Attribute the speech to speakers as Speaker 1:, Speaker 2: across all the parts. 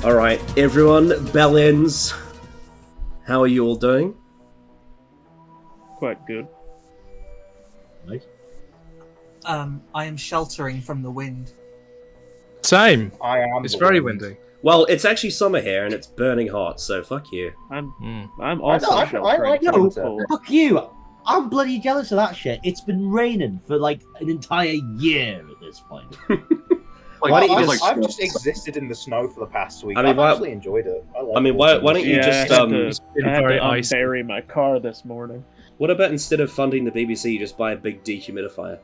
Speaker 1: Alright, everyone, bell-ins. How are you all doing?
Speaker 2: Quite good.
Speaker 1: Nice.
Speaker 3: I am sheltering from the wind.
Speaker 4: Same.
Speaker 5: I am.
Speaker 4: It's very windy.
Speaker 1: Well, it's actually summer here and it's burning hot, so fuck you.
Speaker 2: I'm also
Speaker 5: I
Speaker 2: sheltering
Speaker 5: like
Speaker 2: from the
Speaker 5: winter.
Speaker 2: cold.
Speaker 6: Fuck you! I'm bloody jealous of that shit. It's been raining for like an entire year at this point.
Speaker 1: Why don't you
Speaker 5: I've just existed in the snow for the past week.
Speaker 1: I mean,
Speaker 5: I've
Speaker 1: why-
Speaker 5: actually enjoyed it.
Speaker 1: why don't you just
Speaker 2: I had
Speaker 4: very
Speaker 2: to
Speaker 4: icy.
Speaker 2: unbury my car this morning.
Speaker 1: What about instead of funding the BBC, you just buy a big dehumidifier?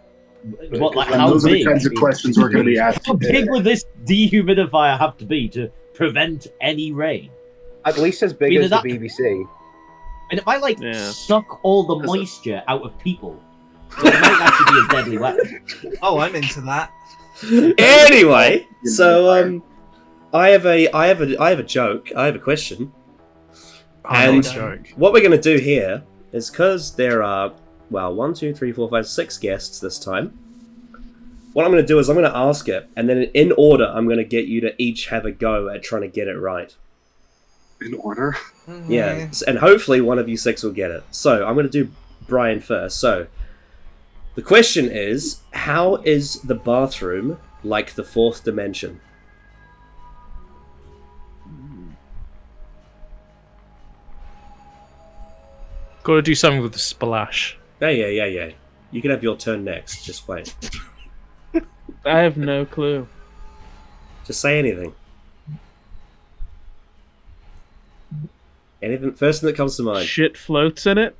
Speaker 6: What, like,
Speaker 7: And
Speaker 6: how
Speaker 7: those are the
Speaker 6: big?
Speaker 7: kinds of questions we're going to be
Speaker 6: How
Speaker 7: asking.
Speaker 6: big would this dehumidifier have to be to prevent any rain?
Speaker 5: At least as big
Speaker 6: Either
Speaker 5: as the
Speaker 6: that-
Speaker 5: BBC.
Speaker 6: And it might like
Speaker 2: Yeah.
Speaker 6: suck all the moisture out of people. So it might actually be a deadly weapon.
Speaker 3: Oh, I'm into that.
Speaker 1: Anyway, so I have a joke. I have a question. And
Speaker 4: joke.
Speaker 1: what we're gonna do here is because there are 1, 2, 3, 4, 5, 6 guests this time. What I'm gonna do is I'm gonna ask it, and then in order, I'm gonna get you to each have a go at trying to get it right.
Speaker 7: In order?
Speaker 1: Yeah, and hopefully one of you 6 will get it. So I'm gonna do Brian first. So the question is, how is the bathroom like the 4th dimension?
Speaker 4: Got to do something with the splash.
Speaker 1: Yeah. You can have your turn next. Just wait.
Speaker 2: I have no clue.
Speaker 1: Just say anything. Anything. First thing that comes to mind.
Speaker 2: Shit floats in it.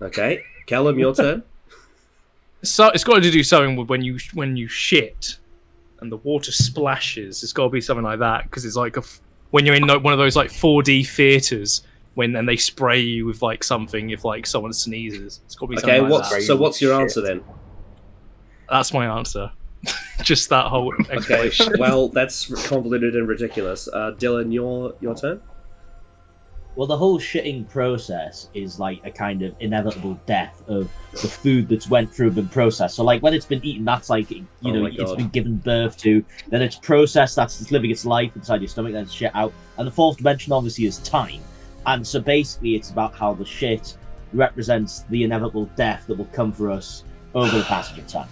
Speaker 1: Okay, Callum, your turn.
Speaker 4: So it's got to do something with when you shit and the water splashes. It's got to be something like that because it's like when you're in one of those like 4D theaters and they spray you with like something if like someone sneezes. It's got to be something
Speaker 1: Okay,
Speaker 4: like that.
Speaker 1: so what's your answer then?
Speaker 4: That's my answer. Just that whole
Speaker 1: Okay,
Speaker 4: explanation.
Speaker 1: well that's convoluted and ridiculous. Dylan, your turn.
Speaker 6: Well, the whole shitting process is like a kind of inevitable death of the food that's went through and processed. So, like, when it's been eaten, that's like, you know,
Speaker 1: my
Speaker 6: it's
Speaker 1: God.
Speaker 6: been given birth to. Then it's processed, that's it's living its life inside your stomach, then it's shit out. And the 4th dimension, obviously, is time. And so basically, it's about how the shit represents the inevitable death that will come for us over the passage of time.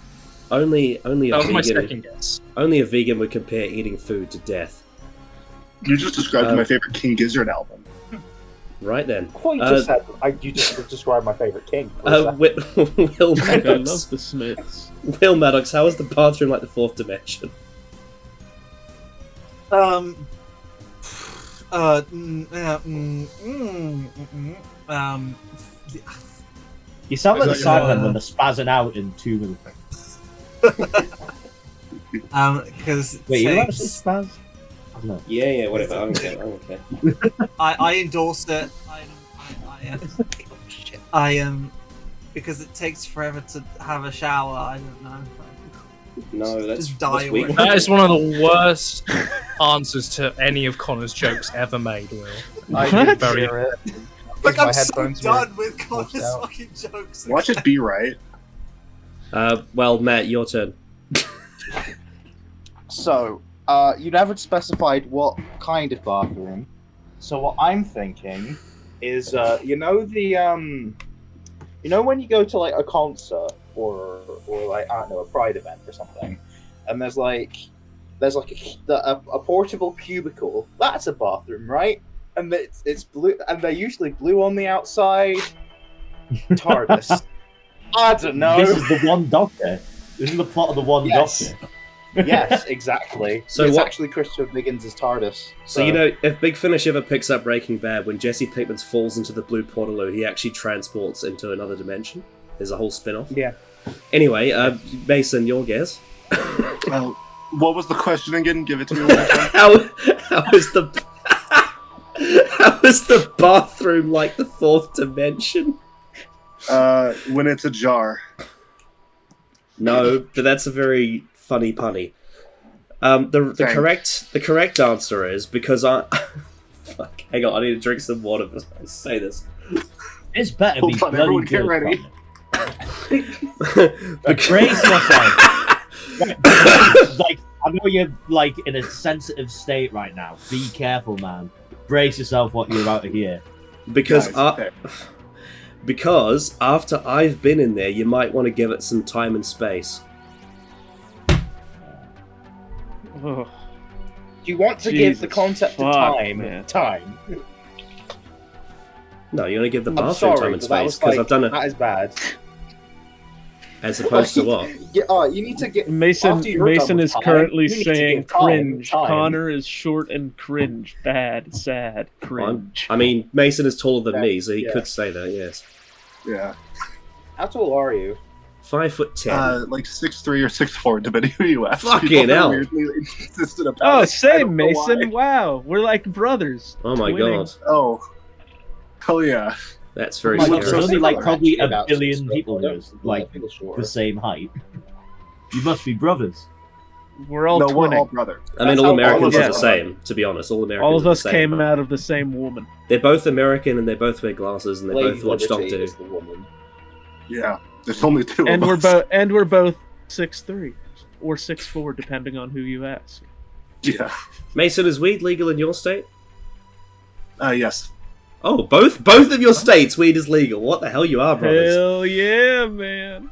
Speaker 1: Only a
Speaker 4: That was my
Speaker 1: vegan.
Speaker 4: second guess.
Speaker 1: Only a vegan would compare eating food to death.
Speaker 7: You just described my favorite King Gizzard album.
Speaker 1: Right then.
Speaker 5: What you just said, you just described my favourite king.
Speaker 1: Will
Speaker 2: I
Speaker 1: Maddox.
Speaker 2: love the Smiths.
Speaker 1: Will Maddox, how is the bathroom like the 4th dimension?
Speaker 6: You sound like the
Speaker 7: Is that your-
Speaker 6: Cybermen when they're spazzing out in 2 minutes.
Speaker 3: Because
Speaker 6: Wait, you actually spaz? I don't know.
Speaker 1: Yeah, whatever. I don't care.
Speaker 3: I endorse it. I am because it takes forever to have a shower. I don't know.
Speaker 1: No, that's
Speaker 3: Just die
Speaker 1: weak.
Speaker 3: away.
Speaker 4: That is one of the worst answers to any of Connor's jokes ever made, Will.
Speaker 5: I
Speaker 4: What?
Speaker 5: did hear it.
Speaker 3: Look,
Speaker 5: My
Speaker 3: I'm so
Speaker 5: headphones were
Speaker 3: done with Connor's
Speaker 5: washed out.
Speaker 3: fucking jokes.
Speaker 7: Watch it be right.
Speaker 1: Well, Matt, your turn.
Speaker 5: So, you never specified what kind of bathroom. So what I'm thinking is, you know when you go to like a concert or like I don't know, a Pride event or something, and there's like a portable cubicle. That's a bathroom, right? And it's blue, and they're usually blue on the outside. TARDIS. I don't know.
Speaker 6: This is the One Doctor. This is the plot of the One
Speaker 5: Yes.
Speaker 6: Doctor.
Speaker 5: Yes, exactly.
Speaker 1: So
Speaker 5: it's
Speaker 1: what-
Speaker 5: actually Christopher Higgins' TARDIS.
Speaker 1: So you know, if Big Finish ever picks up Breaking Bad, when Jesse Pinkman falls into the blue portaloo, he actually transports into another dimension. There's a whole spin-off.
Speaker 5: Yeah.
Speaker 1: Anyway, Mason, your guess.
Speaker 7: What was the question again? Give it to me one more time.
Speaker 1: How is the how is the bathroom like the 4th dimension?
Speaker 7: When it's a jar.
Speaker 1: No, but that's a very funny punny. The correct answer is because I. Fuck, hang on, I need to drink some water before I say this.
Speaker 6: It's better be
Speaker 7: Hold on,
Speaker 6: bloody
Speaker 7: everyone
Speaker 6: good.
Speaker 7: get ready.
Speaker 6: Connor. Brace yourself. Right, like I know you're like in a sensitive state right now. Be careful, man. Brace yourself what you're about to hear.
Speaker 1: Because
Speaker 7: Nice, okay.
Speaker 1: because after I've been in there, you might want to give it some time and space.
Speaker 2: Oh,
Speaker 5: Do you want to give the
Speaker 2: Jesus
Speaker 5: concept of
Speaker 2: fuck,
Speaker 5: time
Speaker 2: man.
Speaker 5: time?
Speaker 1: No, you want to give the
Speaker 5: I'm
Speaker 1: bathroom time
Speaker 5: sorry,
Speaker 1: and
Speaker 5: but that
Speaker 1: space
Speaker 5: was
Speaker 1: because
Speaker 5: like,
Speaker 1: I've done it
Speaker 5: that is bad.
Speaker 1: as opposed to what?
Speaker 5: Yeah, you need to get
Speaker 2: Mason
Speaker 5: after you're done
Speaker 2: Mason
Speaker 5: with
Speaker 2: is
Speaker 5: time,
Speaker 2: currently
Speaker 5: you need to
Speaker 2: saying
Speaker 5: give time
Speaker 2: cringe.
Speaker 5: time.
Speaker 2: Connor is short and cringe. Bad, sad, cringe.
Speaker 1: I mean, Mason is taller than me, so he
Speaker 5: Yeah.
Speaker 1: could say that. Yes,
Speaker 7: Yeah.
Speaker 5: How tall are you?
Speaker 1: 5'10".
Speaker 7: Like 6'3" or 6'4", depending who you ask.
Speaker 1: Fucking
Speaker 7: People are
Speaker 1: hell.
Speaker 7: weirdly inconsistent about
Speaker 2: Oh,
Speaker 7: it. I
Speaker 2: same,
Speaker 7: don't know
Speaker 2: Mason.
Speaker 7: why.
Speaker 2: Wow, we're like brothers.
Speaker 1: Oh my
Speaker 2: Twinning.
Speaker 1: god,
Speaker 7: Oh. Hell yeah.
Speaker 1: that's very
Speaker 6: Oh my
Speaker 1: scary.
Speaker 6: God, there's only like probably
Speaker 5: Actually,
Speaker 6: a
Speaker 5: about
Speaker 6: billion
Speaker 5: 6'4",
Speaker 6: people
Speaker 5: I
Speaker 6: who
Speaker 5: don't
Speaker 6: are like
Speaker 5: feel sure.
Speaker 6: the same height. You must be brothers.
Speaker 2: We're all
Speaker 7: No, we're all
Speaker 2: twinning.
Speaker 7: brothers.
Speaker 1: I mean,
Speaker 5: That's
Speaker 1: all
Speaker 5: how
Speaker 1: Americans
Speaker 2: all
Speaker 1: are
Speaker 2: of
Speaker 1: the
Speaker 2: us
Speaker 1: same. To be honest, all Americans.
Speaker 2: All of
Speaker 1: are
Speaker 2: us
Speaker 1: the same.
Speaker 2: came out of the same woman.
Speaker 1: They're both American and they both wear glasses and they
Speaker 5: Lady
Speaker 1: both watch
Speaker 5: Liberty
Speaker 1: Doctor Who.
Speaker 5: is the woman.
Speaker 7: Yeah. There's only two
Speaker 2: And
Speaker 7: of
Speaker 2: we're
Speaker 7: us.
Speaker 2: both 6'3" or 6'4", depending on who you ask.
Speaker 7: Yeah.
Speaker 1: Mason, is weed legal in your state?
Speaker 7: Yes.
Speaker 1: Oh, both of your states, weed is legal. What the hell you are, brothers?
Speaker 2: Hell yeah, man.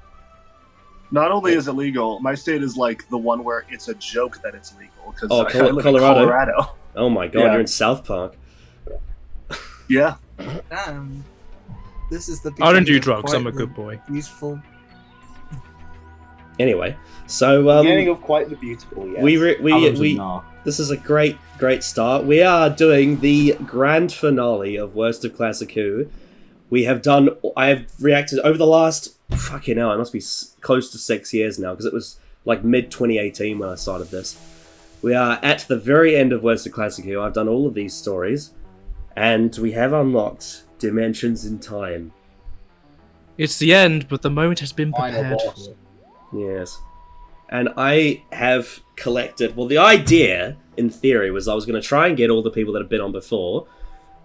Speaker 7: Not only is it legal, my state is like the one where it's a joke that it's legal. Because
Speaker 1: Oh,
Speaker 7: I live in
Speaker 1: Colorado.
Speaker 7: Colorado.
Speaker 1: Oh my god,
Speaker 7: Yeah.
Speaker 1: you're in South Park.
Speaker 7: Yeah.
Speaker 3: Damn. This is the.
Speaker 4: I don't do
Speaker 3: beginning of
Speaker 4: drugs.
Speaker 3: quite
Speaker 4: I'm a
Speaker 3: the
Speaker 4: good boy.
Speaker 3: Beautiful.
Speaker 1: Anyway, so
Speaker 5: Beginning of quite the beautiful, yes.
Speaker 1: we this is a great start. We are doing the grand finale of Worst of Classic Who. I have reacted over the last fucking hell. It must be close to 6 years now because it was like mid 2018 when I started this. We are at the very end of Worst of Classic Who. I've done all of these stories, and we have unlocked Dimensions in Time.
Speaker 4: It's the end, but the moment has been
Speaker 5: Final
Speaker 4: prepared
Speaker 5: boss.
Speaker 4: for.
Speaker 1: Yes. And I have collected... Well, the idea, in theory, was I was going to try and get all the people that have been on before,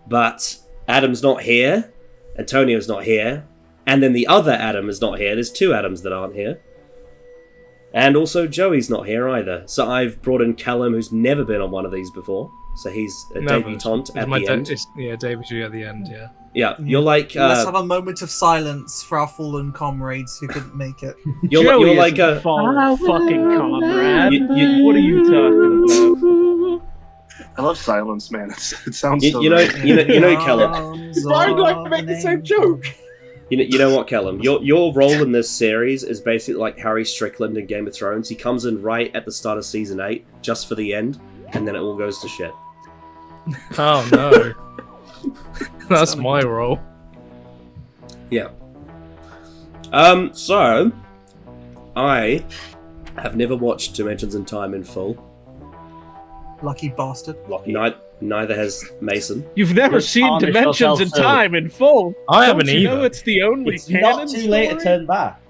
Speaker 1: but Adam's not here, Antonio's not here, and then the other Adam is not here. There's two Adams that aren't here. And also Joey's not here either. So I've brought in Callum, who's never been on one of these before. So he's a debutante at the end.
Speaker 4: Yeah, debut at the end, yeah.
Speaker 1: Yeah, you're like...
Speaker 3: Let's have a moment of silence for our fallen comrades who couldn't make it.
Speaker 1: You're like a...
Speaker 2: fallen fucking comrade.
Speaker 1: You-
Speaker 2: What are you talking about?
Speaker 7: I love silence, man. It sounds so
Speaker 1: You know,
Speaker 7: good.
Speaker 1: Callum.
Speaker 5: Why do I have to make the same joke?
Speaker 1: You know what, Callum? Your role in this series is basically like Harry Strickland in Game of Thrones. He comes in right at the start of season 8, just for the end, and then it all goes to shit.
Speaker 4: Oh no. That's my role.
Speaker 1: Yeah. So I have never watched Dimensions in Time in full.
Speaker 3: Lucky bastard.
Speaker 5: Lucky.
Speaker 1: Neither has Mason.
Speaker 2: You've never
Speaker 6: You're
Speaker 2: seen
Speaker 6: tarnished
Speaker 2: Dimensions
Speaker 6: yourself,
Speaker 2: in
Speaker 6: sir.
Speaker 2: Time in full.
Speaker 4: I haven't
Speaker 2: Don't you know
Speaker 4: either.
Speaker 2: it's the only
Speaker 6: It's
Speaker 2: canon
Speaker 6: not too late to
Speaker 2: story?
Speaker 6: turn back.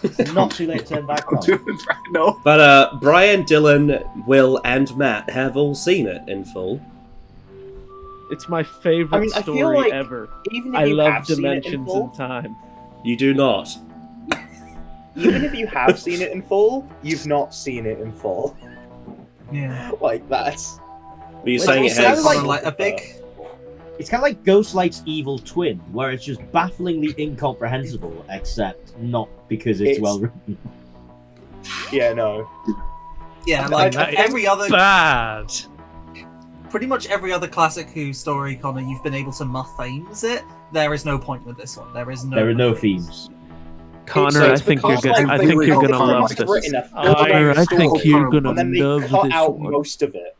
Speaker 6: It's not too late to turn back on.
Speaker 7: No.
Speaker 1: But Brian, Dylan, Will, and Matt have all seen it in full.
Speaker 2: It's my favorite
Speaker 5: I mean, I feel
Speaker 2: story
Speaker 5: like
Speaker 2: ever.
Speaker 5: Even if
Speaker 2: I
Speaker 5: you
Speaker 2: love
Speaker 5: have seen it in
Speaker 2: Dimensions
Speaker 5: full,
Speaker 2: in Time.
Speaker 1: You do not.
Speaker 5: even if you have seen it in full, you've not seen it in full.
Speaker 3: Yeah.
Speaker 5: Like that's.
Speaker 1: But you're
Speaker 6: Well,
Speaker 1: saying it
Speaker 6: it's
Speaker 1: has...
Speaker 6: kinda
Speaker 3: Like a big.
Speaker 6: It's kind of like Ghostlight's evil twin, where it's just bafflingly incomprehensible, except not because it's
Speaker 5: It's-
Speaker 6: well written.
Speaker 5: Yeah, no.
Speaker 3: Yeah, like
Speaker 4: That is
Speaker 3: every other.
Speaker 4: Bad.
Speaker 3: Pretty much every other classic Who story, Connor, you've been able to themes it. There is no point with this one. There is no.
Speaker 6: There are no themes.
Speaker 2: Connor,
Speaker 5: So
Speaker 2: I
Speaker 5: it's
Speaker 2: think you're
Speaker 5: because,
Speaker 2: gonna.
Speaker 5: like,
Speaker 2: I think you're
Speaker 7: they
Speaker 2: gonna
Speaker 7: really
Speaker 2: love
Speaker 7: have
Speaker 2: this.
Speaker 5: written a
Speaker 2: Connor, I think
Speaker 5: story,
Speaker 2: you're gonna
Speaker 5: and then they
Speaker 2: love
Speaker 5: cut
Speaker 2: this
Speaker 5: out
Speaker 2: one.
Speaker 5: most of it.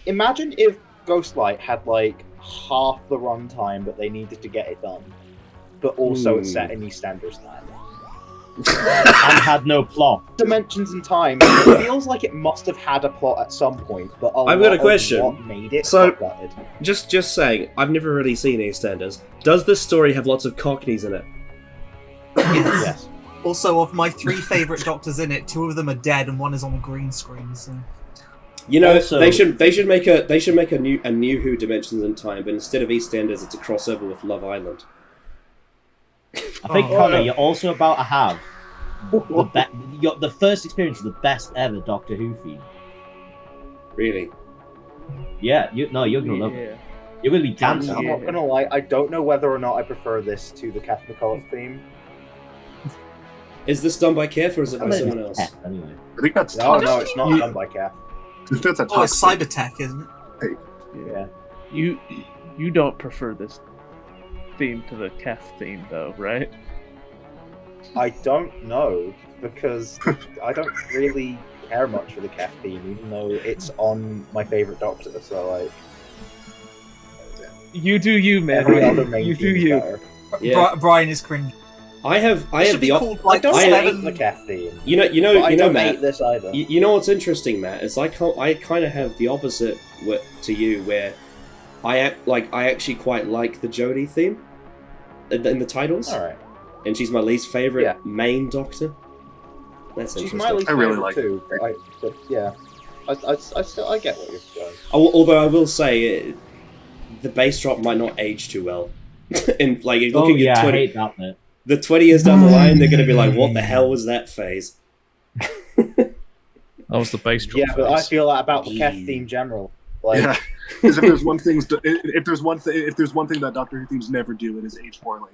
Speaker 5: Imagine if Ghostlight had like half the runtime, but they needed to get it done, but also it's set in EastEnders land.
Speaker 6: And had no plot.
Speaker 5: Dimensions in Time it feels like it must have had a plot at some point, but
Speaker 1: I've got a
Speaker 5: lot of
Speaker 1: question.
Speaker 5: what made it
Speaker 1: So-
Speaker 5: got gutted.
Speaker 1: Just saying, I've never really seen EastEnders. Does this story have lots of Cockneys in it?
Speaker 3: Yes.
Speaker 5: Yes.
Speaker 3: Also, of my 3 favorite doctors in it, 2 of them are dead and 1 is on a green screen. So.
Speaker 1: You know,
Speaker 6: Also-
Speaker 1: they should make a new Who Dimensions in Time, but instead of EastEnders, it's a crossover with Love Island.
Speaker 6: I think,
Speaker 3: Oh,
Speaker 6: Connor,
Speaker 5: no.
Speaker 6: you're also about to have the first experience of the best ever Doctor Who theme.
Speaker 1: Really?
Speaker 6: Yeah, you're gonna love it. You're gonna be dancing.
Speaker 5: I'm not gonna lie, I don't know whether or not I prefer this to the Kath McCullough theme.
Speaker 1: Is this done by Kev or is it by someone else?
Speaker 6: Anyway.
Speaker 7: I think that's
Speaker 5: No, it's not done by Kath.
Speaker 7: That's a
Speaker 3: Oh, it's
Speaker 7: toxic.
Speaker 3: Cybertech, isn't it?
Speaker 5: Yeah.
Speaker 2: You don't prefer this theme to the Kef theme, though, right?
Speaker 5: I don't know, because I don't really care much for the Kath theme, even though it's on my favourite Doctor, so like...
Speaker 2: You do you, man.
Speaker 5: Every other main
Speaker 2: You do
Speaker 5: theme is
Speaker 2: you.
Speaker 5: better.
Speaker 1: Yeah.
Speaker 3: Brian is cringe.
Speaker 1: I have
Speaker 3: It should
Speaker 1: the
Speaker 3: be called like
Speaker 5: I don't hate
Speaker 3: Seven.
Speaker 5: the Kath theme.
Speaker 1: you know,
Speaker 5: But I don't
Speaker 1: Matt.
Speaker 5: hate this either.
Speaker 1: You know what's interesting, Matt, is I kind of have the opposite to you, where I actually quite like the Jodie theme in the titles,
Speaker 5: Alright.
Speaker 1: and she's my least favorite
Speaker 5: Yeah.
Speaker 1: main Doctor. That's
Speaker 5: She's
Speaker 1: interesting.
Speaker 5: my least
Speaker 7: I really
Speaker 5: favourite
Speaker 7: like
Speaker 5: too, but yeah. I get what you're doing.
Speaker 1: Although I will say, the bass drop might not age too well. And like
Speaker 6: Oh
Speaker 1: looking
Speaker 6: yeah,
Speaker 1: at
Speaker 6: I
Speaker 1: 20,
Speaker 6: hate that bit.
Speaker 1: the 20 years down the line, they're going to be like, "What the hell was that phase?"
Speaker 4: That was the bass drop.
Speaker 5: Yeah, but I
Speaker 4: phase.
Speaker 5: feel that about the Kath
Speaker 1: Yeah.
Speaker 5: theme general. Like,
Speaker 7: Yeah, because if there's one thing that Doctor Who themes never do, it is age poorly.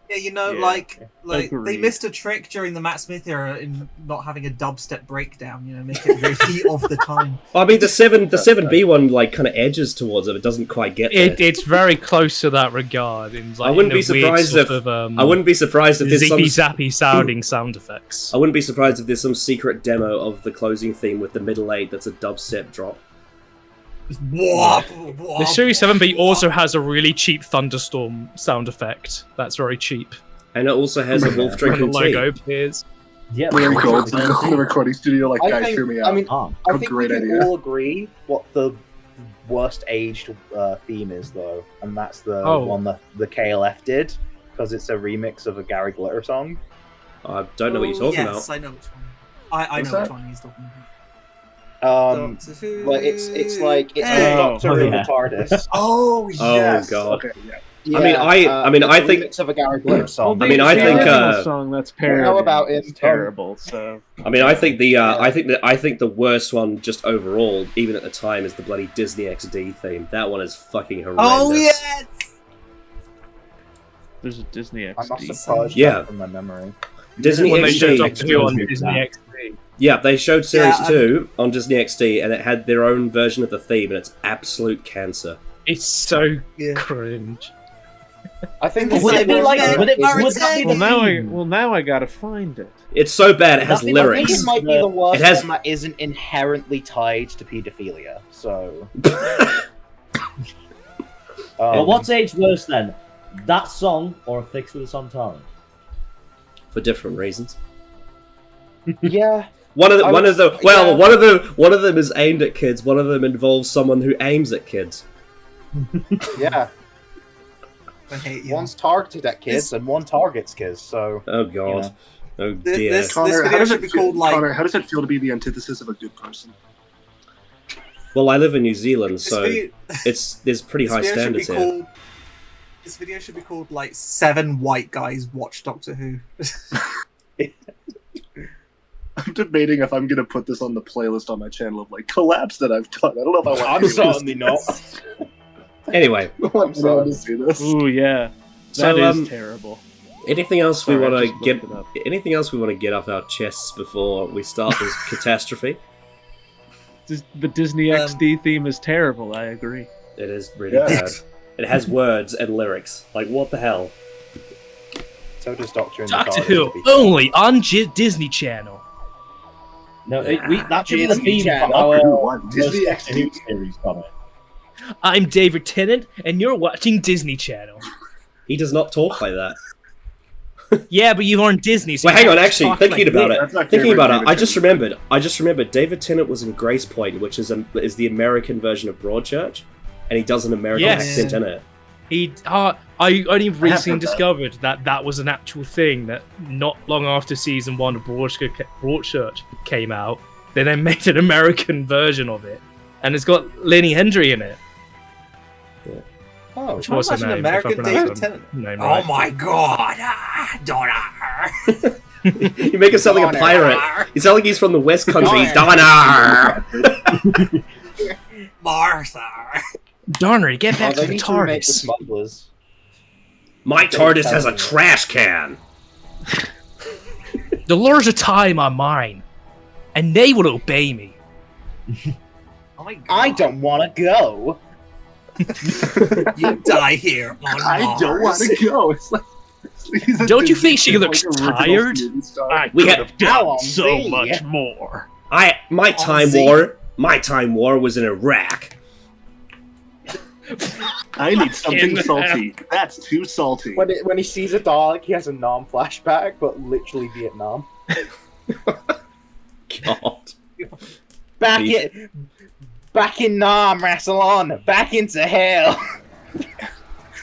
Speaker 3: Yeah, you know,
Speaker 2: Yeah,
Speaker 3: like they
Speaker 2: Agreed.
Speaker 3: missed a trick during the Matt Smith era in not having a dubstep breakdown. You know, make it very of the time.
Speaker 1: I mean, the 7B one like kind of edges towards it. It doesn't quite get there.
Speaker 4: It's very close to that regard. In, like,
Speaker 1: I wouldn't
Speaker 4: in
Speaker 1: be
Speaker 4: a weird
Speaker 1: surprised
Speaker 4: sort
Speaker 1: if
Speaker 4: of,
Speaker 1: I wouldn't be surprised if there's some.
Speaker 4: zippy zappy sounding sound effects.
Speaker 1: I wouldn't be surprised if there's some secret demo of the closing theme with the middle eight that's a dubstep drop.
Speaker 3: Just whop,
Speaker 4: The Series 7B also has a really cheap thunderstorm sound effect. That's very cheap.
Speaker 1: And it also has a wolf
Speaker 4: When the
Speaker 1: drinking tea.
Speaker 4: logo appears.
Speaker 6: Yeah.
Speaker 7: We're in gold in the recording studio, like,
Speaker 5: I
Speaker 7: guys,
Speaker 5: think-
Speaker 7: hear me
Speaker 5: I
Speaker 7: out.
Speaker 5: mean,
Speaker 6: Ah.
Speaker 5: I
Speaker 7: A
Speaker 5: think
Speaker 7: great
Speaker 5: we can
Speaker 7: idea.
Speaker 5: all agree what the worst aged theme is, though, and that's the
Speaker 4: Oh.
Speaker 5: one that the KLF did, because it's a remix of a Gary Glitter song.
Speaker 1: I don't know what you're talking
Speaker 3: yes,
Speaker 1: about.
Speaker 3: I know which one. I
Speaker 7: What's
Speaker 3: know
Speaker 7: that?
Speaker 3: which one he's talking about.
Speaker 5: But it's like it's
Speaker 2: Hey.
Speaker 5: the Doctor in
Speaker 6: yeah.
Speaker 5: the TARDIS.
Speaker 7: Oh yes.
Speaker 1: God.
Speaker 7: Okay, yeah.
Speaker 1: I mean, I
Speaker 5: it's a
Speaker 1: think-
Speaker 5: remix of a Gary Glitter song.
Speaker 1: I mean, I
Speaker 2: the
Speaker 1: think,
Speaker 2: original song that's parody
Speaker 5: know about it.
Speaker 2: is terrible. So
Speaker 1: I mean, I think the worst one just overall, even at the time, is the bloody Disney XD theme. That one is fucking horrendous.
Speaker 3: Oh yes.
Speaker 2: there's a Disney
Speaker 5: I must
Speaker 2: XD.
Speaker 5: have purged
Speaker 1: Yeah.
Speaker 5: that from my memory.
Speaker 1: Disney
Speaker 4: When they showed
Speaker 1: XD.
Speaker 4: Doctor Who on
Speaker 6: XD.
Speaker 4: Disney XD.
Speaker 1: Yeah, they showed Series
Speaker 3: Yeah,
Speaker 1: 2 on Disney XD, and it had their own version of the theme, and it's absolute cancer.
Speaker 4: It's so
Speaker 3: Yeah.
Speaker 4: cringe.
Speaker 5: I think
Speaker 3: Would
Speaker 5: the
Speaker 3: it be
Speaker 5: worst
Speaker 3: like-
Speaker 5: one
Speaker 3: would it-
Speaker 5: is-
Speaker 3: would that be the
Speaker 2: Now I gotta find it.
Speaker 1: It's so bad, it has
Speaker 6: I think- I think
Speaker 5: I think
Speaker 1: lyrics.
Speaker 5: it might be the worst
Speaker 1: It has-
Speaker 5: one that isn't inherently tied to paedophilia. So,
Speaker 6: But what's aged worse then? That song or a fix with a Sontaran?
Speaker 1: For different reasons.
Speaker 5: yeah,
Speaker 1: One of
Speaker 5: I
Speaker 1: them
Speaker 5: was-
Speaker 1: one of them is aimed at kids. One of them involves someone who aims at kids.
Speaker 5: yeah.
Speaker 3: I hate you.
Speaker 5: One's targeted at kids and one targets kids. So
Speaker 1: Oh god.
Speaker 5: Yeah.
Speaker 1: Oh
Speaker 3: This-
Speaker 1: dear.
Speaker 3: this-
Speaker 7: Connor,
Speaker 3: video
Speaker 7: how does
Speaker 3: should
Speaker 7: it
Speaker 3: be
Speaker 7: feel,
Speaker 3: called, like-
Speaker 7: Connor, how does it feel to be the antithesis of a good person?
Speaker 1: Well, I live in New Zealand,
Speaker 3: This
Speaker 1: so
Speaker 3: video-
Speaker 1: there's pretty
Speaker 3: this
Speaker 1: high
Speaker 3: video should be
Speaker 1: standards here.
Speaker 3: called. This video should be called like 7 white guys watch Doctor Who.
Speaker 7: I'm debating if I'm gonna put this on the playlist on my channel of like collabs that I've done. I don't know if I want
Speaker 5: I'm
Speaker 7: anyone to
Speaker 5: certainly
Speaker 7: see
Speaker 5: not.
Speaker 7: this.
Speaker 1: Anyway,
Speaker 7: I don't want anyone to see this.
Speaker 2: Ooh yeah,
Speaker 1: So,
Speaker 2: that is
Speaker 1: um,
Speaker 2: terrible.
Speaker 1: anything else
Speaker 2: Sorry,
Speaker 1: we
Speaker 2: I
Speaker 1: want
Speaker 2: just
Speaker 1: to get?
Speaker 2: looked it up.
Speaker 1: Anything else we want to get off our chests before we start this catastrophe?
Speaker 2: The Disney XD theme is terrible. I agree.
Speaker 1: It is really
Speaker 7: Yeah.
Speaker 1: bad. It has words and lyrics. Like what the hell?
Speaker 5: So does Doctor in
Speaker 4: Doctor
Speaker 5: the TARDIS,
Speaker 4: Who
Speaker 5: to be fair.
Speaker 4: only on Disney Channel.
Speaker 6: No, that should be the
Speaker 5: Disney
Speaker 6: theme
Speaker 5: Channel.
Speaker 6: for our
Speaker 7: Doctor Who what?
Speaker 6: first
Speaker 7: Disney
Speaker 6: Doctor Who
Speaker 7: XD?
Speaker 6: series, Connor.
Speaker 4: I'm David Tennant, and you're watching Disney Channel.
Speaker 1: He does not talk like that.
Speaker 4: Yeah, but you aren't Disney. So
Speaker 1: Well,
Speaker 4: you
Speaker 1: hang on.
Speaker 4: can't
Speaker 1: Actually,
Speaker 4: talk
Speaker 1: thinking
Speaker 4: like
Speaker 1: about
Speaker 4: that.
Speaker 1: it,
Speaker 7: That's my
Speaker 1: thinking
Speaker 7: favorite
Speaker 1: about it,
Speaker 7: David
Speaker 1: I just
Speaker 7: Tennant.
Speaker 1: remembered. David Tennant was in Grace Point, which is the American version of Broadchurch, and he does an American
Speaker 4: Yes.
Speaker 1: accent in it.
Speaker 4: I only recently
Speaker 7: heard that.
Speaker 4: discovered that was an actual thing. That not long after season 1 of Broadchurch came out, they then made an American version of it, and it's got Lenny Hendry in it.
Speaker 5: Oh,
Speaker 4: Which was her
Speaker 3: Imagine
Speaker 4: name?
Speaker 3: American
Speaker 4: if I pronounce
Speaker 3: David
Speaker 4: her
Speaker 3: Tennant.
Speaker 4: name
Speaker 3: Oh
Speaker 4: right.
Speaker 3: my god! Donna.
Speaker 1: You make him sound like a pirate. You sound like he's from the West Country. Donner!
Speaker 3: Martha.
Speaker 4: Darner, get back
Speaker 5: Oh,
Speaker 4: to
Speaker 5: they
Speaker 4: the
Speaker 5: need to remake the
Speaker 4: TARDIS.
Speaker 5: smugglers.
Speaker 1: My TARDIS has a trash can.
Speaker 4: The lures of time are mine, and they will obey me.
Speaker 3: Oh my god.
Speaker 5: I don't want to go.
Speaker 3: You die here on
Speaker 7: I don't want
Speaker 3: Mars.
Speaker 7: to go. It's like, he's a
Speaker 4: Don't you
Speaker 7: Disney
Speaker 4: think she
Speaker 7: kid,
Speaker 4: looks
Speaker 7: like, original
Speaker 4: tired?
Speaker 7: movie star.
Speaker 2: I
Speaker 1: We
Speaker 2: could
Speaker 1: had-
Speaker 2: have done
Speaker 5: Now
Speaker 2: so
Speaker 5: I'm
Speaker 2: much
Speaker 5: the-
Speaker 2: more.
Speaker 1: My time war was in Iraq.
Speaker 7: I need something
Speaker 2: Fucking
Speaker 7: salty. That's too salty.
Speaker 5: When he sees a Dalek, he has a Nam flashback, but literally Vietnam.
Speaker 1: God.
Speaker 5: Back in Nam, wrestle on, back into hell.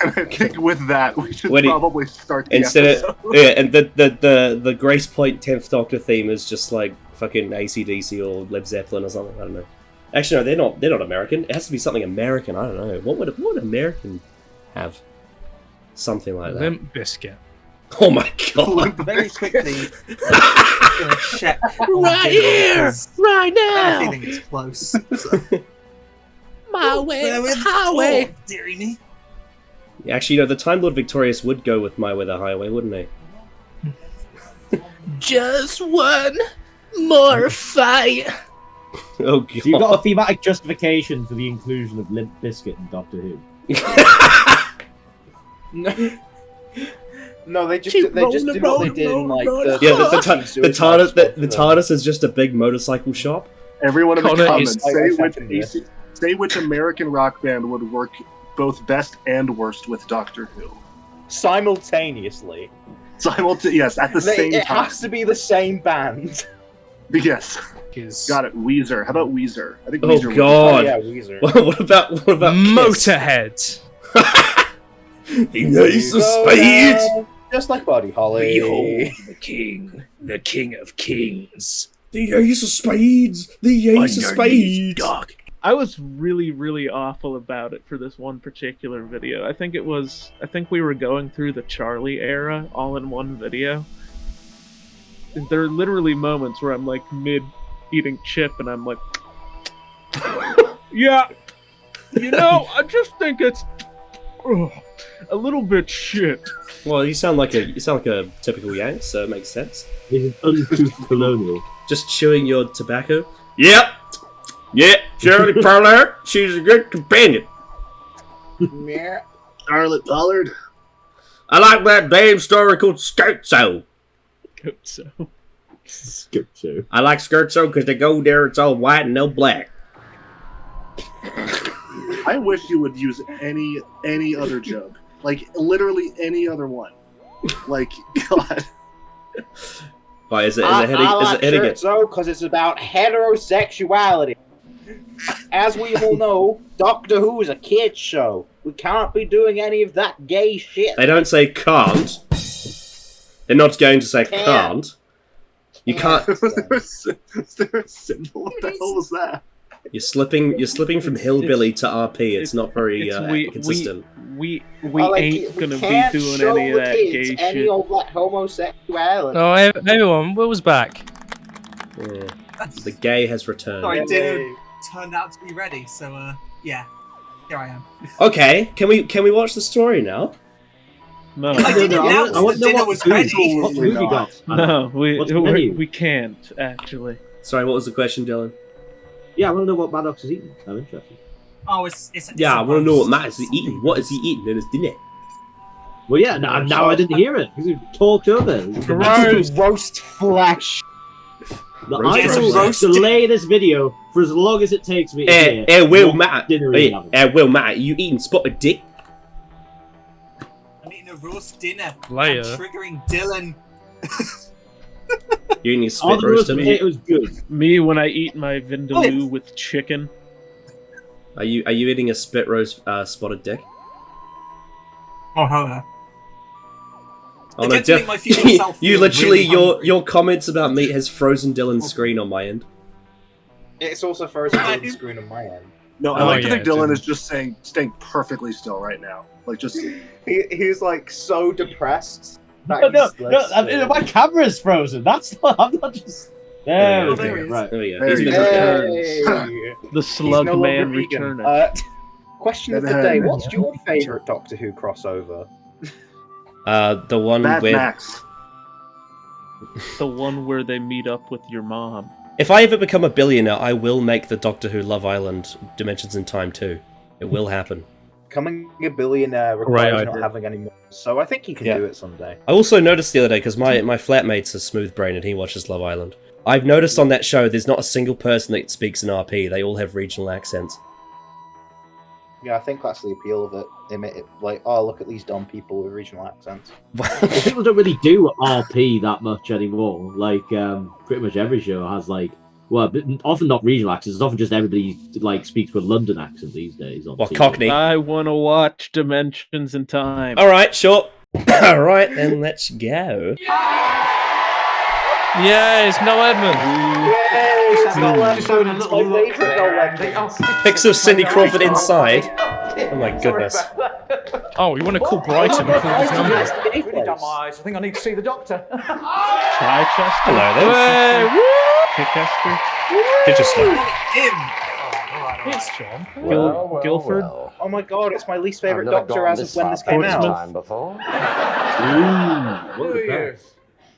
Speaker 7: And I think with that, we should
Speaker 1: When he-
Speaker 7: probably start the
Speaker 1: Instead
Speaker 7: episode.
Speaker 1: of yeah, and the Grace Point 10th Doctor theme is just like fucking AC/DC or Led Zeppelin or something. I don't know. Actually, no, they're not American. It has to be something American. I don't know. What would American have? Something like that.
Speaker 4: Limp Biscuit.
Speaker 1: Oh my god!
Speaker 3: Very quickly, gonna check on
Speaker 4: Right
Speaker 3: Google,
Speaker 4: here,
Speaker 3: 'cause
Speaker 4: right
Speaker 3: I have a
Speaker 4: now.
Speaker 3: feeling it's close. So.
Speaker 4: My way,
Speaker 3: Where with
Speaker 4: highway.
Speaker 3: 12, dearie me.
Speaker 1: Actually, the Time Lord Victorious would go with My Way the Highway, wouldn't he?
Speaker 4: Just one more fight.
Speaker 1: Oh god!
Speaker 6: So you've got a thematic justification for the inclusion of Limp Bizkit in Doctor Who.
Speaker 5: No, they just
Speaker 4: Keep
Speaker 5: do what they
Speaker 4: rolling,
Speaker 5: did in like
Speaker 4: rolling,
Speaker 5: the
Speaker 1: Yeah, the
Speaker 5: Suicide
Speaker 1: TARDIS,
Speaker 5: Squad
Speaker 1: the
Speaker 5: film.
Speaker 1: TARDIS is just a big motorcycle shop.
Speaker 7: Everyone in the
Speaker 4: Connor
Speaker 7: comments,
Speaker 4: is-
Speaker 7: say which American rock band would work both best and worst with Doctor Who.
Speaker 5: Simultaneously.
Speaker 7: Yes, at the same
Speaker 5: It
Speaker 7: time.
Speaker 5: has to be the same band.
Speaker 7: Yes,
Speaker 4: Is
Speaker 7: got it. Weezer. How about Weezer? I think
Speaker 1: Oh
Speaker 7: Weezer would be
Speaker 5: Oh
Speaker 1: god!
Speaker 5: yeah, Weezer.
Speaker 1: What about Kiss?
Speaker 4: Motorhead.
Speaker 1: The Ace of
Speaker 5: Go
Speaker 1: Spades.
Speaker 5: down, just like Buddy Holly.
Speaker 4: the king of kings.
Speaker 1: The Ace of Spades. The Ace of Spades.
Speaker 2: I was really, really awful about it for this one particular video. I think we were going through the Charlie era all in one video. There are literally moments where I'm like mid eating chip and I'm like, yeah, I just think it's a little bit shit.
Speaker 1: Well, you sound like a typical Yank, so it makes sense.
Speaker 6: This is uncouth colonial.
Speaker 1: Just chewing your tobacco. Yep. Shirley Parler. She's a good companion.
Speaker 5: Yeah.
Speaker 7: Charlotte Pollard.
Speaker 1: I like that damn story called Scherzo.
Speaker 2: So
Speaker 6: Scherzo.
Speaker 1: I like Scherzo because they go there, it's all white and no black.
Speaker 7: I wish you would use any other joke. Like, literally any other one. Like, God.
Speaker 1: Why is it
Speaker 5: I
Speaker 1: hitting it?
Speaker 5: so because it's about heterosexuality. As we all know, Doctor Who is a kids show. We can't be doing any of that gay shit.
Speaker 1: They don't say can't. They're not going to say can't. You can't.
Speaker 7: Is there a symbol? What the hell was that?
Speaker 1: You're slipping from hillbilly to RP. It's not very
Speaker 2: it's
Speaker 1: consistent.
Speaker 2: we
Speaker 5: Like,
Speaker 2: ain't gonna
Speaker 5: can't
Speaker 2: be doing
Speaker 5: show
Speaker 2: any of
Speaker 5: the
Speaker 2: that
Speaker 5: kids
Speaker 2: gay
Speaker 5: any
Speaker 2: shit.
Speaker 5: of that homosexuality.
Speaker 4: Oh, everyone, Will's back.
Speaker 1: Yeah. The gay has returned.
Speaker 3: Sorry, dinner turned out to be ready, so yeah, here I am.
Speaker 1: Okay, can we watch the story now?
Speaker 2: No,
Speaker 3: I didn't
Speaker 6: no, I
Speaker 3: announce
Speaker 6: want
Speaker 3: the
Speaker 6: to know
Speaker 3: dinner
Speaker 6: what
Speaker 3: was
Speaker 6: food-
Speaker 3: ready.
Speaker 6: what food we got.
Speaker 2: no,
Speaker 6: What's the menu?
Speaker 2: we can't actually.
Speaker 1: Sorry, what was the question, Dylan?
Speaker 6: Yeah, I want to know what Maddox is eating. I'm interested.
Speaker 3: Oh, it's
Speaker 1: Yeah, I want to know what Matt is eating. What is he eating in his dinner?
Speaker 6: Well, yeah, now I didn't hear it because you talked over.
Speaker 2: Gross.
Speaker 5: Roast flesh.
Speaker 6: No,
Speaker 1: Roast-
Speaker 6: I
Speaker 3: It's
Speaker 6: will
Speaker 3: roasted.
Speaker 6: delay this video for as long as it takes me to hear
Speaker 1: Will
Speaker 6: what
Speaker 1: Matt.
Speaker 6: dinner are you having.
Speaker 1: Will Matt, you eating spotted dick?
Speaker 3: I'm eating a roast dinner.
Speaker 4: Layer.
Speaker 3: I'm triggering Dylan.
Speaker 1: You eating
Speaker 6: Are
Speaker 1: spit
Speaker 6: the
Speaker 1: roast?
Speaker 6: roast potatoes good?
Speaker 2: Me when I eat my vindaloo with chicken.
Speaker 1: Are you eating a spit roast spotted dick?
Speaker 3: Oh, hello.
Speaker 1: Oh
Speaker 3: I
Speaker 1: no,
Speaker 3: get to make my future self
Speaker 1: you
Speaker 3: feel
Speaker 1: literally
Speaker 3: really hungry.
Speaker 1: your comments about meat has frozen Dylan's screen on my end.
Speaker 5: It's also frozen on the screen on my end.
Speaker 7: No, I
Speaker 4: Oh,
Speaker 7: like to
Speaker 4: yeah,
Speaker 7: think Dylan
Speaker 4: dude.
Speaker 7: is just staying perfectly still right now. Like, just
Speaker 5: He's like so depressed
Speaker 6: My camera's frozen. That's not. I'm not just. There we go. Right.
Speaker 1: There we go.
Speaker 7: There
Speaker 1: He's
Speaker 7: you
Speaker 1: been
Speaker 7: go.
Speaker 1: returned.
Speaker 2: The slug
Speaker 5: no longer
Speaker 2: man
Speaker 5: vegan.
Speaker 2: returning.
Speaker 5: Question of the day: what's your favourite Doctor Who crossover?
Speaker 1: The one
Speaker 7: Mad
Speaker 1: with.
Speaker 7: Max.
Speaker 2: The one where they meet up with your mom.
Speaker 1: If I ever become a billionaire, I will make the Doctor Who Love Island Dimensions in Time too. It will happen.
Speaker 5: Becoming a billionaire requires
Speaker 4: Right,
Speaker 5: not
Speaker 4: idea.
Speaker 5: having any more, so I think you can
Speaker 1: Yeah.
Speaker 5: do it someday.
Speaker 1: I also noticed the other day, because my flatmate's a smooth brain and he watches Love Island. I've noticed on that show there's not a single person that speaks in RP, they all have regional accents.
Speaker 5: Yeah, I think that's the appeal of it. Like, oh, look at these dumb people with regional accents.
Speaker 6: People don't really do RP that much anymore. Like, pretty much every show has like, well, but often not regional accents. It's often just everybody like speaks with London accent these days. On
Speaker 1: What,
Speaker 6: TV.
Speaker 1: Cockney?
Speaker 2: I want to watch Dimensions in Time.
Speaker 1: Alright, sure. Alright, then let's go.
Speaker 4: Yes, no Edmund.
Speaker 1: Pics of Cindy Crawford inside. Oh my goodness.
Speaker 4: Oh, you want to call Brighton and call his numbers?
Speaker 8: Really dumb eyes. I think I need to see the doctor.
Speaker 2: Chichester.
Speaker 1: Hello there.
Speaker 4: Hey,
Speaker 2: Chichester.
Speaker 1: Chichester.
Speaker 4: it's John.
Speaker 2: Guilford.
Speaker 5: Oh my god, it's my least favourite Doctor as of when this came out.
Speaker 8: Before.
Speaker 6: Ooh, what
Speaker 8: Who
Speaker 6: the
Speaker 8: are you?
Speaker 6: best.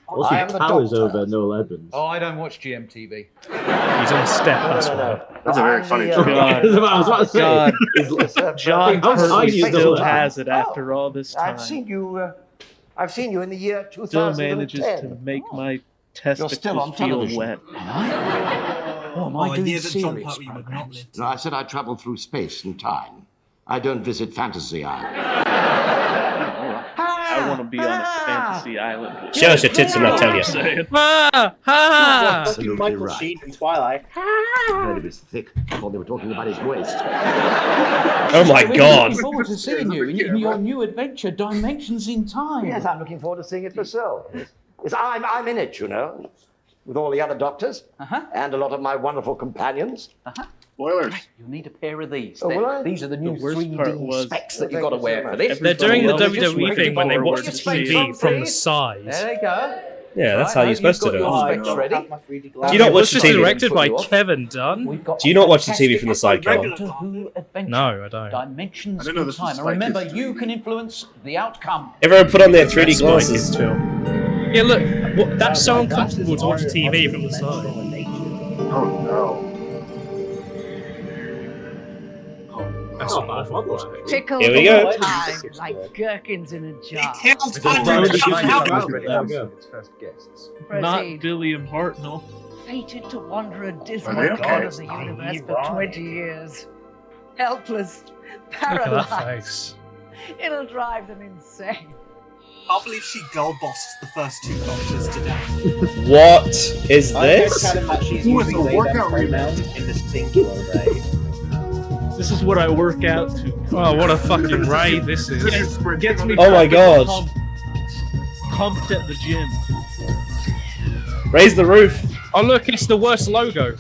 Speaker 6: Also,
Speaker 8: I am the
Speaker 6: towers
Speaker 8: Doctor.
Speaker 6: over Noel Edmonds.
Speaker 8: Oh, I don't watch GMTV.
Speaker 4: He's on the step, that's why.
Speaker 7: That's a very funny
Speaker 2: God.
Speaker 7: joke.
Speaker 6: I was about to say.
Speaker 2: God. John
Speaker 6: How
Speaker 2: Pertwee
Speaker 6: tiny is
Speaker 2: still
Speaker 6: the
Speaker 2: has it after all this time.
Speaker 8: I've seen you in the year
Speaker 2: Still
Speaker 8: 2010.
Speaker 2: manages to make my
Speaker 8: You're still on
Speaker 2: testicles feel
Speaker 8: television.
Speaker 2: wet.
Speaker 8: Oh, am
Speaker 3: Oh,
Speaker 8: I
Speaker 3: a
Speaker 8: doing
Speaker 3: year that John
Speaker 8: serious
Speaker 3: Pertwee would not
Speaker 8: programs?
Speaker 3: live.
Speaker 9: No, I said I travel through space and time. I don't visit Fantasy Island.
Speaker 2: I want to be on a fantasy island. with
Speaker 1: Show us your tits and I'll tell you.
Speaker 2: Saying.
Speaker 4: Ha! Ha!
Speaker 5: Fucking
Speaker 9: Absolutely
Speaker 5: Michael
Speaker 9: right.
Speaker 5: Sheen in Twilight.
Speaker 9: Heard it was thick. I thought they were talking about his waist.
Speaker 1: Oh my god.
Speaker 10: Looking forward to seeing you in your new adventure, Dimensions in Time.
Speaker 9: Yes, I'm looking forward to seeing it myself. Yes, I'm in it, you know, with all the other doctors and a lot of my wonderful companions.
Speaker 7: Spoilers.
Speaker 10: You'll need a pair of these.
Speaker 9: Oh, will I?
Speaker 10: These are the new
Speaker 2: worst part
Speaker 10: 3D
Speaker 2: was-
Speaker 10: specs that you've got to wear for this.
Speaker 4: They're doing the
Speaker 2: Everybody else
Speaker 4: WWE
Speaker 2: is
Speaker 4: thing when they
Speaker 2: looking
Speaker 4: watch the
Speaker 2: forward to
Speaker 4: TV from the side.
Speaker 10: There you go.
Speaker 1: Yeah, that's how you're supposed to do
Speaker 10: Your
Speaker 1: it.
Speaker 10: specs ready.
Speaker 1: Do you not
Speaker 4: It
Speaker 1: watch
Speaker 4: was
Speaker 1: the
Speaker 4: just
Speaker 1: TV?
Speaker 4: directed by Kevin Dunn?
Speaker 10: We've got
Speaker 1: Do you not watch the
Speaker 10: fantastic
Speaker 1: TV from the side, Carl?
Speaker 10: Doctor Who adventure.
Speaker 4: No, I don't.
Speaker 10: Dimensions
Speaker 7: I didn't know
Speaker 10: in
Speaker 7: this was
Speaker 10: Time. And
Speaker 7: like
Speaker 10: remember,
Speaker 7: history.
Speaker 10: you can influence the outcome.
Speaker 1: Everyone put on their 3D
Speaker 4: That's my
Speaker 1: glasses.
Speaker 4: kids' film. Yeah, look, that's so uncomfortable to watch the TV from the side.
Speaker 7: Oh no.
Speaker 4: That's not awful.
Speaker 11: Pickles
Speaker 1: Here we go.
Speaker 11: all the time, like gherkins in a jar.
Speaker 3: Kills
Speaker 2: Not
Speaker 11: Proceed.
Speaker 2: Billiam Hartnell.
Speaker 11: Fated to wander a dismal
Speaker 7: Are they
Speaker 11: god
Speaker 7: okay?
Speaker 11: of the universe for 20 years. Helpless,
Speaker 4: Look at that
Speaker 11: paralyzed.
Speaker 4: face.
Speaker 11: It'll drive them insane.
Speaker 3: I can't believe she girl bossed the first two doctors to death.
Speaker 1: What is
Speaker 5: I'm going to
Speaker 1: this?
Speaker 5: tell him that she's
Speaker 7: Who is
Speaker 5: using
Speaker 7: the
Speaker 5: they,
Speaker 7: workout
Speaker 5: them
Speaker 7: rebound?
Speaker 5: pronouns in the singular, right?
Speaker 2: This is what I work out to.
Speaker 4: Oh, what a fucking rave this is.
Speaker 2: Gets me
Speaker 1: Oh my
Speaker 2: fucking
Speaker 1: God.
Speaker 2: pumped at the gym.
Speaker 1: Raise the roof.
Speaker 4: Oh, look, it's the worst logo.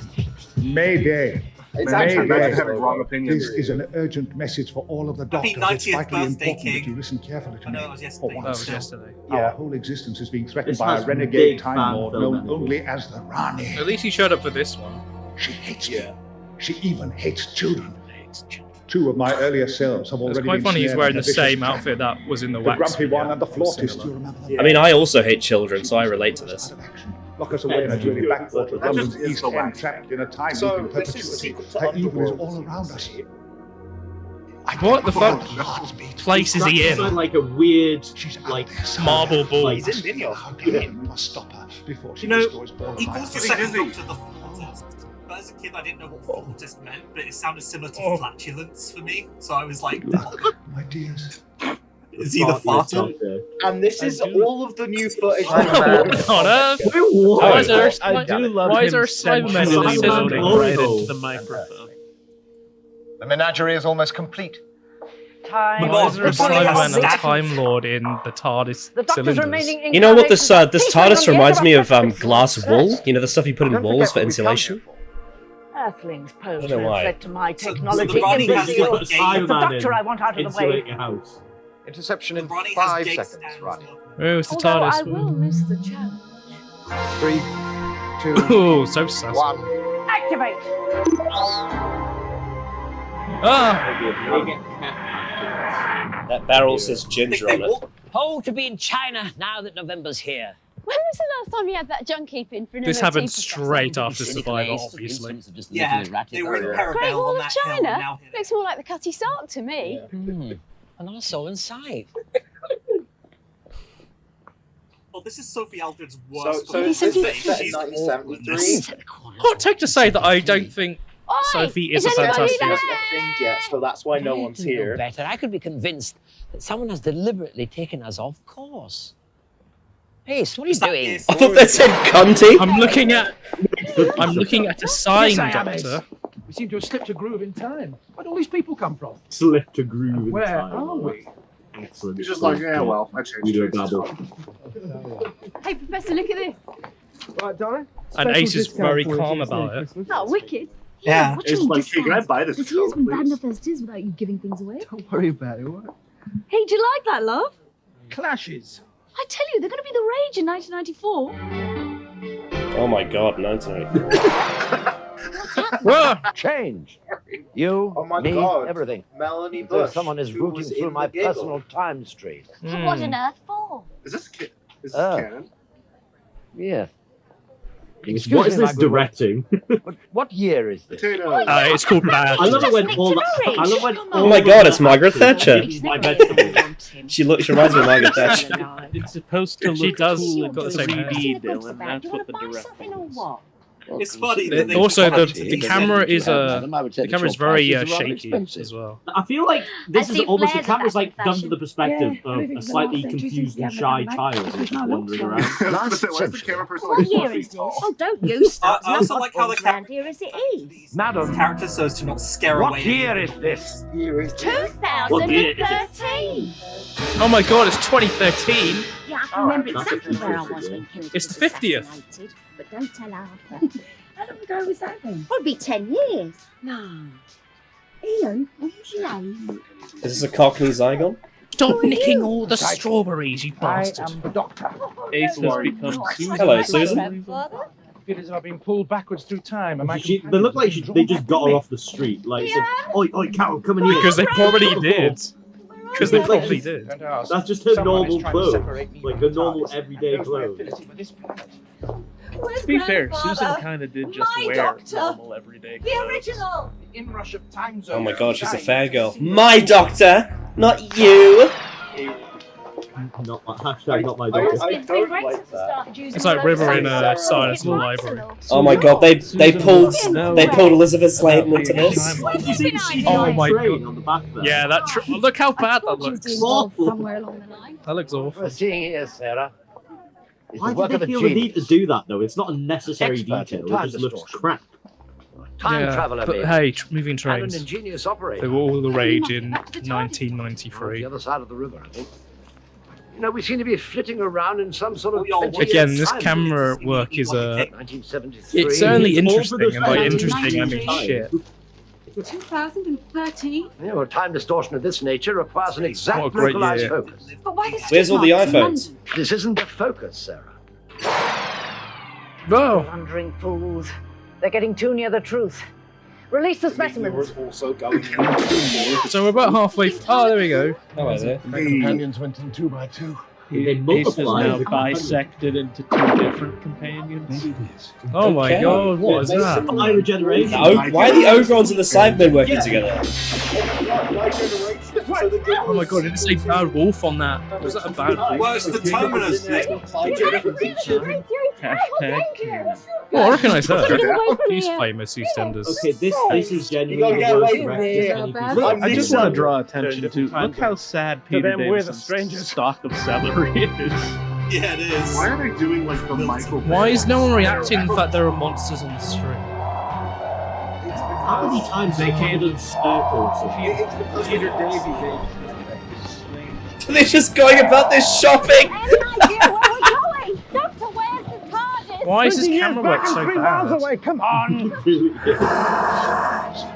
Speaker 12: Mayday.
Speaker 5: It's
Speaker 7: Man,
Speaker 5: actually
Speaker 7: I'm
Speaker 5: very
Speaker 7: having wrong opinions.
Speaker 12: This is an urgent message for all of the
Speaker 3: Happy
Speaker 12: doctors. It's
Speaker 3: 90th
Speaker 12: vitally
Speaker 3: birthday,
Speaker 12: important that
Speaker 3: King.
Speaker 12: you listen carefully to
Speaker 3: I
Speaker 12: me.
Speaker 3: know that was yesterday.
Speaker 12: For
Speaker 4: That
Speaker 12: once,
Speaker 4: was
Speaker 3: still.
Speaker 4: yesterday.
Speaker 12: our
Speaker 6: Yeah.
Speaker 12: whole existence is being threatened
Speaker 6: This
Speaker 12: by
Speaker 6: has
Speaker 12: a
Speaker 6: big
Speaker 12: renegade
Speaker 6: fan
Speaker 12: Time Lord known
Speaker 6: filming.
Speaker 12: only as the Rani.
Speaker 4: At least he showed up for this one.
Speaker 12: She hates me. She even hates children. Two of my earlier selves have
Speaker 4: It's
Speaker 12: already
Speaker 4: quite
Speaker 12: been
Speaker 4: funny he's
Speaker 12: snared
Speaker 4: wearing
Speaker 12: in
Speaker 4: the
Speaker 12: a vicious
Speaker 4: same
Speaker 12: trap.
Speaker 4: outfit that was in the
Speaker 12: The
Speaker 4: wax
Speaker 12: grumpy
Speaker 4: video.
Speaker 12: one and the
Speaker 4: Or
Speaker 12: flautist, do
Speaker 4: similar.
Speaker 12: you remember them?
Speaker 1: I mean, I also hate children, so I relate to this.
Speaker 12: Out of action. Lock us away in a dirty backwater of
Speaker 7: That just
Speaker 12: London's
Speaker 7: is
Speaker 12: East
Speaker 7: the
Speaker 12: End,
Speaker 7: wax.
Speaker 12: trapped in a time
Speaker 5: So,
Speaker 12: loop in
Speaker 5: this is the
Speaker 12: perpetuity.
Speaker 5: sequel to
Speaker 12: Her evil is
Speaker 5: Underworld,
Speaker 12: all
Speaker 5: as you
Speaker 12: around
Speaker 5: can
Speaker 12: us.
Speaker 5: see.
Speaker 4: What the fuck
Speaker 12: Heartbeat.
Speaker 4: place is he
Speaker 6: It's
Speaker 4: in?
Speaker 6: like a weird,
Speaker 12: She's out
Speaker 6: like,
Speaker 12: there somewhere.
Speaker 4: Marble ball.
Speaker 6: Like,
Speaker 5: He's in Vineyard.
Speaker 12: How can we must stop her before she
Speaker 3: You know,
Speaker 12: destroys all
Speaker 3: He
Speaker 12: of my
Speaker 3: calls the
Speaker 7: Pretty
Speaker 3: second
Speaker 7: busy.
Speaker 3: doctor the flautist. But as a kid, I didn't know what flautist meant, but it sounded similar to
Speaker 2: Oh.
Speaker 3: flatulence for me. So I was like,
Speaker 12: My dears.
Speaker 3: is he the farter?
Speaker 5: And this is
Speaker 2: I do-
Speaker 5: all of the new footage.
Speaker 4: What on earth?
Speaker 6: What?
Speaker 4: Why is there
Speaker 2: I do love
Speaker 4: Why
Speaker 2: him
Speaker 4: is there a Cyberman
Speaker 2: sensually
Speaker 4: in the
Speaker 2: moaning
Speaker 6: middle?
Speaker 2: right into the microphone.
Speaker 8: The menagerie is almost complete.
Speaker 11: Time.
Speaker 4: Why is there a
Speaker 3: Everybody has
Speaker 4: Cyberman and
Speaker 3: statues.
Speaker 4: Time Lord in the TARDIS
Speaker 11: The doctor's
Speaker 4: cylinders?
Speaker 11: remaining
Speaker 1: You know what this
Speaker 11: incarnation
Speaker 1: this
Speaker 11: is
Speaker 1: TARDIS
Speaker 11: on the
Speaker 1: reminds
Speaker 11: edge
Speaker 1: me
Speaker 11: of
Speaker 1: of
Speaker 11: a
Speaker 1: glass wool. You know the stuff you put in walls for insulation.
Speaker 11: Earthlings pose
Speaker 1: I don't know
Speaker 11: no
Speaker 1: why.
Speaker 11: threat to my
Speaker 3: So- so
Speaker 11: technology.
Speaker 3: the body has
Speaker 11: Imbecile.
Speaker 3: got
Speaker 11: It's the doctor I want out of the way.
Speaker 6: Insulating a house.
Speaker 8: Interception in
Speaker 3: Ronnie has
Speaker 8: 5
Speaker 3: gate
Speaker 8: seconds,
Speaker 3: stands.
Speaker 8: Ronnie.
Speaker 4: Oh, it's the
Speaker 13: Although I
Speaker 4: TARDIS.
Speaker 13: will miss the challenge.
Speaker 8: 3, 2,
Speaker 4: Oh, so sassy.
Speaker 8: 1.
Speaker 11: Activate.
Speaker 4: Ah!
Speaker 1: That barrel says ginger on it.
Speaker 14: Oh, to be in China now that November's here.
Speaker 15: When was the last time you had that junk keeping for an
Speaker 4: This
Speaker 15: MOT
Speaker 4: happened
Speaker 15: processor?
Speaker 4: straight after Survivor, obviously.
Speaker 3: Yeah, they were in
Speaker 15: Great
Speaker 3: Parabellum
Speaker 15: Wall
Speaker 3: on
Speaker 15: of
Speaker 3: that hill and
Speaker 15: China?
Speaker 3: now here.
Speaker 15: Looks more like the Cutty Sark to me.
Speaker 14: And also inside.
Speaker 3: Well, this is Sophie Aldred's worst.
Speaker 5: So
Speaker 3: performance.
Speaker 5: this is set in
Speaker 3: She's
Speaker 5: 1973.
Speaker 4: Hot take to say that I don't think
Speaker 15: Oi,
Speaker 4: Sophie is a
Speaker 15: is anybody
Speaker 4: fantastic.
Speaker 15: there?
Speaker 5: Isn't a thing yet, so that's why no one's
Speaker 14: You know
Speaker 5: here.
Speaker 14: better. I could be convinced that someone has deliberately taken us off course. Hey, what are you doing?
Speaker 1: I thought that said cunty.
Speaker 4: I'm looking at a sign,
Speaker 10: Yes, I am,
Speaker 4: Doctor.
Speaker 10: We seem to have slipped a groove in time. Where'd all these people come from?
Speaker 6: Slipped a groove in
Speaker 10: Where
Speaker 6: time.
Speaker 10: are we?
Speaker 6: Excellent.
Speaker 7: He's just like, yeah, well, I changed
Speaker 6: We do a
Speaker 7: it.
Speaker 6: babble.
Speaker 15: Hey, Professor, look at this.
Speaker 10: Right, darling.
Speaker 4: And Ace is very calm about it.
Speaker 15: Not wicked.
Speaker 3: Yeah.
Speaker 15: What
Speaker 7: It's
Speaker 15: do you
Speaker 7: like,
Speaker 15: mean
Speaker 7: hey, can I
Speaker 15: discounts?
Speaker 7: buy this
Speaker 15: Because he
Speaker 7: joke,
Speaker 15: has been banned
Speaker 7: please?
Speaker 15: off as it is without you giving things away.
Speaker 10: Don't worry about it, what?
Speaker 15: Hey, do you like that, love?
Speaker 10: Clashes.
Speaker 15: I tell you, they're going to be the rage in 1994.
Speaker 1: Oh my god, 1980.
Speaker 9: Change. You,
Speaker 5: Oh my
Speaker 9: me,
Speaker 5: God.
Speaker 9: everything.
Speaker 5: Melanie
Speaker 9: As though
Speaker 5: Bush.
Speaker 9: someone is
Speaker 5: who
Speaker 9: rooting
Speaker 5: was
Speaker 9: through
Speaker 5: in
Speaker 9: my
Speaker 5: the giggle.
Speaker 9: personal time stream.
Speaker 15: What on earth for?
Speaker 7: Is this
Speaker 9: Oh.
Speaker 7: canon?
Speaker 9: Yeah.
Speaker 6: What is this
Speaker 9: my good word.
Speaker 6: directing?
Speaker 9: What year is this?
Speaker 7: Potato.
Speaker 4: It's called Bad.
Speaker 6: I love it when
Speaker 15: Nick
Speaker 6: all
Speaker 15: to
Speaker 6: that.
Speaker 15: Norwich.
Speaker 6: I love when
Speaker 15: Come
Speaker 6: all
Speaker 1: Oh my
Speaker 6: of
Speaker 1: God,
Speaker 6: that
Speaker 1: it's Margaret
Speaker 6: action
Speaker 1: Thatcher.
Speaker 6: is my vegetable.
Speaker 1: She reminds me of Margaret Thatcher.
Speaker 2: It's supposed to
Speaker 4: She
Speaker 2: look
Speaker 4: does
Speaker 2: cool
Speaker 4: got the
Speaker 2: in
Speaker 4: same
Speaker 2: 3D,
Speaker 15: hair.
Speaker 2: Dylan. That's what the director was.
Speaker 3: It's funny. that they
Speaker 4: Also,
Speaker 3: put
Speaker 4: the
Speaker 3: it
Speaker 4: camera
Speaker 3: together.
Speaker 4: is the camera is very shaky as well.
Speaker 6: I feel like this
Speaker 15: I
Speaker 6: is
Speaker 15: see
Speaker 6: almost the
Speaker 15: flares of
Speaker 6: camera's
Speaker 15: that
Speaker 6: like done from
Speaker 15: fashion.
Speaker 6: the perspective
Speaker 10: Yeah,
Speaker 6: of a
Speaker 10: everything's
Speaker 6: slightly
Speaker 10: an art,
Speaker 6: confused and
Speaker 10: don't you
Speaker 6: shy
Speaker 10: think?
Speaker 6: child that's just wandering around.
Speaker 7: Why is the camera person
Speaker 15: What
Speaker 7: like
Speaker 15: year
Speaker 7: 4
Speaker 15: is
Speaker 7: feet
Speaker 15: this?
Speaker 7: tall?
Speaker 15: Oh, don't you start.
Speaker 3: I also like how the
Speaker 15: around here as it is.
Speaker 3: Madam, characters so as to not scare
Speaker 9: What
Speaker 3: away.
Speaker 9: year is this?
Speaker 15: 2013.
Speaker 4: Oh my God, it's 2013.
Speaker 15: Yeah, I can remember exactly where I was when Kennedy
Speaker 4: It's the
Speaker 15: was
Speaker 4: 50th.
Speaker 15: assassinated, but don't tell Arthur. How long ago was that then? Probably 10 years. No. Ian, what was your name?
Speaker 1: Is this a Cockney Zygon?
Speaker 4: Stop nicking all the strawberries, you
Speaker 10: I
Speaker 4: bastard.
Speaker 10: am the doctor.
Speaker 2: Ace has become Susan.
Speaker 1: Hello, Susan.
Speaker 15: Grandfather?
Speaker 10: Feel as if I've been pulled backwards through time. And my
Speaker 6: They
Speaker 10: companions
Speaker 6: look like
Speaker 10: have been
Speaker 6: they
Speaker 10: drawn
Speaker 6: just
Speaker 10: back
Speaker 6: got
Speaker 10: with
Speaker 6: her
Speaker 10: me.
Speaker 6: off the street. Like, said, oi, oi, Carol, come in here.
Speaker 4: Because they probably did. Because they probably did.
Speaker 10: Don't ask.
Speaker 6: That's just her
Speaker 10: Someone is
Speaker 6: normal
Speaker 10: trying to
Speaker 6: clothes.
Speaker 10: separate me
Speaker 6: Like
Speaker 10: from
Speaker 6: her
Speaker 10: the
Speaker 6: normal
Speaker 10: TARDIS.
Speaker 6: everyday
Speaker 10: Knows my
Speaker 6: clothes.
Speaker 10: affinity with this planet.
Speaker 15: Where's
Speaker 2: To be fair,
Speaker 15: Grandfather?
Speaker 2: Susan kind of did just
Speaker 15: My
Speaker 2: wear
Speaker 15: doctor.
Speaker 2: normal everyday
Speaker 15: The
Speaker 2: clothes.
Speaker 15: original!
Speaker 10: The inrush of time
Speaker 1: Oh my
Speaker 10: zones
Speaker 1: god, she's a
Speaker 10: shine.
Speaker 1: fangirl. My doctor, not you.
Speaker 6: Not my, hashtag not my
Speaker 5: I
Speaker 6: doctor.
Speaker 15: It's been great since the start of using
Speaker 4: It's like
Speaker 15: all
Speaker 4: River
Speaker 15: those
Speaker 4: in
Speaker 15: songs.
Speaker 4: Silence in the
Speaker 15: It's
Speaker 4: Library.
Speaker 1: Oh my god, they pulled Elizabeth Sladen into this.
Speaker 6: Did you see the CGI
Speaker 4: Oh my
Speaker 6: train
Speaker 4: God.
Speaker 6: on the back there?
Speaker 4: Yeah, that look how bad that
Speaker 15: I thought you
Speaker 4: looks.
Speaker 15: were involved somewhere along the line.
Speaker 4: That looks awful.
Speaker 9: We're seeing here, Sarah. Is
Speaker 6: Why
Speaker 9: the work
Speaker 6: did
Speaker 9: of
Speaker 6: they
Speaker 9: a
Speaker 6: feel the need to
Speaker 9: genius.
Speaker 6: do that though? It's not a necessary
Speaker 9: Expert in
Speaker 6: detail.
Speaker 9: time
Speaker 6: It just looks
Speaker 9: distortion.
Speaker 6: crap.
Speaker 9: Time
Speaker 4: Yeah,
Speaker 9: traveler,
Speaker 4: but
Speaker 9: maybe.
Speaker 4: hey, moving
Speaker 9: And
Speaker 4: trains.
Speaker 9: an ingenious operator.
Speaker 4: They were all the rage in
Speaker 9: On the
Speaker 4: 1993.
Speaker 9: other side of the river, I think. You know, we seem to be flitting around in some sort of
Speaker 4: Again, this camera work is
Speaker 9: 1973.
Speaker 4: it's certainly
Speaker 6: It's all
Speaker 4: interesting, and by
Speaker 15: 1993.
Speaker 4: interesting I mean shit.
Speaker 15: 2013?
Speaker 9: You know, time distortion of this nature requires an
Speaker 4: What a
Speaker 9: exact
Speaker 4: great
Speaker 9: localized
Speaker 4: year.
Speaker 9: focus.
Speaker 15: But why this
Speaker 1: Where's all the iPhones?
Speaker 9: This isn't a focus, Sarah.
Speaker 4: Oh,
Speaker 11: Wandering fools. They're getting too near the truth. Release the specimens.
Speaker 5: Also going
Speaker 4: so we're about halfway. Oh, there we go.
Speaker 1: Hello there.
Speaker 10: My companions went in 2 by 2.
Speaker 6: They
Speaker 2: Ace has
Speaker 6: multiply
Speaker 2: now
Speaker 6: the companion.
Speaker 2: bisected into 2 different companions.
Speaker 4: Oh my
Speaker 1: Okay.
Speaker 4: god, what is that?
Speaker 6: My regeneration.
Speaker 1: Why are the Ogrons and the Cybermen working together?
Speaker 4: Oh my god, did it say bad wolf on that? Was that a bad wolf?
Speaker 3: Well, it's the Terminus thing.
Speaker 2: Hashtag canon.
Speaker 4: Oh, I recognise her.
Speaker 15: Get away from
Speaker 4: She's
Speaker 15: here.
Speaker 4: famous, EastEnders.
Speaker 6: Okay, this is genuinely
Speaker 5: gotta
Speaker 6: the
Speaker 5: get
Speaker 6: worst
Speaker 5: away from
Speaker 6: directed
Speaker 5: here.
Speaker 6: any piece of
Speaker 15: Look,
Speaker 2: I just
Speaker 6: acting.
Speaker 2: want to draw attention to look how sad Peter
Speaker 10: them, we're the
Speaker 2: Davison's
Speaker 10: strangers.
Speaker 2: stock of celery is.
Speaker 3: Yeah, it is.
Speaker 7: Why are they doing like the Michael?
Speaker 4: Why is no one reacting to the fact there are monsters on the street?
Speaker 6: How many times they can't in circles?
Speaker 10: Peter Davy.
Speaker 1: They're just going about this shopping.
Speaker 15: Any idea where we're going? Doctor, where's the TARDIS?
Speaker 4: Why is this camera work so
Speaker 10: 3 miles
Speaker 4: bad?
Speaker 10: away, come on!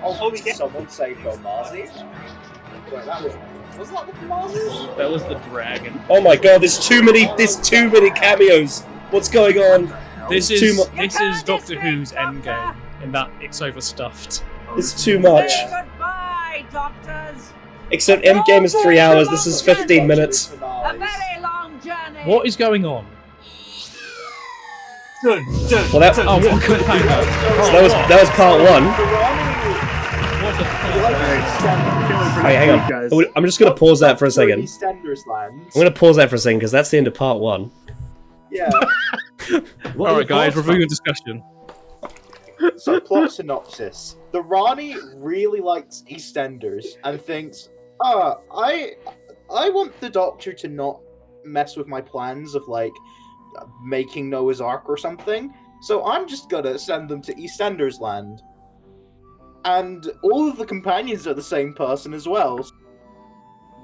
Speaker 5: Oh, we get someone saved on Marzi. Well, that was Was that the Mazes?
Speaker 2: That was the dragon.
Speaker 1: Oh my god, there's too many cameos. What's going on?
Speaker 4: This
Speaker 1: It's too
Speaker 4: is Doctor Who's Endgame, in that it's overstuffed.
Speaker 1: It's too much.
Speaker 13: Goodbye, doctors.
Speaker 1: Except Endgame is 3 hours, this is 15 minutes.
Speaker 13: A very long journey.
Speaker 4: What is going on?
Speaker 1: Well, that,
Speaker 4: Oh, what a cliffhanger!
Speaker 1: so that was part 1. Hey, hang on. I'm just gonna pause that for a second. I'm gonna pause that for a second because that's the end of part 1.
Speaker 5: Yeah.
Speaker 4: Alright, guys, reviewing discussion.
Speaker 5: So, plot synopsis. The Rani really likes EastEnders and thinks, I want the Doctor to not mess with my plans of, like, making Noah's Ark or something, so I'm just gonna send them to EastEnders land. And all of the companions are the same person as well. So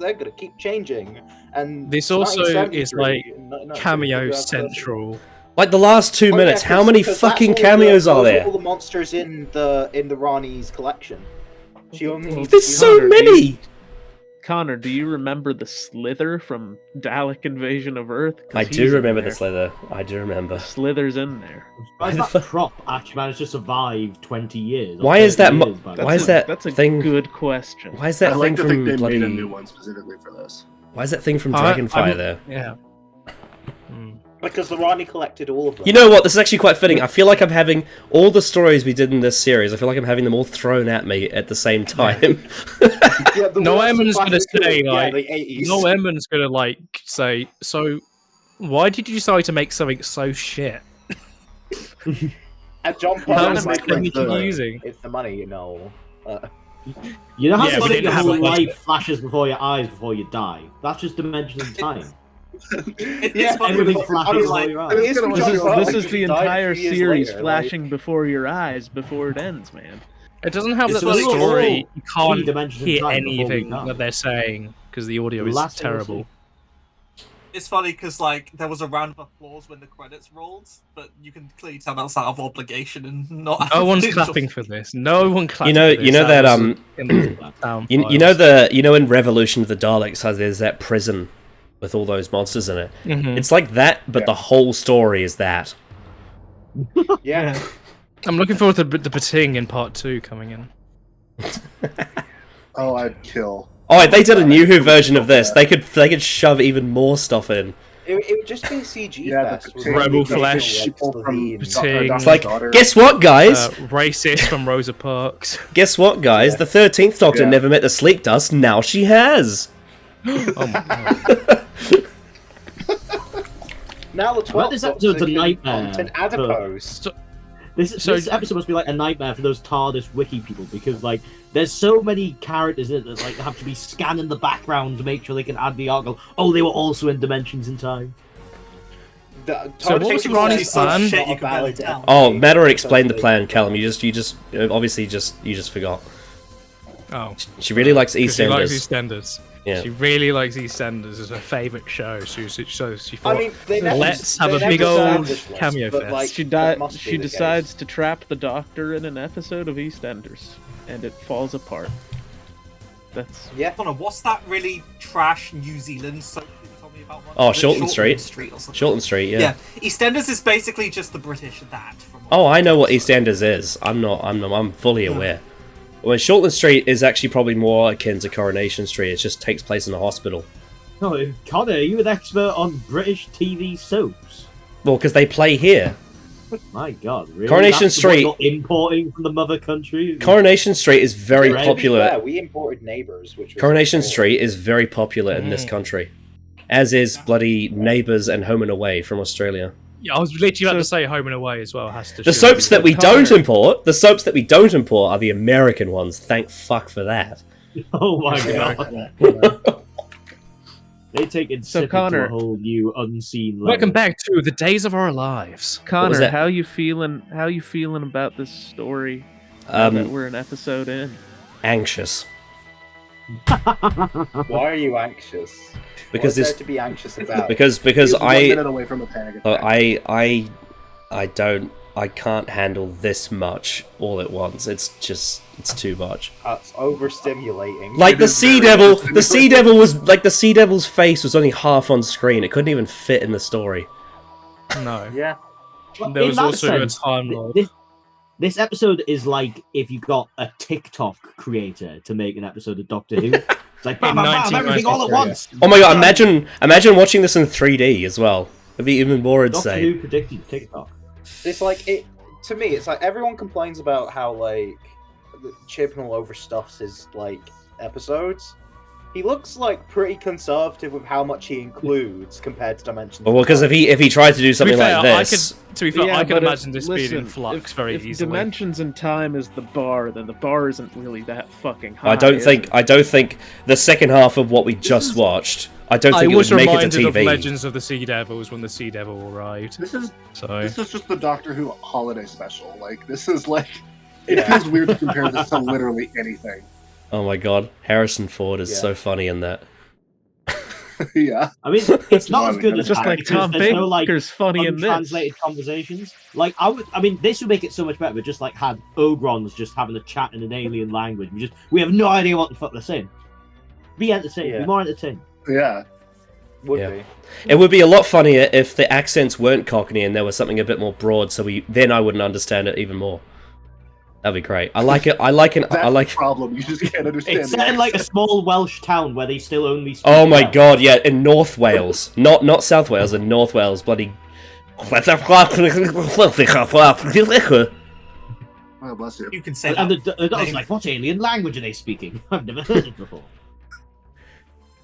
Speaker 5: they're gonna keep changing. And
Speaker 4: This also is like
Speaker 5: 1973,
Speaker 4: cameo central.
Speaker 1: Like the last 2
Speaker 5: Oh,
Speaker 1: minutes,
Speaker 5: yeah,
Speaker 1: how many
Speaker 5: 'cause that's
Speaker 1: fucking
Speaker 5: all
Speaker 1: cameos are
Speaker 5: those
Speaker 1: there?
Speaker 5: all the monsters in the Rani's collection. She only needs
Speaker 1: There's so many!
Speaker 2: Connor, do you remember the Slither from Dalek Invasion of Earth? 'Cause
Speaker 1: I
Speaker 2: he's
Speaker 1: do
Speaker 2: in
Speaker 1: remember
Speaker 2: there.
Speaker 1: the Slither. I do remember.
Speaker 2: Slither's in there.
Speaker 6: Why is that prop actually managed to survive 20 years?
Speaker 1: Why is that? Why is that
Speaker 2: That's a
Speaker 1: thing?
Speaker 2: good question.
Speaker 1: Why is that
Speaker 7: I'd
Speaker 1: thing
Speaker 7: like to
Speaker 1: from
Speaker 7: think they
Speaker 1: bloody?
Speaker 7: made a new one specifically for this.
Speaker 1: Why is that thing from
Speaker 4: I'm-
Speaker 1: Dragonfire there?
Speaker 4: Yeah.
Speaker 5: Because the Rani collected all of them.
Speaker 1: You know what? This is actually quite fitting. I feel like I'm having all the stories we did in this series. I feel like I'm having them all thrown at me at the same time.
Speaker 5: Yeah, the
Speaker 4: No
Speaker 5: worst
Speaker 4: Emin's
Speaker 5: of
Speaker 4: gonna
Speaker 5: classic
Speaker 4: say
Speaker 5: film,
Speaker 4: like,
Speaker 5: the 80s.
Speaker 4: No Emin's gonna like say, so why did you decide to make something so shit?
Speaker 5: And John
Speaker 4: How
Speaker 5: Parr
Speaker 4: is
Speaker 5: was
Speaker 4: that
Speaker 5: like,
Speaker 4: confusing?
Speaker 5: it's the money, you know.
Speaker 6: You know how
Speaker 4: Yeah,
Speaker 6: to
Speaker 4: we
Speaker 6: think
Speaker 4: didn't have a
Speaker 6: your
Speaker 4: budget.
Speaker 6: life flashes before your eyes before you die? That's just dimension and time.
Speaker 3: It's funny,
Speaker 6: Everything
Speaker 3: but
Speaker 6: flashes
Speaker 3: I mean,
Speaker 6: before
Speaker 3: like,
Speaker 6: your eyes.
Speaker 5: This
Speaker 2: This is the entire
Speaker 5: years
Speaker 2: series
Speaker 5: later,
Speaker 2: flashing before your eyes before it ends, man.
Speaker 4: It doesn't help
Speaker 6: It's
Speaker 4: that the
Speaker 6: really
Speaker 4: story
Speaker 6: all
Speaker 4: you
Speaker 6: three dimensions
Speaker 4: can't
Speaker 6: in
Speaker 4: hear
Speaker 6: time before we
Speaker 4: anything
Speaker 6: die.
Speaker 4: that they're saying because the audio is
Speaker 6: Last thing we'll
Speaker 4: terrible.
Speaker 6: see.
Speaker 3: It's funny because like there was a round of applause when the credits rolled, but you can clearly tell that's out of obligation and not.
Speaker 4: No one's clapping for this. No one clapping.
Speaker 1: You know
Speaker 4: for this.
Speaker 1: that
Speaker 4: was in the down
Speaker 1: you know in Revolution of the Daleks how there's that prison with all those monsters in it.
Speaker 4: Mhm.
Speaker 1: It's like that, but the whole story is that.
Speaker 5: Yeah.
Speaker 4: I'm looking forward to the Pating in part 2 coming in.
Speaker 7: Oh, I'd kill.
Speaker 1: Oh, if they did a New Who version of this, they could shove even more stuff in.
Speaker 5: It would just be a CG
Speaker 7: Yeah,
Speaker 5: fest.
Speaker 7: the
Speaker 5: with
Speaker 4: Rebel
Speaker 5: like,
Speaker 4: Flesh,
Speaker 5: people
Speaker 4: Pating.
Speaker 1: It's like, guess what, guys?
Speaker 4: Racist from Rosa Parks.
Speaker 1: Guess what, guys? The 13th Doctor
Speaker 7: Yeah.
Speaker 1: never met the sleep dust. Now she has.
Speaker 4: Oh my god.
Speaker 5: Now the 12th
Speaker 6: This episode's a
Speaker 5: Doctor
Speaker 6: nightmare.
Speaker 5: can adipose.
Speaker 6: This episode must be like a nightmare for those TARDIS wiki people because like there's so many characters in it that like have to be scanning the background to make sure they can add the article. Oh, they were also in dimensions in time.
Speaker 4: So what was Ronnie's plan?
Speaker 1: Oh, Matt already explained the plan, Callum. You just obviously just forgot.
Speaker 4: Oh.
Speaker 1: She really likes
Speaker 4: She likes
Speaker 1: EastEnders.
Speaker 4: EastEnders.
Speaker 1: Yeah.
Speaker 4: She really likes EastEnders. It's her favourite show. So she thought,
Speaker 5: I mean, they never-
Speaker 4: let's have
Speaker 5: they
Speaker 4: a
Speaker 5: never
Speaker 4: big old
Speaker 5: established this,
Speaker 4: cameo
Speaker 5: but,
Speaker 4: fest.
Speaker 5: like,
Speaker 2: She
Speaker 5: that must be
Speaker 2: She
Speaker 5: the case.
Speaker 2: decides to trap the Doctor in an episode of EastEnders, and it falls apart. That's
Speaker 5: Yeah.
Speaker 3: Connor, what's that really trash New Zealand soap that you told me about?
Speaker 1: Oh,
Speaker 3: Was it
Speaker 1: Shorten Street.
Speaker 3: or something?
Speaker 1: Shorten Street, yeah.
Speaker 3: Yeah, EastEnders is basically just the British that. From
Speaker 1: Oh, I know what EastEnders is. I'm fully aware. Well, Shortland Street is actually probably more akin to Coronation Street. It just takes place in a hospital.
Speaker 6: No, Connor, are you an expert on British TV soaps?
Speaker 1: Well, because they play here.
Speaker 6: My God, really?
Speaker 1: Coronation
Speaker 6: That's the one
Speaker 1: Street-
Speaker 6: you're importing from the mother country.
Speaker 1: Coronation Street is very
Speaker 6: Right.
Speaker 1: popular.
Speaker 5: Yeah, we imported Neighbours, which was
Speaker 1: Coronation
Speaker 5: cool.
Speaker 1: Street is very popular in this country. As is bloody Neighbours and Home and Away from Australia.
Speaker 4: Yeah, I was literally about to say Home and Away as well. Has to
Speaker 1: The
Speaker 4: surely
Speaker 1: soaps
Speaker 4: be.
Speaker 1: that we don't import, are the American ones. Thank fuck for that.
Speaker 6: Oh my God. They take it
Speaker 2: So,
Speaker 6: to
Speaker 2: Connor-
Speaker 6: a whole new unseen level.
Speaker 4: Welcome back to the days of our lives.
Speaker 2: Connor.
Speaker 1: that?
Speaker 2: How you feeling? How you feeling about this story? Now that we're an episode in.
Speaker 1: Anxious.
Speaker 5: Why are you anxious?
Speaker 1: Because
Speaker 5: What's there
Speaker 1: this
Speaker 5: to be anxious about?
Speaker 1: because
Speaker 7: He's 1
Speaker 1: I
Speaker 7: minute away from a panic attack.
Speaker 1: I don't I can't handle this much all at once. It's too much.
Speaker 5: That's overstimulating.
Speaker 1: Like the Sea Devil, the Sea Devil was like the Sea Devil's face was only half on screen. It couldn't even fit in the story.
Speaker 4: No.
Speaker 5: Yeah.
Speaker 4: There was also a time lord.
Speaker 6: This episode is like if you got a TikTok creator to make an episode of Doctor Who. It's like bam, bam, bam, everything all at once.
Speaker 1: Oh my god! Imagine watching this in 3D as well. It'd be even more insane.
Speaker 6: Doctor Who predicted TikTok.
Speaker 5: It's like to me. It's like everyone complains about how like Chibnall overstuffs his like episodes. He looks like pretty conservative with how much he includes compared to Dimensions.
Speaker 1: Well, because if he tried to do something like this,
Speaker 4: I could imagine this being in flux very
Speaker 2: if
Speaker 4: easily.
Speaker 2: Dimensions and time is the bar, then the bar isn't really that fucking high.
Speaker 1: I don't think the second half of what we just watched. I don't think it would make it to TV.
Speaker 4: Of Legends of the Sea Devils when the Sea Devil arrived.
Speaker 7: This is just the Doctor Who holiday special. Like this is like it feels weird to compare this to literally anything.
Speaker 1: Oh my god, Harrison Ford is so funny in that.
Speaker 7: Yeah,
Speaker 6: I mean, it's not as good as
Speaker 2: just
Speaker 6: that,
Speaker 2: like Tom
Speaker 6: because there's no,
Speaker 2: Baker's funny in this.
Speaker 6: Untranslated conversations. Like I mean, this would make it so much better. But just like had Ogrons just having a chat in an alien language. We have no idea what the fuck they're saying. Be entertained. Be more entertained.
Speaker 7: Yeah.
Speaker 5: Would be.
Speaker 1: It would be a lot funnier if the accents weren't Cockney and there was something a bit more broad. Then I wouldn't understand it even more. That'd be great. I like it. That's
Speaker 7: the problem. You just can't understand.
Speaker 6: It's set in like a small Welsh town where they still only speak.
Speaker 1: Oh my god, yeah, in North Wales, not South Wales, in North Wales, bloody.
Speaker 7: Oh, bless you.
Speaker 3: You can say
Speaker 6: and
Speaker 3: that.
Speaker 6: the dog's like, what alien language are they speaking? I've never heard it before.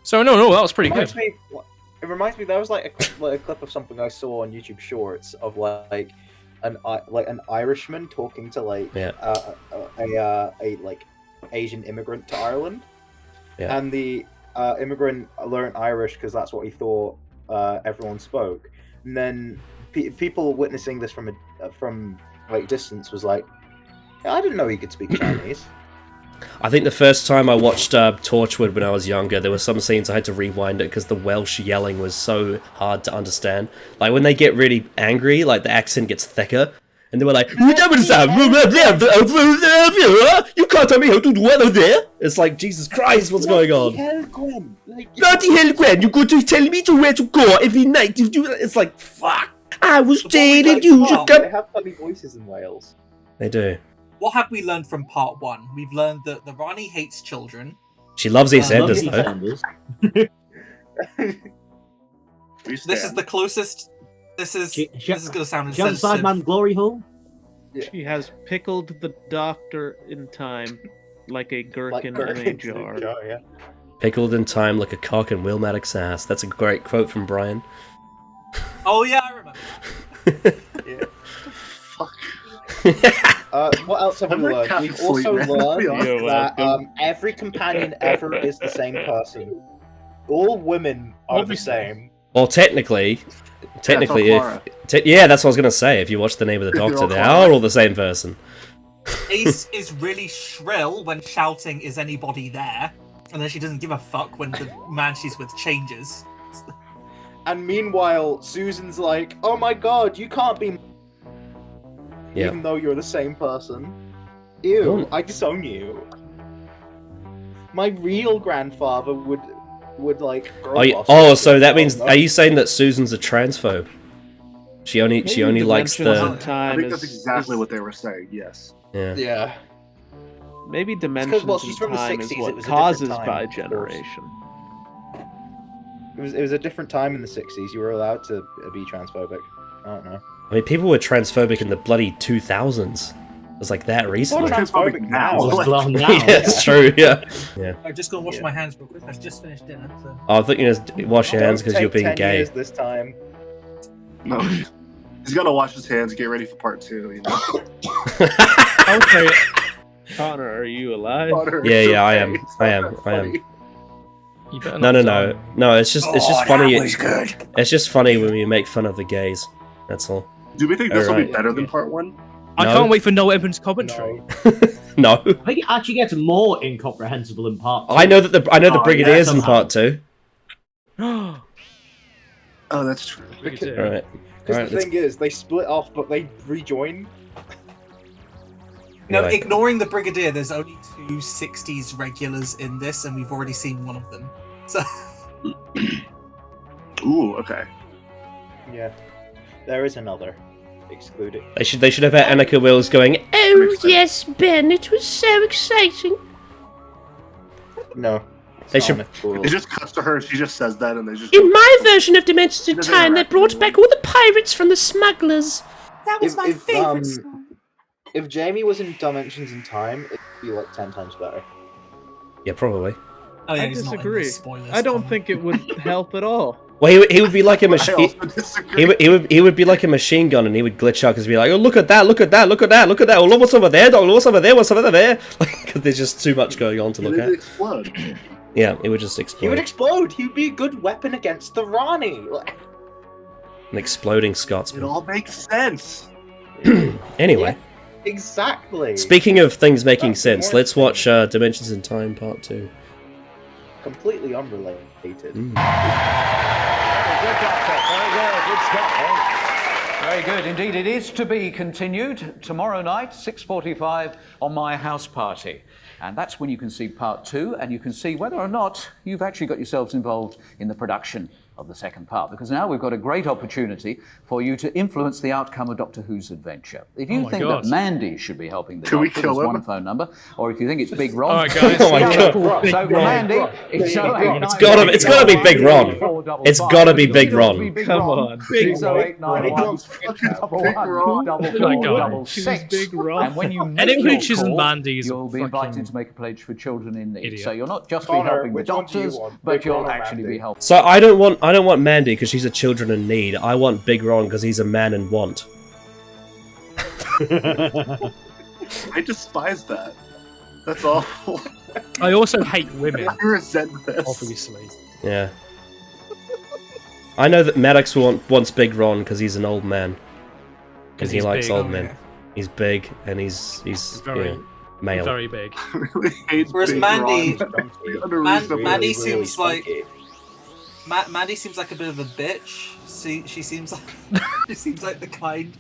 Speaker 4: So no, that was pretty good.
Speaker 5: It reminds me. There was like a clip of something I saw on YouTube Shorts of like an Irishman talking to like a like Asian immigrant to Ireland, and the immigrant learned Irish because that's what he thought everyone spoke. And then people witnessing this from like distance was like, I didn't know he could speak Chinese.
Speaker 1: I think the first time I watched Torchwood when I was younger, there were some scenes I had to rewind it because the Welsh yelling was so hard to understand. Like when they get really angry, like the accent gets thicker, and they were like, "You can't tell me how to do what there." It's like, Jesus Christ, what's going on? Bloody hell, Gwen! You go to tell me where to go every night. It's like, fuck. I was telling you.
Speaker 5: They have funny voices in Wales.
Speaker 1: They do.
Speaker 3: What have we learned from part one? We've learned that the Rani hates children.
Speaker 1: She loves EastEnders, though.
Speaker 3: This is the closest. This is going to sound insensitive.
Speaker 6: Sideman glory hole.
Speaker 2: She has pickled the Doctor in time like a gherkin in a jar.
Speaker 1: Pickled in time like a cock in Will Maddox's ass. That's a great quote from Brian.
Speaker 3: Oh yeah, I remember.
Speaker 5: What else have we learned? We've also learned that every companion ever is the same person. All women are the same.
Speaker 1: Well, technically, that's what I was gonna say. If you watch The Name of the Doctor, they are all the same person.
Speaker 3: Ace is really shrill when shouting, "Is anybody there?" And then she doesn't give a fuck when the man she's with changes.
Speaker 5: And meanwhile, Susan's like, "Oh my god, you can't be."
Speaker 1: Yeah.
Speaker 5: Even though you're the same person. Ew, I disown you. My real grandfather would like
Speaker 1: so that means are you saying that Susan's a transphobe? She only likes the
Speaker 7: I think that's exactly what they were saying, yes.
Speaker 5: Yeah.
Speaker 2: Maybe dimensions
Speaker 5: she's
Speaker 2: in
Speaker 5: from the
Speaker 2: time
Speaker 5: 60s,
Speaker 2: is
Speaker 5: it
Speaker 2: what
Speaker 5: was a
Speaker 2: causes
Speaker 5: different time,
Speaker 2: bi-generation.
Speaker 5: It was a different time in the 60s. You were allowed to be transphobic. I don't know.
Speaker 1: I mean, people were transphobic in the bloody 2000s. It was like that recently.
Speaker 5: Transphobic now.
Speaker 1: Yeah, it's true. Yeah.
Speaker 3: I'm just gonna wash my hands real quick. I've just finished dinner. So.
Speaker 1: Oh, I thought you were wash your hands because you're being gay.
Speaker 5: Years this time.
Speaker 7: No, he's gonna wash his hands. Get ready for part 2. You know.
Speaker 2: Okay, Connor, are you alive?
Speaker 1: Yeah, I am. No. It's just funny. It's just funny when you make fun of the gays. That's all.
Speaker 7: Do we think this will be better than part 1?
Speaker 4: I can't wait for Noah Evans' commentary.
Speaker 1: No.
Speaker 6: I think it actually gets more incomprehensible in part 2.
Speaker 1: I know the Brigadier's in part 2.
Speaker 7: Oh, that's true.
Speaker 1: Right.
Speaker 5: Because
Speaker 1: Right,
Speaker 5: the thing is, they split off, but they rejoin.
Speaker 3: No,
Speaker 1: Anyway.
Speaker 3: ignoring the Brigadier, there's only 2 60s regulars in this, and we've already seen one of them. So.
Speaker 7: Ooh, okay.
Speaker 5: Yeah, there is another. Exclude it.
Speaker 1: They should have had Annika Wills going, "Oh yes, Ben, it was so exciting."
Speaker 5: No.
Speaker 1: They should.
Speaker 7: It just cuts to her. She just says that, and they just.
Speaker 1: In my version of Dimensions in Time, they brought back all the pirates from the smugglers.
Speaker 3: That was my favorite song.
Speaker 5: If Jamie was in Dimensions in Time, it'd be like 10 times better.
Speaker 1: Yeah, probably.
Speaker 3: Oh, yeah,
Speaker 2: I
Speaker 3: he's not in the
Speaker 2: disagree.
Speaker 3: spoilers.
Speaker 2: I don't think it would help at all.
Speaker 1: Well, he would be like a machine. He would be like a machine gun, and he would glitch out because he'd be like, "Oh, look at that! Look at that! Look at that! Look at that! Oh, look what's over there! Dog, what's over there? What's over there?" Because there's just too much going on to look
Speaker 7: It
Speaker 1: at.
Speaker 7: would explode.
Speaker 1: Yeah, it would just
Speaker 5: He
Speaker 1: explode.
Speaker 5: would explode. He'd be a good weapon against the Rani.
Speaker 1: An exploding
Speaker 7: It
Speaker 1: Scotsman.
Speaker 7: all makes sense.
Speaker 1: Anyway,
Speaker 5: Exactly.
Speaker 1: speaking of things making
Speaker 5: That's
Speaker 1: sense,
Speaker 5: more
Speaker 1: let's watch Dimensions in Time Part 2.
Speaker 5: Completely unrelated.
Speaker 10: Good, Doctor. Very good. Good stuff, Very good indeed. It is to be continued tomorrow night, 6:45 on my house party. And that's when you can see part 2, and you can see whether or not you've actually got yourselves involved in the production of the second part. Because now we've got a great opportunity for you to influence the outcome of Doctor Who's adventure. If you think that Mandy should be helping the
Speaker 7: Can we
Speaker 10: Doctor,
Speaker 7: kill
Speaker 10: there's
Speaker 7: him?
Speaker 10: one phone number. Or if you think it's Big Ron.
Speaker 4: All right, guys.
Speaker 1: Oh my God.
Speaker 10: So Mandy, it's
Speaker 1: It's gotta be Big Ron. It's gotta be Big Ron.
Speaker 2: Come on.
Speaker 10: Big
Speaker 7: Ron.
Speaker 2: Big Ron.
Speaker 10: And when you
Speaker 4: And
Speaker 10: make
Speaker 4: it
Speaker 10: your
Speaker 4: reaches and
Speaker 10: call,
Speaker 4: Mandy's
Speaker 10: you'll be
Speaker 4: fucking
Speaker 10: invited to make a pledge for children in need.
Speaker 4: idiot.
Speaker 10: So you're not just
Speaker 5: Connor,
Speaker 10: helping the
Speaker 5: which one do you
Speaker 10: doctors,
Speaker 5: want?
Speaker 10: but
Speaker 5: Big
Speaker 10: you'll
Speaker 5: Ron or
Speaker 10: actually
Speaker 5: Mandy?
Speaker 10: be helping.
Speaker 1: So I don't want Mandy because she's a children in need. I want Big Ron because he's a man in want.
Speaker 7: I despise that. That's awful.
Speaker 4: I also hate women,
Speaker 7: I resent this.
Speaker 4: obviously.
Speaker 1: Yeah. I know that Maddox wants Big Ron because he's an old man. Because he
Speaker 4: he's
Speaker 1: likes
Speaker 4: big.
Speaker 1: old
Speaker 4: Oh,
Speaker 1: men.
Speaker 3: yeah.
Speaker 1: He's big and he's
Speaker 4: Very-
Speaker 1: yeah, male.
Speaker 4: Very big.
Speaker 7: I really hate
Speaker 3: Whereas
Speaker 7: Big
Speaker 3: Mandy-
Speaker 7: Ron.
Speaker 3: Mandy seems like Mandy seems like a bit of a bitch. She seems like she seems like the kind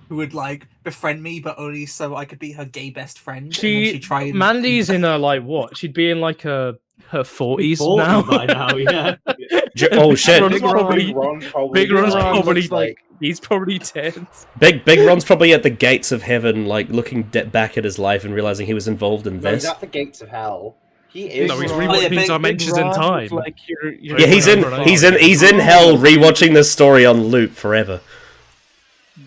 Speaker 3: who would like befriend me, but only so I could be her gay best friend. And then she tried.
Speaker 4: Mandy's in her like what? She'd be in like her 40s now.
Speaker 6: by now, yeah.
Speaker 1: Oh shit!
Speaker 4: Big Ron's
Speaker 5: Big
Speaker 4: Ron's
Speaker 5: Ron
Speaker 4: probably
Speaker 5: looks like
Speaker 4: he's probably dead.
Speaker 1: Big Ron's probably at the gates of heaven, like looking back at his life and realizing he was involved in
Speaker 5: No, he's
Speaker 1: this.
Speaker 5: at the gates of hell. He is.
Speaker 4: No, he's
Speaker 5: Ron.
Speaker 4: rewatching
Speaker 3: Big
Speaker 4: Dimensions in
Speaker 2: Ron
Speaker 4: Time.
Speaker 2: looks like you're
Speaker 1: Yeah, he's in hell rewatching this story on loop forever.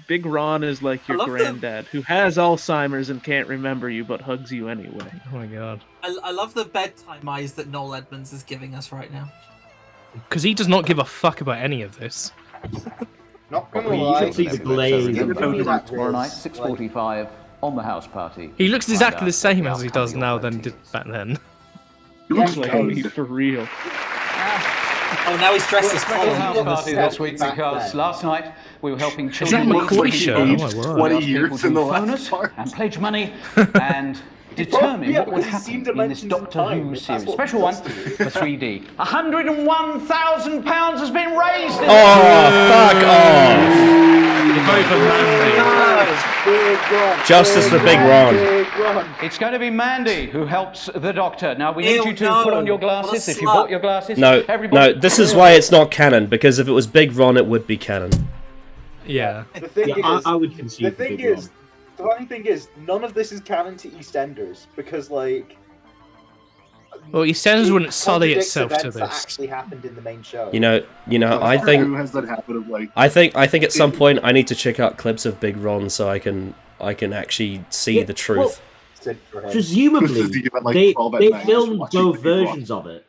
Speaker 2: Big Ron is like your
Speaker 3: I love
Speaker 2: granddad who has Alzheimer's and can't remember you but hugs you anyway.
Speaker 4: Oh my god.
Speaker 3: I love the bedtime eyes that Noel Edmonds is giving us right now.
Speaker 4: Because he does not give a fuck about any of this.
Speaker 5: Not gonna
Speaker 6: I mean, you
Speaker 5: lie.
Speaker 6: should see the glaze.
Speaker 10: Tomorrow night, 6:45 on the house party.
Speaker 4: He looks
Speaker 10: Find
Speaker 4: exactly
Speaker 10: out
Speaker 4: the same
Speaker 10: the
Speaker 4: as he
Speaker 10: outcome
Speaker 4: does
Speaker 10: of
Speaker 4: now
Speaker 10: your
Speaker 4: than he
Speaker 10: voting.
Speaker 4: did back then.
Speaker 7: He looks
Speaker 2: Like
Speaker 7: like
Speaker 2: me for real.
Speaker 3: Oh, now he's dressed as
Speaker 10: Special house
Speaker 3: Colin.
Speaker 10: party this week because last night we were helping
Speaker 4: that
Speaker 10: children.
Speaker 4: McCoy show?
Speaker 7: aged
Speaker 4: Oh my word.
Speaker 7: 20
Speaker 10: We asked people
Speaker 7: years
Speaker 10: to
Speaker 7: in the
Speaker 10: phone
Speaker 7: last
Speaker 10: us
Speaker 7: part.
Speaker 10: and pledge money and determine
Speaker 5: Yeah,
Speaker 10: what would
Speaker 5: because he's seen
Speaker 10: happen in this
Speaker 5: Dimensions in
Speaker 10: Doctor
Speaker 5: Time.
Speaker 10: Who
Speaker 5: That's
Speaker 10: series.
Speaker 5: what
Speaker 10: Special one
Speaker 5: does to you.
Speaker 10: for 3D. £101,000 has been raised. In
Speaker 1: Oh, fuck off!
Speaker 4: Vote for Mandy.
Speaker 5: Big Ron.
Speaker 1: Justice for Big Ron.
Speaker 5: Big Ron.
Speaker 10: It's going to be Mandy who helps the Doctor. Now we
Speaker 3: Ew,
Speaker 10: need you to
Speaker 3: no.
Speaker 10: put on your
Speaker 3: What a
Speaker 10: glasses. If you
Speaker 3: slut.
Speaker 10: bought your glasses,
Speaker 1: No,
Speaker 10: everybody.
Speaker 1: no, this is why it's not canon, because if it was Big Ron, it would be canon.
Speaker 4: Yeah.
Speaker 5: The thing
Speaker 6: Yeah,
Speaker 5: is,
Speaker 6: I would
Speaker 5: the
Speaker 6: concede for
Speaker 5: thing
Speaker 6: Big Ron.
Speaker 5: is, the funny thing is, none of this is canon to EastEnders because, like,
Speaker 4: Well, EastEnders wouldn't sully
Speaker 5: contradicts
Speaker 4: itself to
Speaker 5: events that
Speaker 4: this.
Speaker 5: actually happened in the main show.
Speaker 1: You know, I
Speaker 7: Who
Speaker 1: think,
Speaker 7: has that habit of like?
Speaker 1: I think at some point I need to check out clips of Big Ron so I can actually see
Speaker 6: Yeah,
Speaker 1: the truth.
Speaker 6: well,
Speaker 5: Said for him.
Speaker 6: Presumably,
Speaker 7: This is even, like,
Speaker 6: they
Speaker 7: 12 at
Speaker 6: they
Speaker 7: night, just
Speaker 6: filmed
Speaker 7: watching
Speaker 6: both
Speaker 7: Big Ron.
Speaker 6: versions of it.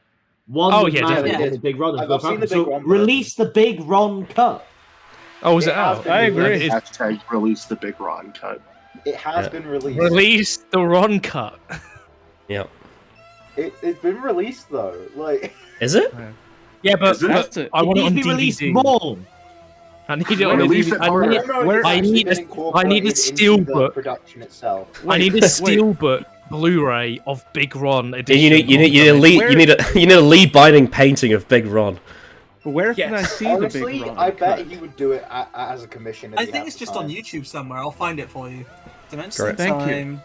Speaker 6: One
Speaker 4: Oh,
Speaker 6: with
Speaker 4: yeah,
Speaker 6: Mandy
Speaker 5: definitely.
Speaker 6: and the Big Ron. and
Speaker 5: I've
Speaker 6: both
Speaker 5: seen the
Speaker 6: happened.
Speaker 5: Big
Speaker 6: So
Speaker 5: Ron
Speaker 6: release the Big Ron cut.
Speaker 4: Oh, is it
Speaker 5: It has
Speaker 4: out?
Speaker 5: been
Speaker 2: I agree.
Speaker 5: released.
Speaker 7: Hashtag release the Big Ron cut.
Speaker 5: It has
Speaker 1: Yeah.
Speaker 5: been released.
Speaker 4: Release the Ron cut.
Speaker 1: Yeah.
Speaker 5: It's been released though. Like,
Speaker 1: Is it?
Speaker 4: Yeah, but,
Speaker 7: Is it?
Speaker 4: but
Speaker 2: It
Speaker 4: I want it
Speaker 6: needs
Speaker 4: on
Speaker 6: to be released
Speaker 4: DVD.
Speaker 6: more.
Speaker 4: I need it on
Speaker 7: Release
Speaker 4: DVD.
Speaker 7: it harder.
Speaker 4: I need a steelbook.
Speaker 5: Itself.
Speaker 4: I need a steelbook Blu-ray of Big Ron
Speaker 1: And
Speaker 4: edition.
Speaker 1: you need a Lee binding painting of Big Ron.
Speaker 2: But where can I see
Speaker 5: Honestly,
Speaker 2: the Big Ron?
Speaker 5: I bet he would do it as a commission. If
Speaker 3: I
Speaker 5: he
Speaker 3: think
Speaker 5: had
Speaker 3: it's
Speaker 5: the
Speaker 3: just
Speaker 5: time.
Speaker 3: on YouTube somewhere. I'll find it for you. Dimension
Speaker 1: Correct.
Speaker 2: Thank
Speaker 3: time.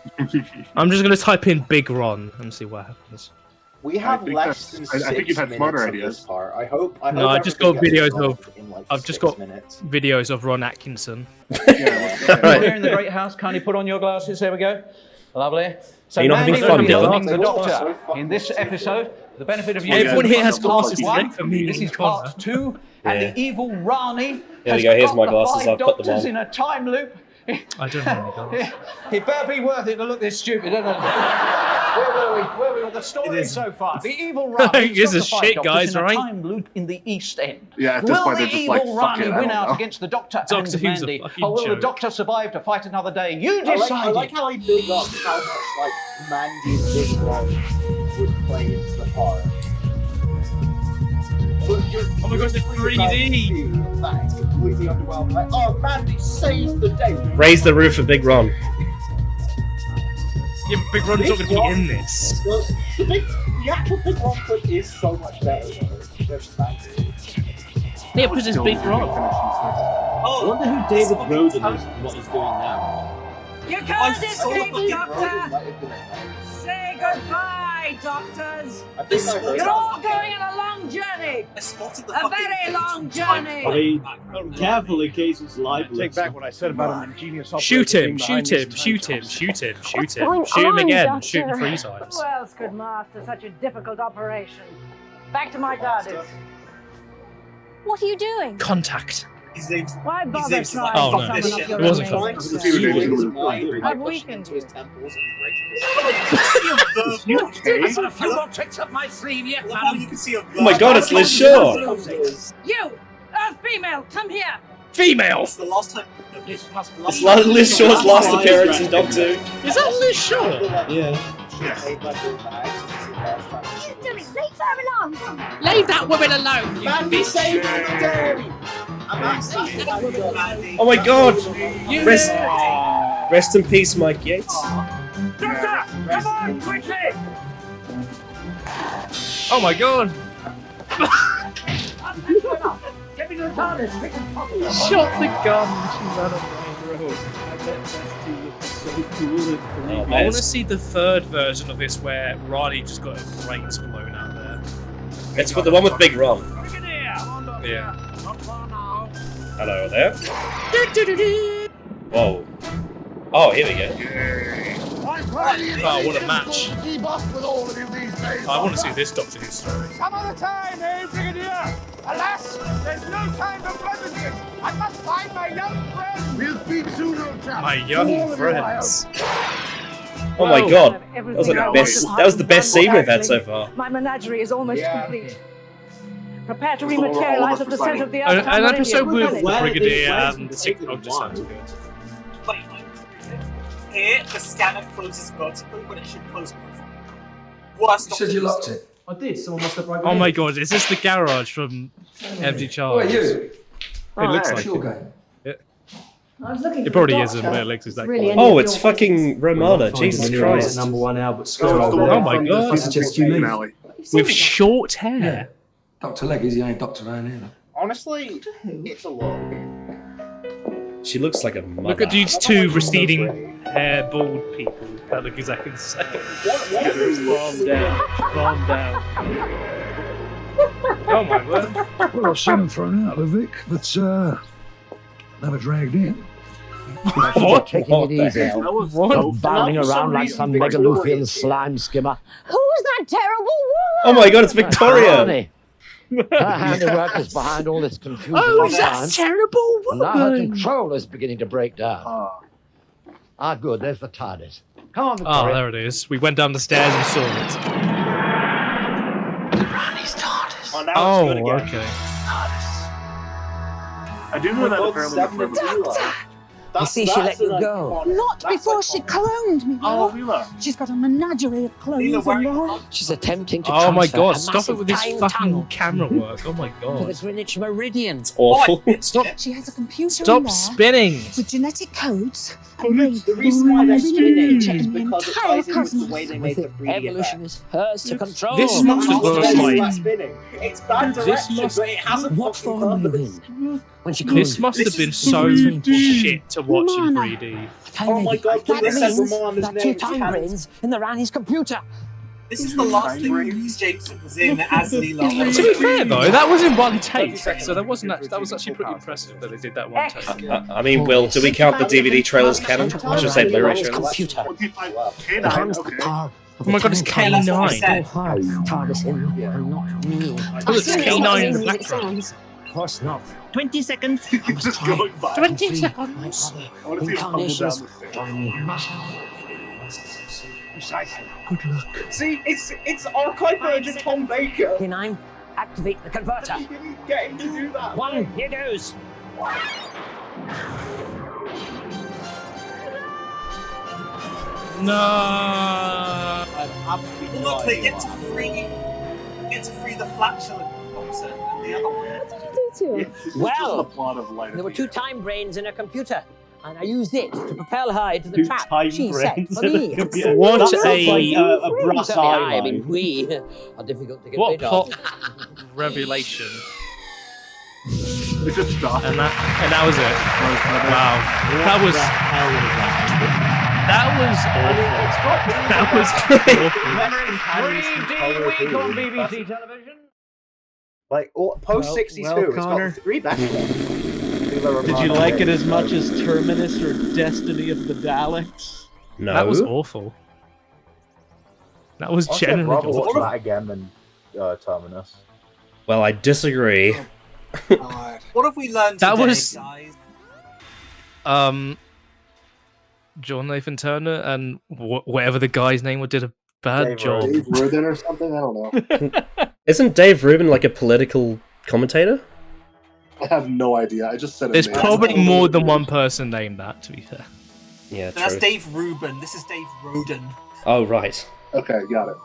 Speaker 4: I'm just gonna type in Big Ron and see what happens.
Speaker 5: We have
Speaker 7: think
Speaker 5: less
Speaker 7: that's-
Speaker 5: than
Speaker 7: I think you've
Speaker 5: 6
Speaker 7: had
Speaker 5: minutes
Speaker 7: smarter
Speaker 5: of
Speaker 7: ideas.
Speaker 5: this part. I hope.
Speaker 4: No, I just got
Speaker 5: everything gets
Speaker 4: videos
Speaker 5: resolved
Speaker 4: of.
Speaker 5: in, like,
Speaker 4: I've just
Speaker 5: 6
Speaker 4: got
Speaker 5: minutes.
Speaker 4: videos of Ron Atkinson.
Speaker 10: Here in the great house, kindly put on your glasses. There we go. Lovely. So
Speaker 1: Are you not having
Speaker 10: Mandy
Speaker 1: fun,
Speaker 10: will be
Speaker 1: Dylan?
Speaker 10: playing the Doctor in this episode. The benefit of you.
Speaker 4: Everyone here has
Speaker 10: part
Speaker 4: glasses
Speaker 10: one.
Speaker 4: for me.
Speaker 10: This is part 2, and
Speaker 1: Yeah.
Speaker 10: the evil Rani
Speaker 1: Here
Speaker 10: has
Speaker 1: we go, here's
Speaker 10: got
Speaker 1: my
Speaker 10: the
Speaker 1: glasses,
Speaker 10: 5
Speaker 1: I've put them
Speaker 10: doctors
Speaker 1: on.
Speaker 10: in a time loop.
Speaker 4: I don't know any glasses.
Speaker 10: It better be worth it to look this stupid, doesn't it? Where were we? Where were we with the story so far? The evil Rani
Speaker 4: This
Speaker 10: has
Speaker 4: is
Speaker 10: got the 5
Speaker 4: shit,
Speaker 10: doctors
Speaker 4: guys,
Speaker 10: in a
Speaker 4: right?
Speaker 10: time loop in the East End.
Speaker 7: Yeah, at this
Speaker 10: Will
Speaker 7: point
Speaker 10: the
Speaker 7: they're just
Speaker 10: evil
Speaker 7: like, fuck
Speaker 10: Rani
Speaker 7: it, I
Speaker 10: win
Speaker 7: don't
Speaker 10: out
Speaker 7: know.
Speaker 10: against the Doctor
Speaker 4: Doctor
Speaker 10: and
Speaker 4: Who's a
Speaker 10: Mandy,
Speaker 4: fucking
Speaker 10: or will the
Speaker 4: joke.
Speaker 10: Doctor survive to fight another day? You
Speaker 5: I
Speaker 10: decide.
Speaker 5: like how he built up how much like Mandy and Big Ron would play into the part. Oh
Speaker 4: my god, it's 3D!
Speaker 5: That is completely underwhelming. Like, oh, Mandy saved the day.
Speaker 1: Raise the roof for Big Ron.
Speaker 4: Yeah, but Big Ron's not gonna be in this.
Speaker 5: The actual Big Ron clip is so much better than Mandy.
Speaker 4: Yeah, because it's Big Ron.
Speaker 6: I wonder who David Roden is and what he's doing now.
Speaker 13: You can't escape, Doctor! Say goodbye, doctors!
Speaker 5: I think I heard
Speaker 13: You're all going on a long journey!
Speaker 3: I spotted the
Speaker 13: A
Speaker 3: fucking
Speaker 13: very long journey!
Speaker 6: I mean, careful in case it's libelous.
Speaker 8: Take back what I said about an ingenious
Speaker 4: Shoot
Speaker 8: operator
Speaker 4: him,
Speaker 8: being
Speaker 4: shoot
Speaker 8: behind
Speaker 4: him,
Speaker 8: these
Speaker 4: shoot
Speaker 8: time
Speaker 4: him, shoot him, shoot
Speaker 11: What's
Speaker 4: him.
Speaker 11: going
Speaker 4: Shoot him
Speaker 11: on,
Speaker 4: again,
Speaker 11: Doctor?
Speaker 4: shoot him 3 times.
Speaker 13: Who else could master such a difficult operation? Back to my TARDIS.
Speaker 15: What are you doing?
Speaker 4: Contact.
Speaker 3: His name's
Speaker 13: Why bother
Speaker 3: name's
Speaker 13: trying
Speaker 4: Oh,
Speaker 13: to
Speaker 4: no.
Speaker 13: summon up your
Speaker 4: It wasn't
Speaker 13: own
Speaker 4: contact.
Speaker 13: nature?
Speaker 5: He was mind by
Speaker 13: I've
Speaker 5: pushing
Speaker 13: weakened
Speaker 5: into his
Speaker 13: you.
Speaker 5: temples and breaking his
Speaker 3: okay?
Speaker 13: I've got a few more tricks up my sleeve yet, madam.
Speaker 3: You can see a
Speaker 1: Oh my god, it's Liz Shaw!
Speaker 13: You, Earth female, come here.
Speaker 4: Female!
Speaker 3: It's the last time.
Speaker 13: This must be
Speaker 1: It's Liz Shaw's last appearance in Doctor Who.
Speaker 4: Is that Liz Shaw?
Speaker 1: Yeah.
Speaker 15: She's doing it. Leave her alone. Come on.
Speaker 4: Leave that woman alone, you
Speaker 5: Mandy
Speaker 4: bitch!
Speaker 5: saved the day!
Speaker 1: Oh my god! Rest in peace, Mike Yates.
Speaker 13: Doctor, come on, quickly.
Speaker 4: Oh my god!
Speaker 13: Get me to the TARDIS, quick and properly.
Speaker 4: Shot the gun! She ran up the road.
Speaker 2: I bet Bestie looks so cool in 3D.
Speaker 4: I want to see the 3rd version of this where Ronnie just got his brains blown out there.
Speaker 1: It's for the one with Big Ron.
Speaker 4: Yeah.
Speaker 1: Hello there. Whoa. Oh, here we go.
Speaker 4: Oh, what a match. I want to see this Doctor Who story.
Speaker 16: Some other time, eh, Brigadier? Alas, there's no time for pleasantries. I must find my young friend. We'll speak soon, old chap.
Speaker 4: My young friends.
Speaker 1: Oh my god. That was like the best. That was the best scene we've had so far.
Speaker 13: My menagerie is almost complete. Prepare to rematerialize at the center of the Earth.
Speaker 4: An episode with the
Speaker 6: Where
Speaker 4: Brigadier
Speaker 6: they
Speaker 4: and the 6th Doctor sounds good.
Speaker 3: Wait, here, the scanner closes vertically when it should close worst.
Speaker 17: You said you locked it. I did. Someone must have broken
Speaker 4: Oh
Speaker 17: in.
Speaker 4: my god, is this the garage from Empty Charles?
Speaker 17: Who are you?
Speaker 4: It looks like
Speaker 17: Sure
Speaker 4: it.
Speaker 17: game.
Speaker 13: I was looking
Speaker 4: It
Speaker 13: for
Speaker 4: probably
Speaker 13: the
Speaker 4: isn't,
Speaker 13: doctor.
Speaker 4: but it looks exactly
Speaker 13: Really
Speaker 4: like
Speaker 13: any
Speaker 1: Oh,
Speaker 13: of
Speaker 1: it's
Speaker 13: your
Speaker 1: fucking Romana. Jesus Christ.
Speaker 17: Number 1 Albert
Speaker 4: Oh my god.
Speaker 17: I suggest you leave.
Speaker 4: With short hair.
Speaker 17: Dr. Leg is the only doctor around here.
Speaker 5: Honestly, it's a lot.
Speaker 1: She looks like a mother.
Speaker 4: Look at these 2 receding hair bald people that look exactly the same.
Speaker 2: Calm down. Calm down.
Speaker 4: Oh my word.
Speaker 12: Well, I've seen him thrown out of Vic, but never dragged in.
Speaker 4: What?
Speaker 14: Taking it easy.
Speaker 2: What?
Speaker 14: Not bounding around like some megaloophian slime skimmer.
Speaker 15: Who's that terrible woman?
Speaker 1: Oh my god, it's Victoria!
Speaker 14: Honey. Her handiwork is behind all this confusion.
Speaker 4: Oh,
Speaker 14: of
Speaker 4: that
Speaker 14: time.
Speaker 4: terrible
Speaker 14: And now her
Speaker 4: woman!
Speaker 14: control is beginning to break down. Good. There's the TARDIS. Come on,
Speaker 4: Oh,
Speaker 14: Victoria.
Speaker 4: there it is. We went down the stairs and saw it.
Speaker 14: Ronnie's TARDIS.
Speaker 7: Oh, now
Speaker 4: Oh,
Speaker 7: it's good again.
Speaker 4: okay.
Speaker 7: I do know that apparently.
Speaker 14: You see, she let you go.
Speaker 15: Not before she cloned me.
Speaker 7: Oh, Leela.
Speaker 15: She's got a menagerie of clones in there.
Speaker 14: She's attempting to
Speaker 4: Oh my
Speaker 14: transfer
Speaker 4: god,
Speaker 14: a
Speaker 4: stop it
Speaker 14: massive
Speaker 4: with this
Speaker 14: time
Speaker 4: fucking
Speaker 14: tunnel
Speaker 4: camera work. Oh my
Speaker 14: to the
Speaker 4: god.
Speaker 14: Greenwich Meridian.
Speaker 1: Awful.
Speaker 4: Stop
Speaker 15: She has a computer in
Speaker 4: stop
Speaker 15: there
Speaker 4: spinning.
Speaker 15: with genetic codes and
Speaker 6: The reason why they're spinning is
Speaker 15: an
Speaker 6: because it
Speaker 15: entire
Speaker 6: ties in with the
Speaker 15: cosmos.
Speaker 6: way they make the 3D
Speaker 14: Evolution is hers to control.
Speaker 4: This must have
Speaker 6: What's
Speaker 4: worked
Speaker 6: like
Speaker 4: like.
Speaker 6: spinning? It's bad
Speaker 4: This
Speaker 6: direction,
Speaker 4: must-
Speaker 6: but it has a
Speaker 14: What
Speaker 6: fucking
Speaker 14: form are you
Speaker 6: purpose.
Speaker 14: in? When she
Speaker 4: This must have been so shit to watch in 3D.
Speaker 6: Oh my god,
Speaker 14: That
Speaker 6: they said
Speaker 14: means
Speaker 6: Roman's
Speaker 14: that
Speaker 6: name.
Speaker 14: two time brains in the Rani's computer.
Speaker 3: This is the last thing Reese Jameson was in as Leela.
Speaker 4: To be fair though, that was in one take, so that wasn't that was actually pretty impressive that they did that one take.
Speaker 1: I mean, Will, do we count the DVD trailers canon? I should say Blu-ray trailers.
Speaker 14: Computer.
Speaker 7: K9, okay.
Speaker 4: Oh my god, it's K9.
Speaker 14: TARDIS in and not me.
Speaker 4: Oh, it's K9 in the background.
Speaker 14: Of course not.
Speaker 7: 20 seconds. He's just going by.
Speaker 14: 20 seconds.
Speaker 7: I want to see him tumble
Speaker 14: Incarnations.
Speaker 7: down the stairs.
Speaker 14: Good luck.
Speaker 6: See, it's archive version Tom Baker.
Speaker 14: K9, activate the converter.
Speaker 6: You didn't get him to do that.
Speaker 14: One, here goes.
Speaker 4: No.
Speaker 3: Look, they get to free the flatulent boxer and the other one.
Speaker 15: What did you do to him?
Speaker 14: Well,
Speaker 7: the plot of Light
Speaker 14: there
Speaker 7: of
Speaker 14: were
Speaker 7: the
Speaker 14: two
Speaker 7: End.
Speaker 14: time brains in her computer, and I used it to propel her into the
Speaker 6: Two
Speaker 14: trap
Speaker 6: time
Speaker 14: she set
Speaker 6: brains
Speaker 14: for
Speaker 6: in a
Speaker 14: me.
Speaker 6: computer.
Speaker 4: What
Speaker 6: That sounds like a brass
Speaker 14: Certainly
Speaker 6: eye
Speaker 14: I mean,
Speaker 6: line.
Speaker 14: we are difficult to get
Speaker 4: What
Speaker 14: rid
Speaker 4: plot
Speaker 14: of.
Speaker 4: revelation?
Speaker 7: It just stopped.
Speaker 4: And that was it. Wow. That was
Speaker 10: That was 3D week on BBC television.
Speaker 5: Like post 62,
Speaker 2: well,
Speaker 5: it's
Speaker 2: Connor.
Speaker 5: got 3 back.
Speaker 2: Did you like it as much as Terminus or Destiny of the Daleks?
Speaker 1: No.
Speaker 4: That was awful. That was
Speaker 5: I'd
Speaker 4: generally
Speaker 5: rather watch
Speaker 4: awful.
Speaker 5: that again than Terminus.
Speaker 1: Well, I disagree.
Speaker 3: What have we learned
Speaker 4: That
Speaker 3: today,
Speaker 4: was-
Speaker 3: guys?
Speaker 4: John Nathan Turner and whatever the guy's name was did a bad
Speaker 5: Dave
Speaker 4: job.
Speaker 7: Dave Rubin or something? I don't know.
Speaker 1: Isn't Dave Rubin like a political commentator?
Speaker 7: I have no idea. I just said it.
Speaker 4: There's probably more than one person named that, to be fair.
Speaker 1: Yeah,
Speaker 3: That's
Speaker 1: true.
Speaker 3: Dave Rubin. This is Dave Roden.
Speaker 1: Oh, right.
Speaker 7: Okay, got it.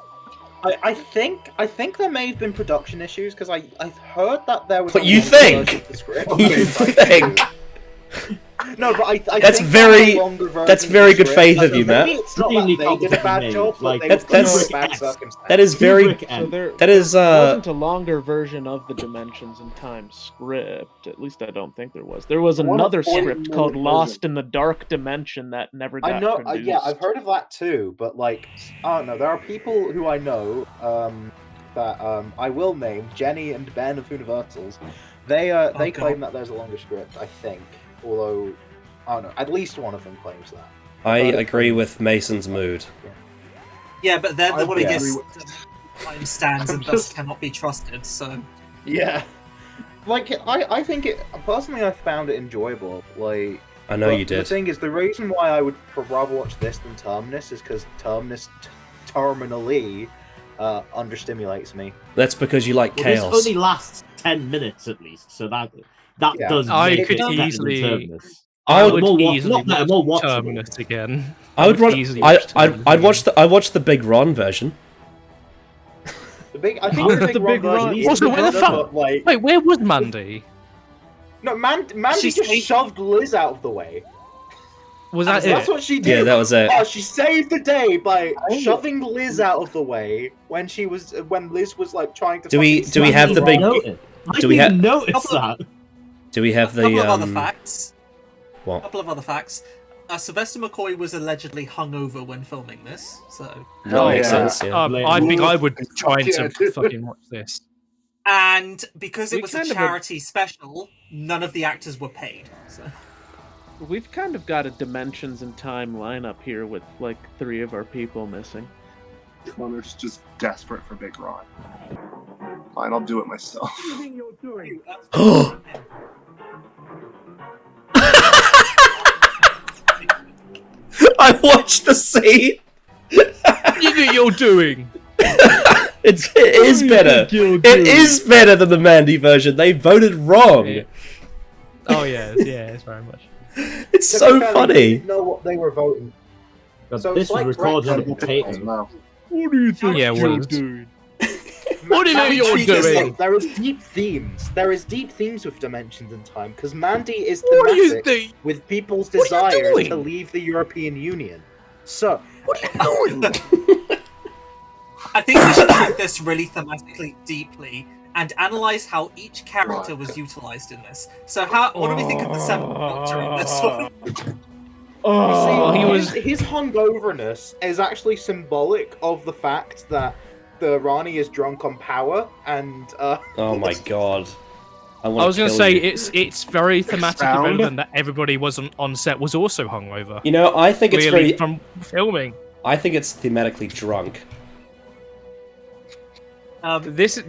Speaker 5: I think there may have been production issues because I've heard that there was.
Speaker 1: But
Speaker 5: a
Speaker 1: you
Speaker 5: longer
Speaker 1: think?
Speaker 5: version of the script.
Speaker 1: You think?
Speaker 5: No, but I
Speaker 1: That's
Speaker 5: think
Speaker 1: very-
Speaker 5: there's a longer version
Speaker 1: that's
Speaker 5: of the
Speaker 1: very good
Speaker 5: script.
Speaker 1: faith
Speaker 5: Like,
Speaker 1: of you, Matt.
Speaker 5: maybe it's not that they did a bad job, but
Speaker 6: Like,
Speaker 5: they
Speaker 1: That's-
Speaker 5: were put
Speaker 1: that's-
Speaker 5: in bad circumstances.
Speaker 1: That is very.
Speaker 2: So there
Speaker 1: That is
Speaker 2: wasn't a longer version of the Dimensions in Time script. At least I don't think there was. There was
Speaker 7: I want a
Speaker 2: another
Speaker 7: 40
Speaker 2: script called
Speaker 7: minute
Speaker 2: Lost
Speaker 7: version.
Speaker 2: in the Dark Dimension that never got
Speaker 5: I know,
Speaker 2: produced.
Speaker 5: yeah, I've heard of that too, but like, I don't know. There are people who I know that I will name, Jenny and Ben of Universals. They claim that there's a longer script, I think. Although, I don't know. At least one of them claims that.
Speaker 1: I agree with Mason's mood.
Speaker 3: Yeah, but they're
Speaker 7: I
Speaker 3: the
Speaker 7: would
Speaker 3: biggest
Speaker 7: agree
Speaker 3: time stands and thus cannot be trusted. So
Speaker 5: Yeah. Like, I think it personally. I found it enjoyable. Like,
Speaker 1: I know
Speaker 5: but
Speaker 1: you did.
Speaker 5: The thing is, the reason why I would rather watch this than Terminus is because Terminus terminally understimulates me.
Speaker 1: That's because you like
Speaker 6: Well,
Speaker 1: chaos.
Speaker 6: this only lasts 10 minutes at least, so that
Speaker 5: Yeah.
Speaker 6: does.
Speaker 4: I
Speaker 6: make
Speaker 4: could
Speaker 6: it better than
Speaker 4: easily-
Speaker 6: Terminus.
Speaker 1: I
Speaker 4: would
Speaker 6: more wa-
Speaker 4: easily
Speaker 6: not better,
Speaker 4: watch
Speaker 6: more watchable.
Speaker 4: Terminus again.
Speaker 1: I would watch.
Speaker 4: easily watch Terminus
Speaker 1: I'd watch
Speaker 4: again.
Speaker 1: the. I watched the Big Ron version.
Speaker 5: I think the big Ron version is
Speaker 4: Also, where the
Speaker 5: better,
Speaker 4: fuck?
Speaker 5: but, like,
Speaker 4: Wait, where was Mandy?
Speaker 5: no, Mandy
Speaker 3: She's
Speaker 5: just
Speaker 3: saved-
Speaker 5: shoved Liz out of the way.
Speaker 4: Was that
Speaker 5: That's
Speaker 4: it?
Speaker 5: what she did.
Speaker 1: Yeah, that was it.
Speaker 5: Oh, she saved the day by shoving Liz out of the way when Liz was like trying to.
Speaker 1: Do we
Speaker 5: fucking
Speaker 1: have the
Speaker 5: smack
Speaker 1: big?
Speaker 5: Ron.
Speaker 6: I
Speaker 1: Do we
Speaker 6: didn't
Speaker 1: have?
Speaker 6: notice that.
Speaker 1: Do we have the?
Speaker 3: couple of other facts.
Speaker 1: What?
Speaker 3: Couple of other facts. Sylvester McCoy was allegedly hungover when filming this, so.
Speaker 1: That makes sense. Yeah.
Speaker 4: I think I would try to fucking watch this.
Speaker 3: And because it
Speaker 2: We
Speaker 3: was a
Speaker 2: kind of
Speaker 3: charity special, none of the actors were paid. So.
Speaker 2: We've kind of got a Dimensions in Time lineup here with like 3 of our people missing.
Speaker 7: Connor's just desperate for Big Ron. Fine, I'll do it myself.
Speaker 1: I watched the scene.
Speaker 4: What do you think you're doing?
Speaker 1: It is better. It is better than the Mandy version. They voted wrong.
Speaker 4: Yeah. Oh yeah, it's very much.
Speaker 1: It's
Speaker 5: To
Speaker 1: so
Speaker 5: be fair, they
Speaker 1: funny.
Speaker 5: didn't know what they were voting.
Speaker 6: But
Speaker 5: So
Speaker 6: this
Speaker 5: it's
Speaker 6: was
Speaker 5: like
Speaker 6: recorded on a
Speaker 5: Brexit.
Speaker 6: potato.
Speaker 7: Wow.
Speaker 2: What do you think
Speaker 4: Yeah,
Speaker 2: you're
Speaker 4: well,
Speaker 2: doing?
Speaker 4: What do you mean you're doing?
Speaker 5: There is deep themes. There is deep themes with Dimensions in Time because Mandy is
Speaker 4: What do you
Speaker 5: thematic
Speaker 4: think?
Speaker 5: with people's
Speaker 4: What are you
Speaker 5: desires
Speaker 4: doing?
Speaker 5: to leave the European Union. So,
Speaker 4: what are you doing?
Speaker 3: I think we should treat this really thematically deeply and analyze how each character was utilized in this. So, what do we think of the Seventh Doctor in this one?
Speaker 5: His hungoverness is actually symbolic of the fact that the Rani is drunk on power, and
Speaker 1: Oh my god.
Speaker 4: I was going to say it's very thematically relevant that everybody wasn't on set was also hungover.
Speaker 1: You know, I think it's
Speaker 4: Clearly
Speaker 1: very
Speaker 4: from filming.
Speaker 1: I think it's thematically drunk.
Speaker 4: This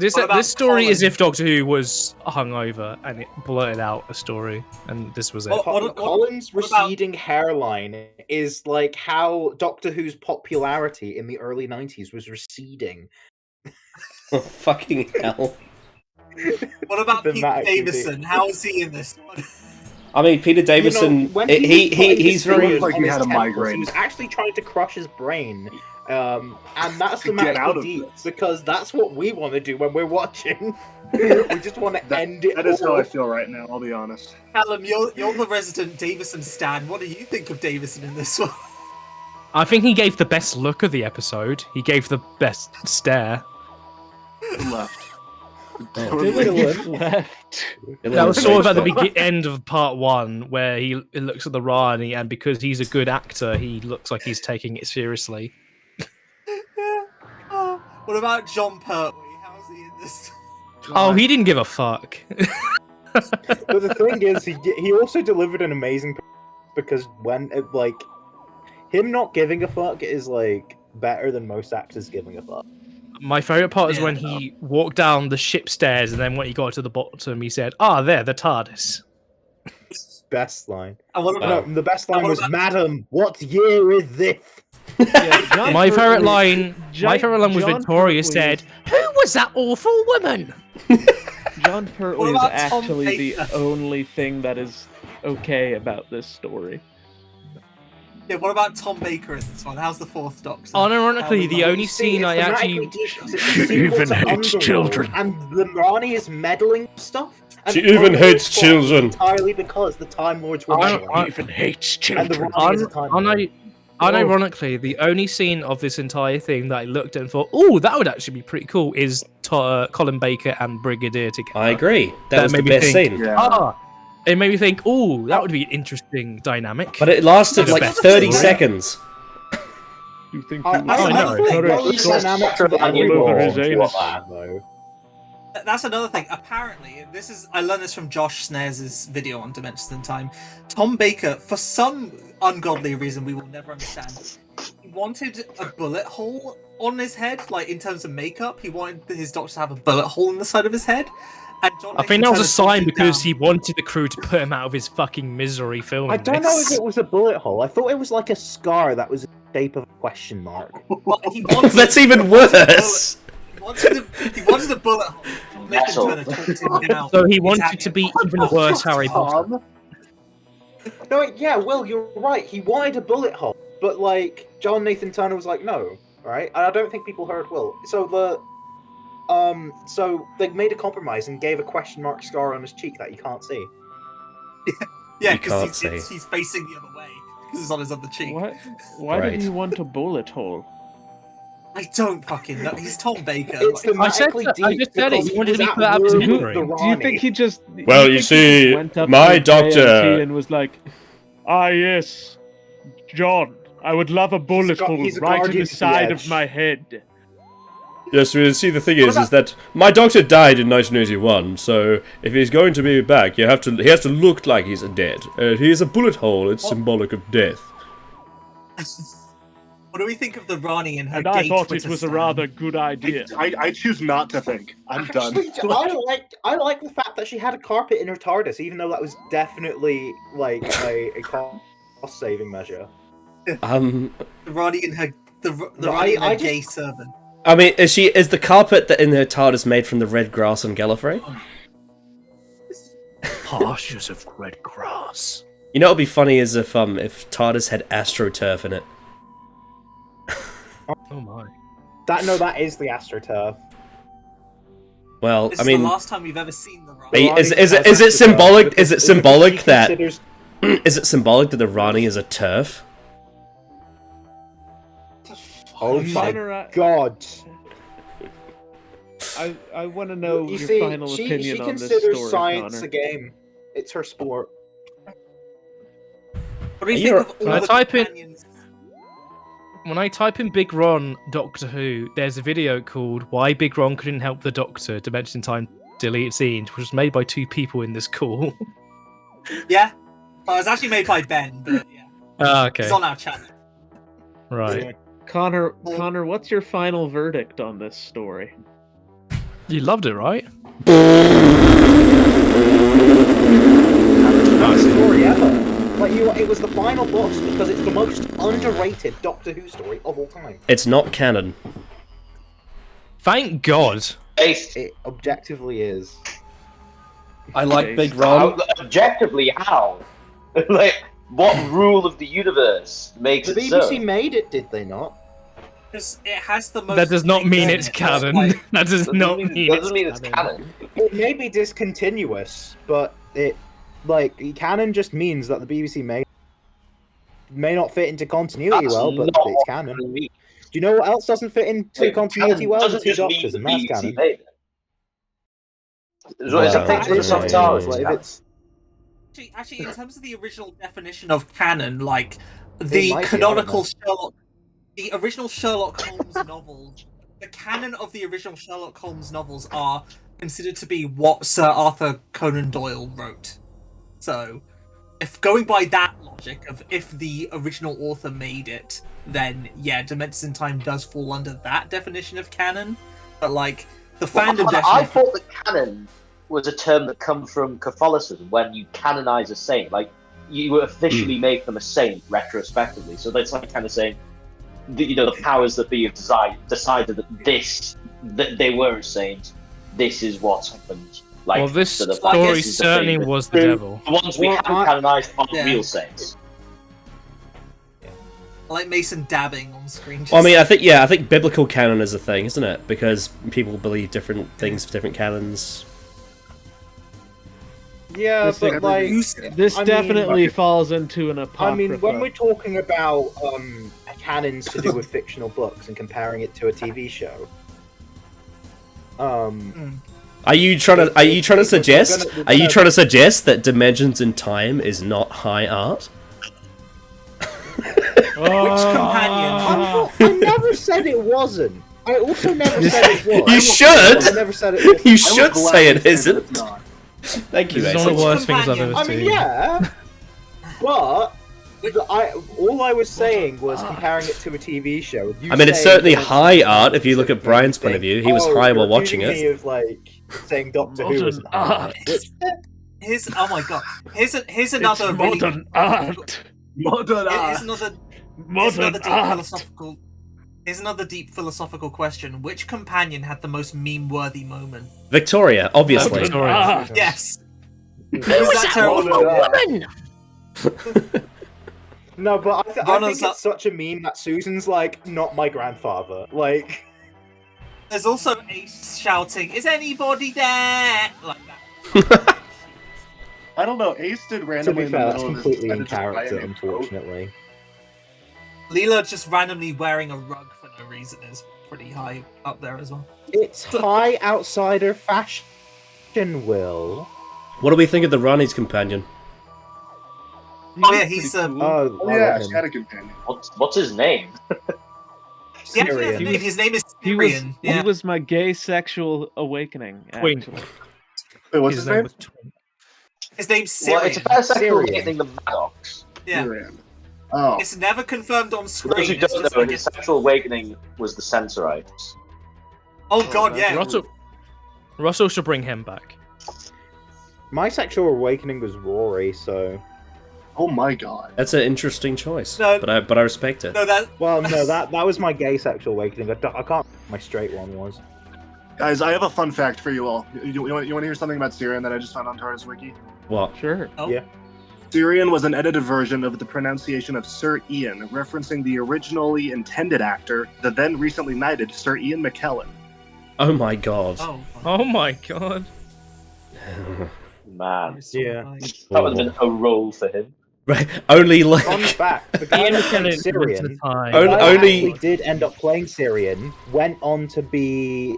Speaker 4: story is if Doctor Who was hungover and it blurted out a story, and this was it.
Speaker 5: Colin's receding hairline is like how Doctor Who's popularity in the early 90s was receding.
Speaker 1: Oh, fucking hell.
Speaker 3: What about Peter Davison? How is he in this one?
Speaker 1: I mean, Peter Davison,
Speaker 5: when
Speaker 1: he's very...
Speaker 5: like he had a migraine. He was actually trying to crush his brain. And that's thematically deep because that's what we want to do when we're watching. We just want to end it.
Speaker 7: That is how I feel right now. I'll be honest.
Speaker 3: Callum, you're the resident Davison stan. What do you think of Davison in this one?
Speaker 4: I think he gave the best look of the episode. He gave the best stare.
Speaker 7: Left.
Speaker 13: Left.
Speaker 4: That was sort of at the end of part 1, where he looks at the Rani, and because he's a good actor, he looks like he's taking it seriously.
Speaker 3: What about John Pertwee? How's he in this?
Speaker 4: Oh, he didn't give a fuck.
Speaker 5: But the thing is, he also delivered an amazing because when him not giving a fuck is like better than most actors giving a fuck.
Speaker 4: My favourite part is when he walked down the ship stairs, and then when he got to the bottom, he said, there, the TARDIS.
Speaker 5: Best line.
Speaker 3: The
Speaker 5: best line was, "Madam, what year is this?"
Speaker 4: My favourite line was Victoria said, "Who was that awful woman?"
Speaker 2: John Pertwee is actually the only thing that is okay about this story.
Speaker 3: Yeah, what about Tom Baker in this one? How's the Fourth Doctor?
Speaker 4: Unironically, the only scene I actually...
Speaker 5: She even hates children. And the Rani is meddling stuff.
Speaker 1: She even hates children.
Speaker 5: Entirely because the Time Lords were meddling.
Speaker 4: even hates
Speaker 5: children. And the Rani is a Time Lord.
Speaker 4: Unironically, the only scene of this entire thing that I looked at and thought, "Oh, that would actually be pretty cool," is Colin Baker and Brigadier together.
Speaker 1: I agree. That was the best scene.
Speaker 4: Yeah. It made me think, "Oh, that would be an interesting dynamic."
Speaker 1: But it lasted like 30 seconds.
Speaker 2: You think
Speaker 3: That's another thing. Apparently, I learned this from Josh Snares' video on Dimensions in Time. Tom Baker, for some ungodly reason we will never understand, he wanted a bullet hole on his head, like in terms of makeup. He wanted his doctor to have a bullet hole in the side of his head. And
Speaker 4: I think that was a sign because he wanted the crew to put him out of his fucking misery filming
Speaker 5: I don't know if it was a bullet hole. I thought it was like a scar that was in the shape of a question mark.
Speaker 1: That's even worse.
Speaker 3: He wanted a bullet hole.
Speaker 4: So he wanted to be even worse Harry Potter.
Speaker 5: No, yeah, Will, you're right. He wanted a bullet hole, but like John Nathan Turner was like, no, right? And I don't think people heard Will. So they made a compromise and gave a question mark scar on his cheek that you can't see.
Speaker 3: Yeah, because he's facing the other way because it's on his other cheek.
Speaker 2: Why did he want a bullet hole?
Speaker 3: I don't fucking know. He's Tom Baker.
Speaker 5: It's thematically
Speaker 4: I just said it. He wanted to be put out of his misery.
Speaker 2: Do you think he just?
Speaker 1: Well, you see, my doctor
Speaker 2: and was like, yes, John, I would love a bullet hole right in the side of my head.
Speaker 1: Yes, well, see, the thing is that my doctor died in 1981, so if he's going to be back, he has to look like he's dead. He is a bullet hole, it's symbolic of death.
Speaker 3: What do we think of the Rani and her
Speaker 2: And I thought it was a rather good idea.
Speaker 7: I choose not to think. I'm done.
Speaker 5: I like the fact that she had a carpet in her TARDIS, even though that was definitely like a cost-saving measure.
Speaker 3: The Rani and her Rani and her gay servant.
Speaker 1: I mean, is the carpet that in her TARDIS made from the red grass on Gallifrey?
Speaker 4: Pastures of red grass.
Speaker 1: You know what would be funny is if TARDIS had AstroTurf in it.
Speaker 4: Oh my.
Speaker 5: That is the AstroTurf.
Speaker 1: Well,
Speaker 3: This
Speaker 1: I
Speaker 3: is
Speaker 1: mean,
Speaker 3: the last time we've ever seen the
Speaker 1: Hey,
Speaker 3: Rani.
Speaker 1: is it symbolic? Is it symbolic that is it symbolic that the Rani is a turf?
Speaker 5: Oh my god!
Speaker 2: I want to know
Speaker 5: You
Speaker 2: your
Speaker 5: see,
Speaker 2: final
Speaker 5: she
Speaker 2: opinion on this
Speaker 5: considers
Speaker 2: story,
Speaker 5: science
Speaker 2: Connor.
Speaker 5: a game. It's her sport.
Speaker 3: What do you think of all
Speaker 4: When I
Speaker 3: the
Speaker 4: type in
Speaker 3: companions?
Speaker 4: when I type in Big Ron Doctor Who, there's a video called "Why Big Ron Couldn't Help the Doctor: Dimension Time Delete Scenes," which was made by 2 people in this call.
Speaker 3: Yeah, well, it was actually made by Ben, but yeah,
Speaker 4: Ah, okay.
Speaker 3: it's on our channel.
Speaker 4: Right.
Speaker 2: Connor, what's your final verdict on this story?
Speaker 4: You loved it, right?
Speaker 5: Best story ever. Like it was the final boss because it's the most underrated Doctor Who story of all time.
Speaker 1: It's not canon.
Speaker 4: Thank God.
Speaker 5: It objectively is.
Speaker 1: I like Big Ron.
Speaker 18: Objectively, how? Like, what rule of the universe makes
Speaker 5: The
Speaker 18: it so?
Speaker 5: BBC made it, did they not?
Speaker 3: Because it has the most.
Speaker 4: That does not
Speaker 3: things
Speaker 4: mean
Speaker 3: in
Speaker 4: it's
Speaker 3: it,
Speaker 4: canon.
Speaker 3: like-
Speaker 4: That does not mean
Speaker 18: it's canon.
Speaker 5: It may be discontinuous, but canon just means that the BBC may not fit into continuity
Speaker 18: That's
Speaker 5: well, but
Speaker 18: not
Speaker 5: it's canon. Do you know what else doesn't fit into continuity well? The
Speaker 18: doesn't
Speaker 5: 2
Speaker 18: just mean
Speaker 5: Doctors,
Speaker 18: the
Speaker 5: and that's
Speaker 18: BBC
Speaker 5: canon.
Speaker 18: made it. It's a thing for the Sontaras.
Speaker 5: Like, if it's
Speaker 3: Actually, in terms of the original definition of canon, like
Speaker 5: It
Speaker 3: the
Speaker 5: might be,
Speaker 3: canonical Sherlock, the original Sherlock Holmes novels, the canon of the original Sherlock Holmes novels are considered to be what Sir Arthur Conan Doyle wrote. So, if going by that logic of if the original author made it, then yeah, Dimensions in Time does fall under that definition of canon. But like the fandom definition,
Speaker 18: I thought that canon was a term that comes from Catholicism when you canonize a saint. Like, you officially make them a saint retrospectively. So that's like kind of saying, the powers that be have decided that they were a saint. This is what's happened. Like,
Speaker 4: Well, this
Speaker 18: sort of,
Speaker 4: story
Speaker 18: this is the
Speaker 4: certainly
Speaker 18: thing.
Speaker 4: was the devil.
Speaker 18: The ones we haven't canonized aren't
Speaker 3: Yeah.
Speaker 18: real saints.
Speaker 3: I like Mason dabbing on screen.
Speaker 1: Well, I mean, I think biblical canon is a thing, isn't it? Because people believe different things for different canons.
Speaker 5: yeah,
Speaker 2: This
Speaker 5: but like
Speaker 2: This
Speaker 5: I mean,
Speaker 2: definitely falls into an apocrypha.
Speaker 5: I mean, when we're talking about canons to do with fictional books and comparing it to a TV show,
Speaker 1: Are you trying to suggest that Dimensions in Time is not high art?
Speaker 3: Which companion?
Speaker 5: I never said it wasn't. I also never said it was.
Speaker 1: You should.
Speaker 5: I never said it was.
Speaker 1: You should say it isn't. Thank you,
Speaker 4: This is one of the
Speaker 1: Mason.
Speaker 4: worst things I've ever
Speaker 5: I
Speaker 4: seen.
Speaker 5: mean, yeah, but all I was saying was comparing it to a TV show. You
Speaker 1: I mean, it's
Speaker 5: saying
Speaker 1: certainly
Speaker 5: that
Speaker 1: high art if you look at Brian's point of view. He was high while
Speaker 5: you're
Speaker 1: watching
Speaker 5: accusing
Speaker 1: it.
Speaker 5: me of like saying Doctor Who isn't high art.
Speaker 3: Here's oh my god. Here's another really
Speaker 2: modern art.
Speaker 8: Modern
Speaker 3: Here's
Speaker 8: art.
Speaker 3: another
Speaker 2: Modern art.
Speaker 3: philosophical. Here's another deep philosophical question: which companion had the most meme-worthy moment?
Speaker 1: Victoria, obviously.
Speaker 4: Victoria.
Speaker 3: Yes.
Speaker 14: Who was that
Speaker 3: terrible?
Speaker 14: woman?
Speaker 5: No, but I think
Speaker 3: Ronald's
Speaker 5: it's such a meme that Susan's like, not my grandfather. Like,
Speaker 3: There's also Ace shouting, "Is anybody there?" Like that.
Speaker 7: I don't know. Ace did
Speaker 5: to
Speaker 7: randomly
Speaker 5: be
Speaker 7: in the
Speaker 5: fair, that's
Speaker 7: middle of
Speaker 5: completely
Speaker 7: this
Speaker 5: in character,
Speaker 7: Ryan quote.
Speaker 5: unfortunately.
Speaker 3: Leela just randomly wearing a rug for no reason is pretty high up there as well.
Speaker 5: It's high outsider fashion, Will.
Speaker 1: What do we think of the Rani's companion?
Speaker 3: Oh yeah, he's
Speaker 5: Oh,
Speaker 7: Oh
Speaker 5: I
Speaker 7: yeah,
Speaker 5: love
Speaker 7: she
Speaker 5: him.
Speaker 7: had a companion.
Speaker 18: What's his name?
Speaker 3: he actually has a
Speaker 5: Syrian.
Speaker 3: name. His name is
Speaker 2: He was,
Speaker 3: Syrian.
Speaker 2: he
Speaker 3: Yeah.
Speaker 2: was my gay sexual awakening.
Speaker 4: Twink.
Speaker 2: Actually.
Speaker 7: Wait, what's his name?
Speaker 4: was Twink.
Speaker 3: His name's
Speaker 18: Well,
Speaker 3: Syrian.
Speaker 18: it's a better sexual
Speaker 5: Syrian.
Speaker 18: awakening than Maddox.
Speaker 3: Yeah.
Speaker 7: Syrian. Oh,
Speaker 3: It's never confirmed on
Speaker 18: For those who
Speaker 3: screen. It's
Speaker 18: don't
Speaker 3: just
Speaker 18: know,
Speaker 3: like
Speaker 18: his sexual awakening was the Censorites.
Speaker 3: oh god, yeah.
Speaker 4: Russell should bring him back.
Speaker 5: My sexual awakening was Rory, so.
Speaker 7: oh my god.
Speaker 1: That's an interesting choice,
Speaker 3: No.
Speaker 1: but I respect it.
Speaker 3: No, that
Speaker 5: Well, no, that was my gay sexual awakening. I can't. What my straight one was.
Speaker 7: Guys, I have a fun fact for you all. You want to hear something about Syrian that I just found on Tara's wiki?
Speaker 1: What?
Speaker 2: Sure.
Speaker 3: Oh.
Speaker 5: Yeah.
Speaker 7: Syrian was an edited version of the pronunciation of Sir Ian, referencing the originally intended actor, the then recently knighted Sir Ian McKellen.
Speaker 1: Oh my god.
Speaker 4: Oh my god.
Speaker 18: Man.
Speaker 6: Yeah.
Speaker 18: That would have been a role for him.
Speaker 1: Right. Only like.
Speaker 19: Fun fact: the guy that played Syrian,
Speaker 1: only
Speaker 19: actually did end up playing Syrian. Went on to be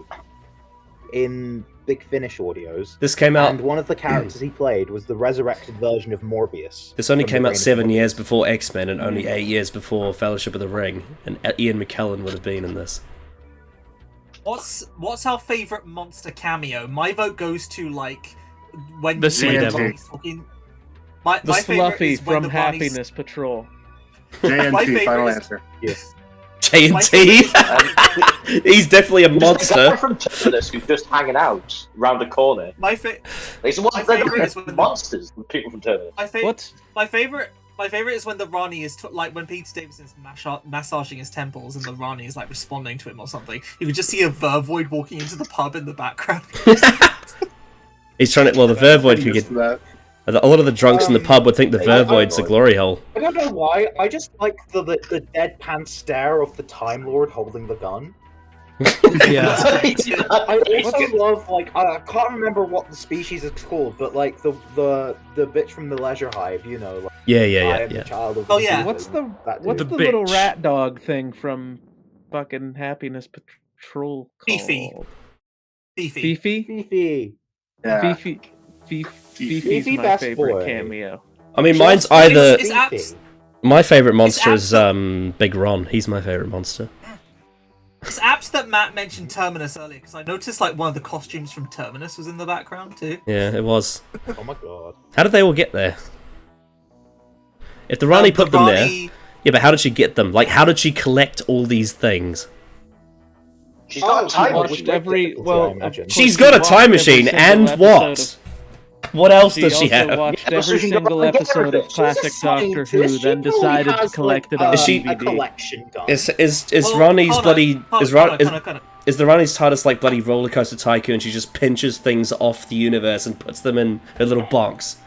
Speaker 19: in Big Finish audios.
Speaker 1: This came out.
Speaker 19: and one of the characters he played was the resurrected version of Morbius.
Speaker 1: This only
Speaker 19: from
Speaker 1: came
Speaker 19: the
Speaker 1: out
Speaker 19: Reign of
Speaker 1: 7
Speaker 19: Morbius.
Speaker 1: years before X-Men and only 8 years before Fellowship of the Ring, and Ian McKellen would have been in this.
Speaker 3: What's our favorite monster cameo? My vote goes to like when
Speaker 1: The Sea Devil.
Speaker 3: My
Speaker 2: The
Speaker 3: favorite
Speaker 2: Fluffy
Speaker 3: is when
Speaker 2: from
Speaker 3: the Bonnie's-
Speaker 2: Happiness Patrol.
Speaker 3: My
Speaker 7: JNT,
Speaker 3: favorite
Speaker 7: final
Speaker 3: is-
Speaker 7: answer.
Speaker 19: Yes.
Speaker 1: JNT. He's definitely a
Speaker 18: Just the
Speaker 1: monster.
Speaker 18: guy from Terminus who's just hanging out round the corner.
Speaker 3: My favorite.
Speaker 18: Like, so what?
Speaker 3: My
Speaker 18: They're
Speaker 3: favourite
Speaker 18: not
Speaker 3: is when the-
Speaker 18: monsters. The people from Terminus.
Speaker 3: My favorite is when the Rani is like when Peter Davidson's massaging his temples and the Rani is like responding to him or something. You could just see a Vervoid walking into the pub in the background.
Speaker 1: He's trying to. Well, the Vervoid could get. A lot of the drunks in the pub would think the Vervoid's a glory hole.
Speaker 19: I don't know why. I just like the deadpan stare of the Time Lord holding the gun.
Speaker 1: Yeah.
Speaker 19: I also love I can't remember what the species is called, but like the bitch from the Leisure Hive, you know. Like,
Speaker 1: Yeah,
Speaker 19: I am
Speaker 1: yeah.
Speaker 19: the child of
Speaker 3: Oh, yeah.
Speaker 2: What's the
Speaker 19: dude.
Speaker 2: the little rat dog thing from fucking Happiness Patrol
Speaker 3: Fifi.
Speaker 2: called?
Speaker 3: Fifi.
Speaker 19: Fifi.
Speaker 7: Yeah.
Speaker 2: Fifi's
Speaker 19: Fifi
Speaker 2: my
Speaker 19: best
Speaker 2: favorite
Speaker 19: boy.
Speaker 2: cameo.
Speaker 1: I mean, mine's either.
Speaker 3: It's
Speaker 1: My favorite monster is Big Ron. He's my favorite monster.
Speaker 3: It's apt that Matt mentioned Terminus earlier because I noticed like one of the costumes from Terminus was in the background too.
Speaker 1: Yeah, it was.
Speaker 19: Oh my god.
Speaker 1: How did they all get there? If the Rani put them there, yeah, but how did she get them? Like, how did she collect all these things?
Speaker 18: She's got a time
Speaker 2: watched
Speaker 18: machine.
Speaker 1: She's got a time machine, and what? What else does she have?
Speaker 2: Watched every single episode of classic Doctor Who, then decided to collect it on
Speaker 1: Is she-
Speaker 2: DVD.
Speaker 19: A collection gun.
Speaker 1: Is
Speaker 3: Hold on,
Speaker 1: Ronnie's
Speaker 3: hold on,
Speaker 1: bloody
Speaker 3: hold
Speaker 1: is
Speaker 3: on,
Speaker 1: Ron
Speaker 3: hold on, hold on.
Speaker 1: is the Ronnie's TARDIS like bloody roller coaster tycoon? She just pinches things off the universe and puts them in a little box.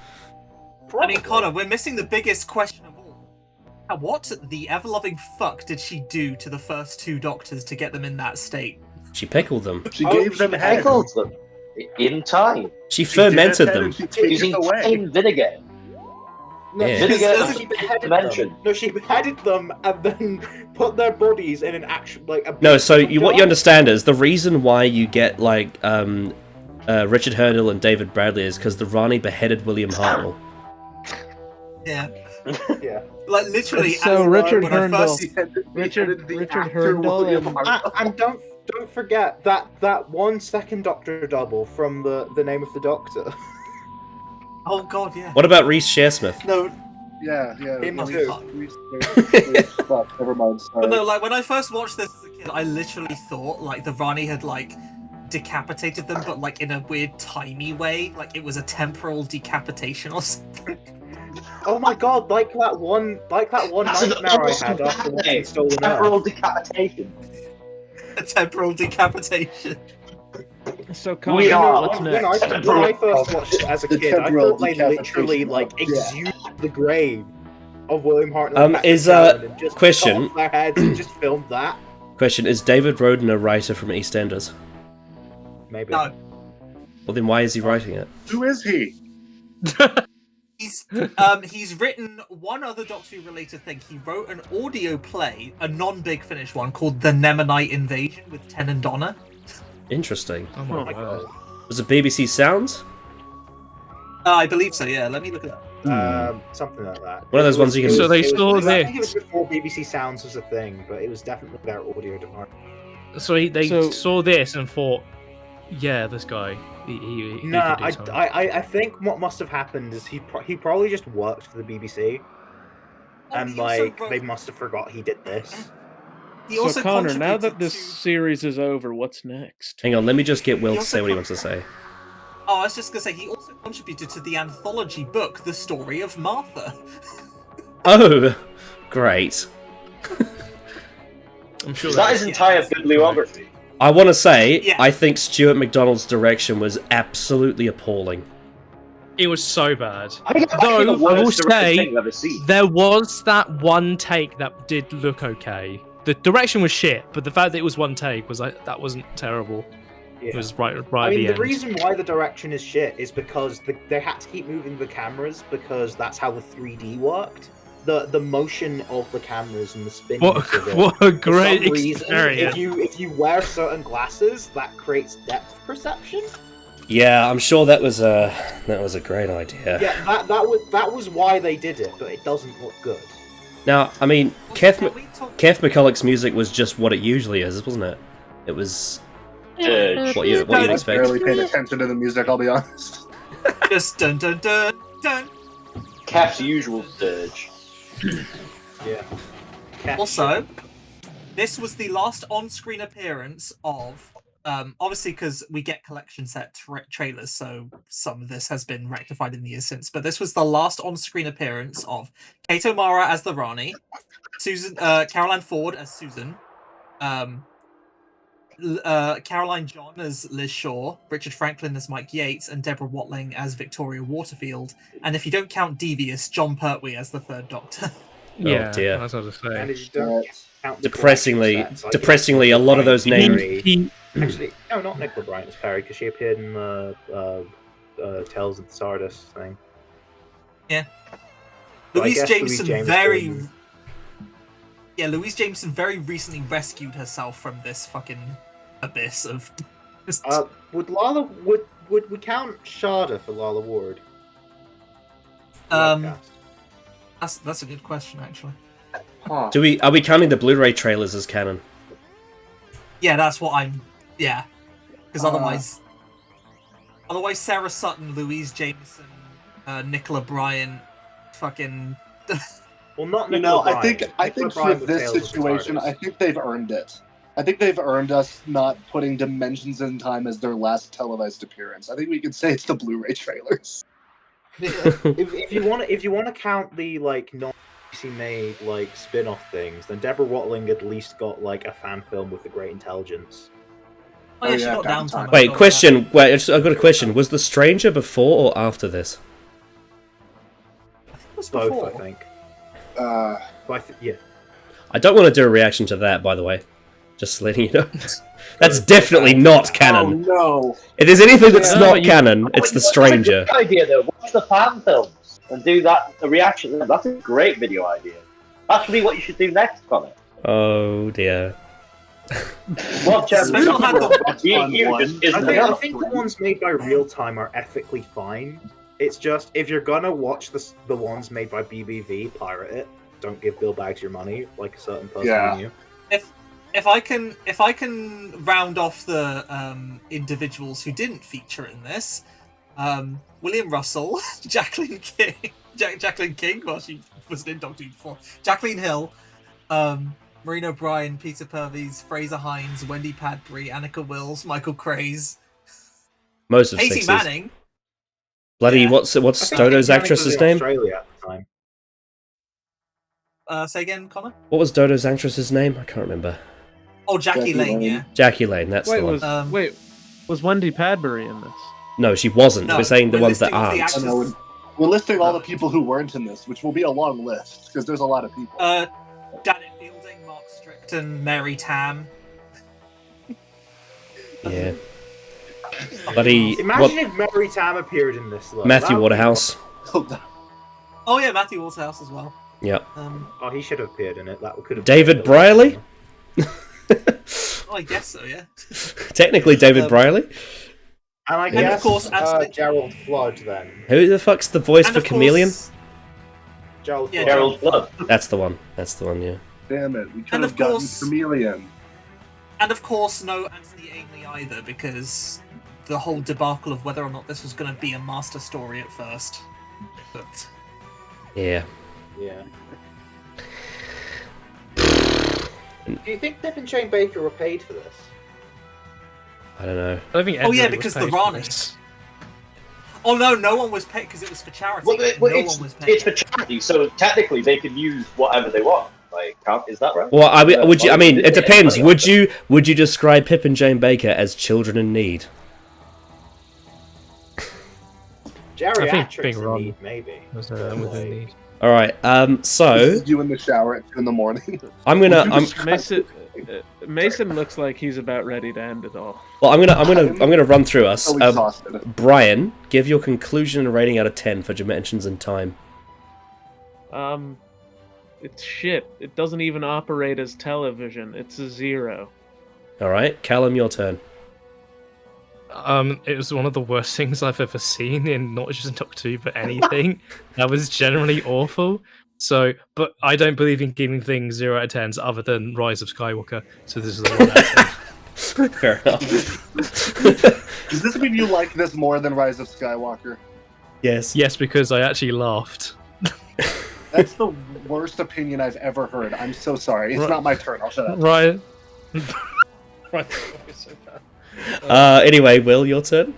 Speaker 3: I mean, Connor, we're missing the biggest question of all. What the ever-loving fuck did she do to the first two Doctors to get them in that state?
Speaker 1: She pickled them.
Speaker 7: She gave them head.
Speaker 18: Pickled them in time.
Speaker 1: She fermented them.
Speaker 18: Using plain vinegar.
Speaker 19: No,
Speaker 1: Yeah.
Speaker 18: Vinegar
Speaker 19: she beheaded
Speaker 18: dimension.
Speaker 19: them. No, she beheaded them and then put their bodies in an actual
Speaker 1: No, so what you understand is the reason why you get like Richard Hurdle and David Bradley is because the Rani beheaded William Hartnell.
Speaker 3: Yeah.
Speaker 19: Yeah.
Speaker 3: Like literally.
Speaker 2: So
Speaker 3: as
Speaker 2: Richard
Speaker 3: when I
Speaker 2: Hurndall,
Speaker 3: first-
Speaker 2: Richard Hurndall,
Speaker 19: And don't forget that 1 second Doctor double from the name of the Doctor.
Speaker 3: Oh god, yeah.
Speaker 1: What about Reese Shearsmith?
Speaker 3: No.
Speaker 7: Yeah.
Speaker 19: Him
Speaker 3: Oh,
Speaker 19: too.
Speaker 3: fuck.
Speaker 7: Well, never mind. Sorry.
Speaker 3: But no, like when I first watched this as a kid, I literally thought like the Rani had like decapitated them, but like in a weird timey way, like it was a temporal decapitation or something.
Speaker 19: Oh my god, like that one
Speaker 18: That's an
Speaker 19: nightmare I
Speaker 18: awesome
Speaker 19: had after watching
Speaker 18: name.
Speaker 19: Stolen
Speaker 18: Temporal
Speaker 19: Earth.
Speaker 18: decapitation.
Speaker 3: A temporal decapitation.
Speaker 2: So
Speaker 18: We are.
Speaker 2: what's
Speaker 19: When
Speaker 2: next?
Speaker 19: I first watched it as a
Speaker 7: The
Speaker 19: kid, I
Speaker 7: temporal
Speaker 19: thought they literally
Speaker 7: decapitation.
Speaker 19: like
Speaker 7: Yeah.
Speaker 19: exhumed the grave of William Hartnell. and
Speaker 1: Is,
Speaker 19: Patrick Stewart and just
Speaker 1: question.
Speaker 19: cut off their heads and just filmed that.
Speaker 1: Question: is David Roden a writer from EastEnders?
Speaker 19: Maybe.
Speaker 3: No.
Speaker 1: Well, then why is he writing it?
Speaker 7: Who is he?
Speaker 3: He's written one other Doctor Who related thing. He wrote an audio play, a non-Big Finish one, called The Nemonite Invasion with Ten and Donna.
Speaker 1: Interesting.
Speaker 4: Oh my god.
Speaker 1: Was it BBC Sounds?
Speaker 3: I believe so, yeah. Let me look it up.
Speaker 19: Something like that.
Speaker 1: One of those ones you can-
Speaker 4: So they
Speaker 19: it
Speaker 4: saw
Speaker 19: was, I think it
Speaker 4: this.
Speaker 19: was before BBC Sounds was a thing, but it was definitely their audio department.
Speaker 4: So they saw this and thought, yeah, this guy. He
Speaker 19: Nah,
Speaker 4: could do something.
Speaker 19: I think what must have happened is he probably just worked for the BBC, and
Speaker 3: he also
Speaker 19: like
Speaker 3: wrote-
Speaker 19: they must have forgot he did this.
Speaker 3: He
Speaker 2: So
Speaker 3: also
Speaker 2: Connor, now
Speaker 3: contributed
Speaker 2: that this
Speaker 3: to-
Speaker 2: series is over, what's next?
Speaker 1: Hang on, let me just get Will
Speaker 3: He
Speaker 1: to
Speaker 3: also
Speaker 1: say what he wants to say.
Speaker 3: Oh, I was just gonna say, he also contributed to the anthology book, The Story of Martha.
Speaker 1: Oh, great.
Speaker 4: I'm sure
Speaker 18: That is entire bibliography.
Speaker 1: I want to say,
Speaker 3: Yeah.
Speaker 1: I think Stuart McDonald's direction was absolutely appalling.
Speaker 4: it was so bad.
Speaker 18: I think it's
Speaker 4: Though
Speaker 18: the
Speaker 4: I will
Speaker 18: worst directed
Speaker 4: say,
Speaker 18: thing I've ever seen.
Speaker 4: there was that one take that did look okay. The direction was shit, but the fact that it was one take was like that wasn't terrible. It was right
Speaker 19: I
Speaker 4: at
Speaker 19: mean,
Speaker 4: the
Speaker 19: the
Speaker 4: end.
Speaker 19: reason why the direction is shit is because they had to keep moving the cameras because that's how the 3D worked. The motion of the cameras and the spin of it.
Speaker 4: What a
Speaker 19: For
Speaker 4: great
Speaker 19: some reason,
Speaker 4: experience.
Speaker 19: if you wear certain glasses, that creates depth perception.
Speaker 1: Yeah, I'm sure that was a great idea.
Speaker 19: Yeah, that was why they did it, but it doesn't look good.
Speaker 1: Now, I mean, Kev McCulloch's music was just what it usually is, wasn't it? It was what you'd
Speaker 7: I
Speaker 1: expect.
Speaker 7: barely paid attention to the music, I'll be honest.
Speaker 3: Just dun dun dun dun.
Speaker 18: Kev's usual dirge.
Speaker 19: Yeah.
Speaker 3: Also, this was the last on-screen appearance of, obviously because we get collection set trailers, so some of this has been rectified in the years since, but this was the last on-screen appearance of Kato Mara as the Rani, Caroline Ford as Susan, Caroline John as Liz Shaw, Richard Franklin as Mike Yates, and Deborah Watling as Victoria Waterfield. And if you don't count Devious, John Pertwee as the Third Doctor.
Speaker 4: Yeah,
Speaker 1: oh dear.
Speaker 4: that's what I was saying.
Speaker 19: And if you don't count the
Speaker 1: Depressingly, a lot of those names.
Speaker 19: Actually, no, not Nicola Bryant as Perry, because she appeared in the Tales of the Stardust thing.
Speaker 3: Yeah.
Speaker 19: But I
Speaker 3: Louise
Speaker 19: guess
Speaker 3: Jameson
Speaker 19: Jameson-
Speaker 3: Louise Jameson very recently rescued herself from this fucking abyss of.
Speaker 19: Would we count Shada for Lala Ward?
Speaker 3: That's a good question, actually.
Speaker 1: Are we counting the Blu-ray trailers as canon?
Speaker 3: Yeah, that's what I'm. Yeah, because otherwise Sarah Sutton, Louise Jameson, Nicola Bryant, fucking.
Speaker 19: Well, not
Speaker 7: You know,
Speaker 19: Nicola
Speaker 7: I think
Speaker 19: Bryant.
Speaker 7: for this situation, I think they've earned it. I think they've earned us not putting Dimensions in Time as their last televised appearance. I think we could say it's the Blu-ray trailers.
Speaker 19: if you want to count the like non-PC made like spin-off things, then Deborah Watling at least got like a fan film with the Great Intelligence.
Speaker 3: Oh yeah, she got downtime.
Speaker 1: Wait, question. Wait, I've got a question. Was The Stranger before or after this?
Speaker 19: Both, I think. Yeah.
Speaker 1: I don't want to do a reaction to that, by the way. Just letting you know. That's definitely not canon.
Speaker 7: Oh no!
Speaker 1: If there's anything that's not canon, it's The Stranger.
Speaker 18: Good idea though. Watch the fan films and do that. A reaction. That's a great video idea. That should be what you should do next, Connor.
Speaker 1: Oh dear.
Speaker 18: Watch
Speaker 19: I think the ones made by Real Time are ethically fine. It's just if you're gonna watch the ones made by BBV, pirate it. Don't give Bill Baggs your money like a certain person knew.
Speaker 3: If I can round off the individuals who didn't feature in this, William Russell, Jacqueline King, well she wasn't in Doctor Who before, Jacqueline Hill, Maureen O'Brien, Peter Purves, Fraser Hines, Wendy Padbury, Annika Wills, Michael Craze,
Speaker 1: Most of
Speaker 3: Katie
Speaker 1: 60s.
Speaker 3: Manning.
Speaker 1: Bloody, what's Dodo's actress's name?
Speaker 19: Australia at the time.
Speaker 3: Say again, Connor?
Speaker 1: What was Dodo's actress's name? I can't remember.
Speaker 3: Oh, Jackie Lane, yeah.
Speaker 1: Jackie Lane, that's the one.
Speaker 2: Was Wendy Padbury in this?
Speaker 1: No, she wasn't.
Speaker 3: No,
Speaker 1: we're saying the
Speaker 3: we're
Speaker 1: ones that
Speaker 3: listing the
Speaker 1: aren't.
Speaker 3: actors.
Speaker 7: We're listing all the people who weren't in this, which will be a long list, because there's a lot of people.
Speaker 3: Janet Fielding, Mark Strickton, Mary Tam.
Speaker 1: Yeah. Bloody.
Speaker 19: Imagine if Mary Tam appeared in this. Though.
Speaker 1: Matthew
Speaker 19: That would be
Speaker 1: Waterhouse.
Speaker 3: Oh yeah, Matthew Waterhouse as well.
Speaker 1: Yep.
Speaker 19: Oh, he should have appeared in it. That could have.
Speaker 1: David Brierley?
Speaker 3: Oh, I guess so, yeah.
Speaker 1: Technically David Brierley.
Speaker 19: And I
Speaker 3: And
Speaker 19: guess
Speaker 3: of course,
Speaker 19: Gerald Flood then.
Speaker 1: Who the fuck's the voice
Speaker 3: And
Speaker 1: for
Speaker 3: of
Speaker 1: Chameleon?
Speaker 3: course-
Speaker 19: Gerald
Speaker 3: Yeah,
Speaker 19: Flood.
Speaker 3: Gerald Flood.
Speaker 1: That's the one. That's the one, yeah.
Speaker 7: Damn it, we could
Speaker 3: And
Speaker 7: have
Speaker 3: of
Speaker 7: gotten
Speaker 3: course-
Speaker 7: Chameleon.
Speaker 3: And of course, no Anthony Ainley either, because the whole debacle of whether or not this was going to be a master story at first. But
Speaker 1: Yeah.
Speaker 19: Yeah. Do you think Pip and Shane Baker were paid for this?
Speaker 1: I don't know.
Speaker 4: I don't think
Speaker 3: oh yeah,
Speaker 4: everybody
Speaker 3: because
Speaker 4: was
Speaker 3: the
Speaker 4: paid for
Speaker 3: Rani.
Speaker 4: this.
Speaker 3: Oh no one was paid because it was for charity.
Speaker 18: Well,
Speaker 3: no one was paid.
Speaker 18: it's for charity, so technically they can use whatever they want. Like, is that right?
Speaker 1: Well, I mean, it depends. Would you describe Pip and Jane Baker as children in need?
Speaker 19: Geriatrics
Speaker 4: being
Speaker 19: in
Speaker 4: wrong
Speaker 19: need, maybe.
Speaker 4: Was within need.
Speaker 1: All right. So
Speaker 7: You in the shower at 2 in the morning.
Speaker 1: I'm gonna.
Speaker 2: Mason looks like he's about ready to end it all.
Speaker 1: Well, I'm gonna run through us.
Speaker 7: So exhausted.
Speaker 1: Brian, give your conclusion and rating out of 10 for Dimensions in Time.
Speaker 2: It's shit. It doesn't even operate as television. It's a 0.
Speaker 1: All right, Callum, your turn.
Speaker 4: It was one of the worst things I've ever seen in not just Doctor Who, but anything. That was generally awful. So, but I don't believe in giving things 0 out of 10s other than Rise of Skywalker. So this is a 1 out of 10.
Speaker 1: Fair enough.
Speaker 7: Does this mean you like this more than Rise of Skywalker?
Speaker 1: Yes.
Speaker 4: Yes, because I actually laughed.
Speaker 7: That's the worst opinion I've ever heard. I'm so sorry. It's not my turn. I'll shut up.
Speaker 4: Right.
Speaker 1: Anyway, Will, your turn.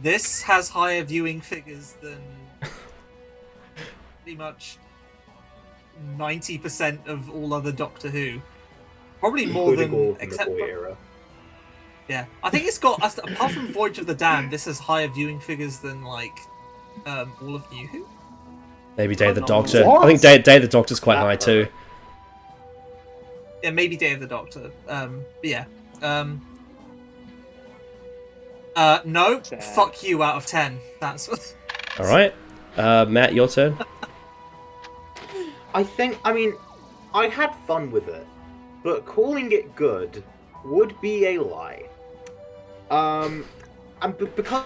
Speaker 3: This has higher viewing figures than pretty much 90% of all other Doctor Who. Probably more than except for
Speaker 19: era.
Speaker 3: Yeah, I think it's got apart from Voyage of the Damned, this has higher viewing figures than like all of New Who.
Speaker 1: Maybe Day of the Doctor. I think Day of the Doctor's quite high too.
Speaker 3: Yeah, maybe Day of the Doctor. But yeah. No, fuck you out of 10. That's what.
Speaker 1: All right, Matt, your turn.
Speaker 19: I mean, I had fun with it, but calling it good would be a lie. And because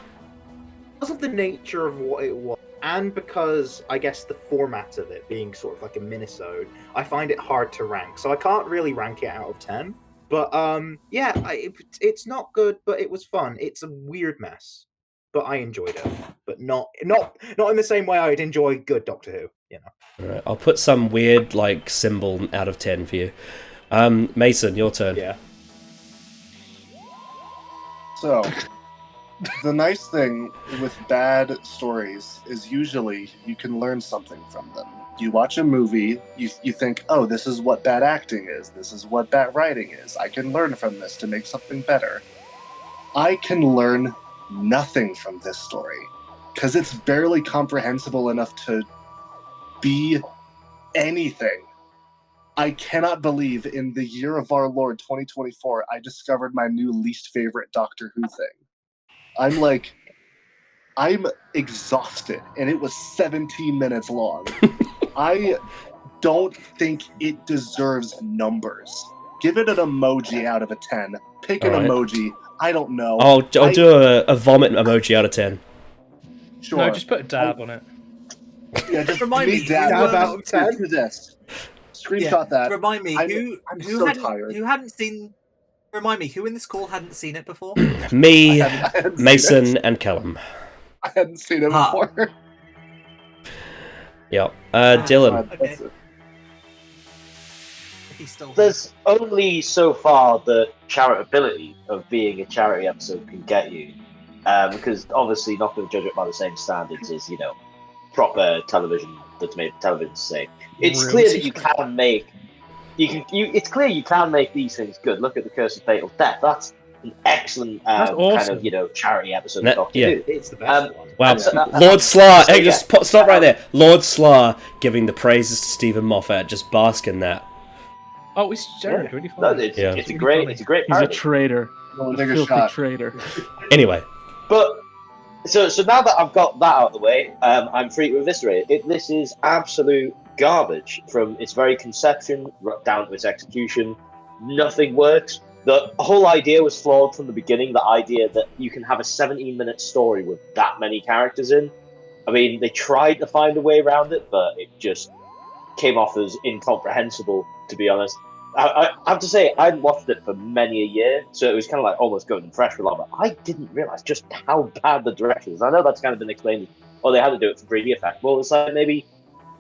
Speaker 19: of the nature of what it was, and because I guess the format of it being sort of like a minisode, I find it hard to rank. So I can't really rank it out of 10. But yeah, it's not good, but it was fun. It's a weird mess, but I enjoyed it. But not in the same way I'd enjoy good Doctor Who. You know.
Speaker 1: All right, I'll put some weird like symbol out of 10 for you. Mason, your turn.
Speaker 19: Yeah.
Speaker 7: So, the nice thing with bad stories is usually you can learn something from them. You watch a movie, you think, oh, this is what bad acting is, this is what bad writing is, I can learn from this to make something better. I can learn nothing from this story, because it's barely comprehensible enough to be anything. I cannot believe in the year of our Lord 2024, I discovered my new least favorite Doctor Who thing. I'm exhausted, and it was 17 minutes long. I don't think it deserves numbers. Give it an emoji out of a 10. Pick an emoji. I don't know.
Speaker 1: I'll do a vomit emoji out of 10.
Speaker 7: Sure.
Speaker 4: No, just put a dab on it.
Speaker 7: Yeah, just
Speaker 3: remind me.
Speaker 7: dab out of 10 to this. Screenshot that.
Speaker 3: Remind me
Speaker 7: I'm so tired.
Speaker 3: who hadn't seen. Remind me who in this call hadn't seen it before.
Speaker 1: Me,
Speaker 7: I hadn't
Speaker 1: Mason,
Speaker 7: seen it.
Speaker 1: and Callum.
Speaker 7: I hadn't seen it before.
Speaker 1: Yep. Dylan.
Speaker 3: Okay.
Speaker 18: There's only so far the charitability of being a charity episode can get you, because obviously not going to judge it by the same standards as proper television that's made for television's sake. It's clear that you can make. It's clear you can make these things good. Look at the Curse of Fatal Death. That's an excellent
Speaker 4: awesome.
Speaker 18: kind of charity episode.
Speaker 1: Yeah.
Speaker 19: It's the best one.
Speaker 1: Wow.
Speaker 18: So,
Speaker 1: Lord Slar. Hey, just stop right there. Lord Slar giving the praises to Stephen Moffat. Just bask in that.
Speaker 4: Oh, it's generally really fun.
Speaker 18: No, it's a great
Speaker 2: He's
Speaker 18: parody.
Speaker 2: a traitor.
Speaker 7: Take a
Speaker 2: Filthy
Speaker 7: shot.
Speaker 2: traitor.
Speaker 1: Anyway.
Speaker 18: But so now that I've got that out of the way, I'm free to eviscerate it. This is absolute garbage from its very conception down to its execution. Nothing works. The whole idea was flawed from the beginning. The idea that you can have a 17-minute story with that many characters in. I mean, they tried to find a way around it, but it just came off as incomprehensible, to be honest. I have to say, I watched it for many a year, so it was kind of like almost going fresh for a lot, but I didn't realise just how bad the direction is. I know that's kind of been explained, they had to do it for 3D effect. Well, it's like, maybe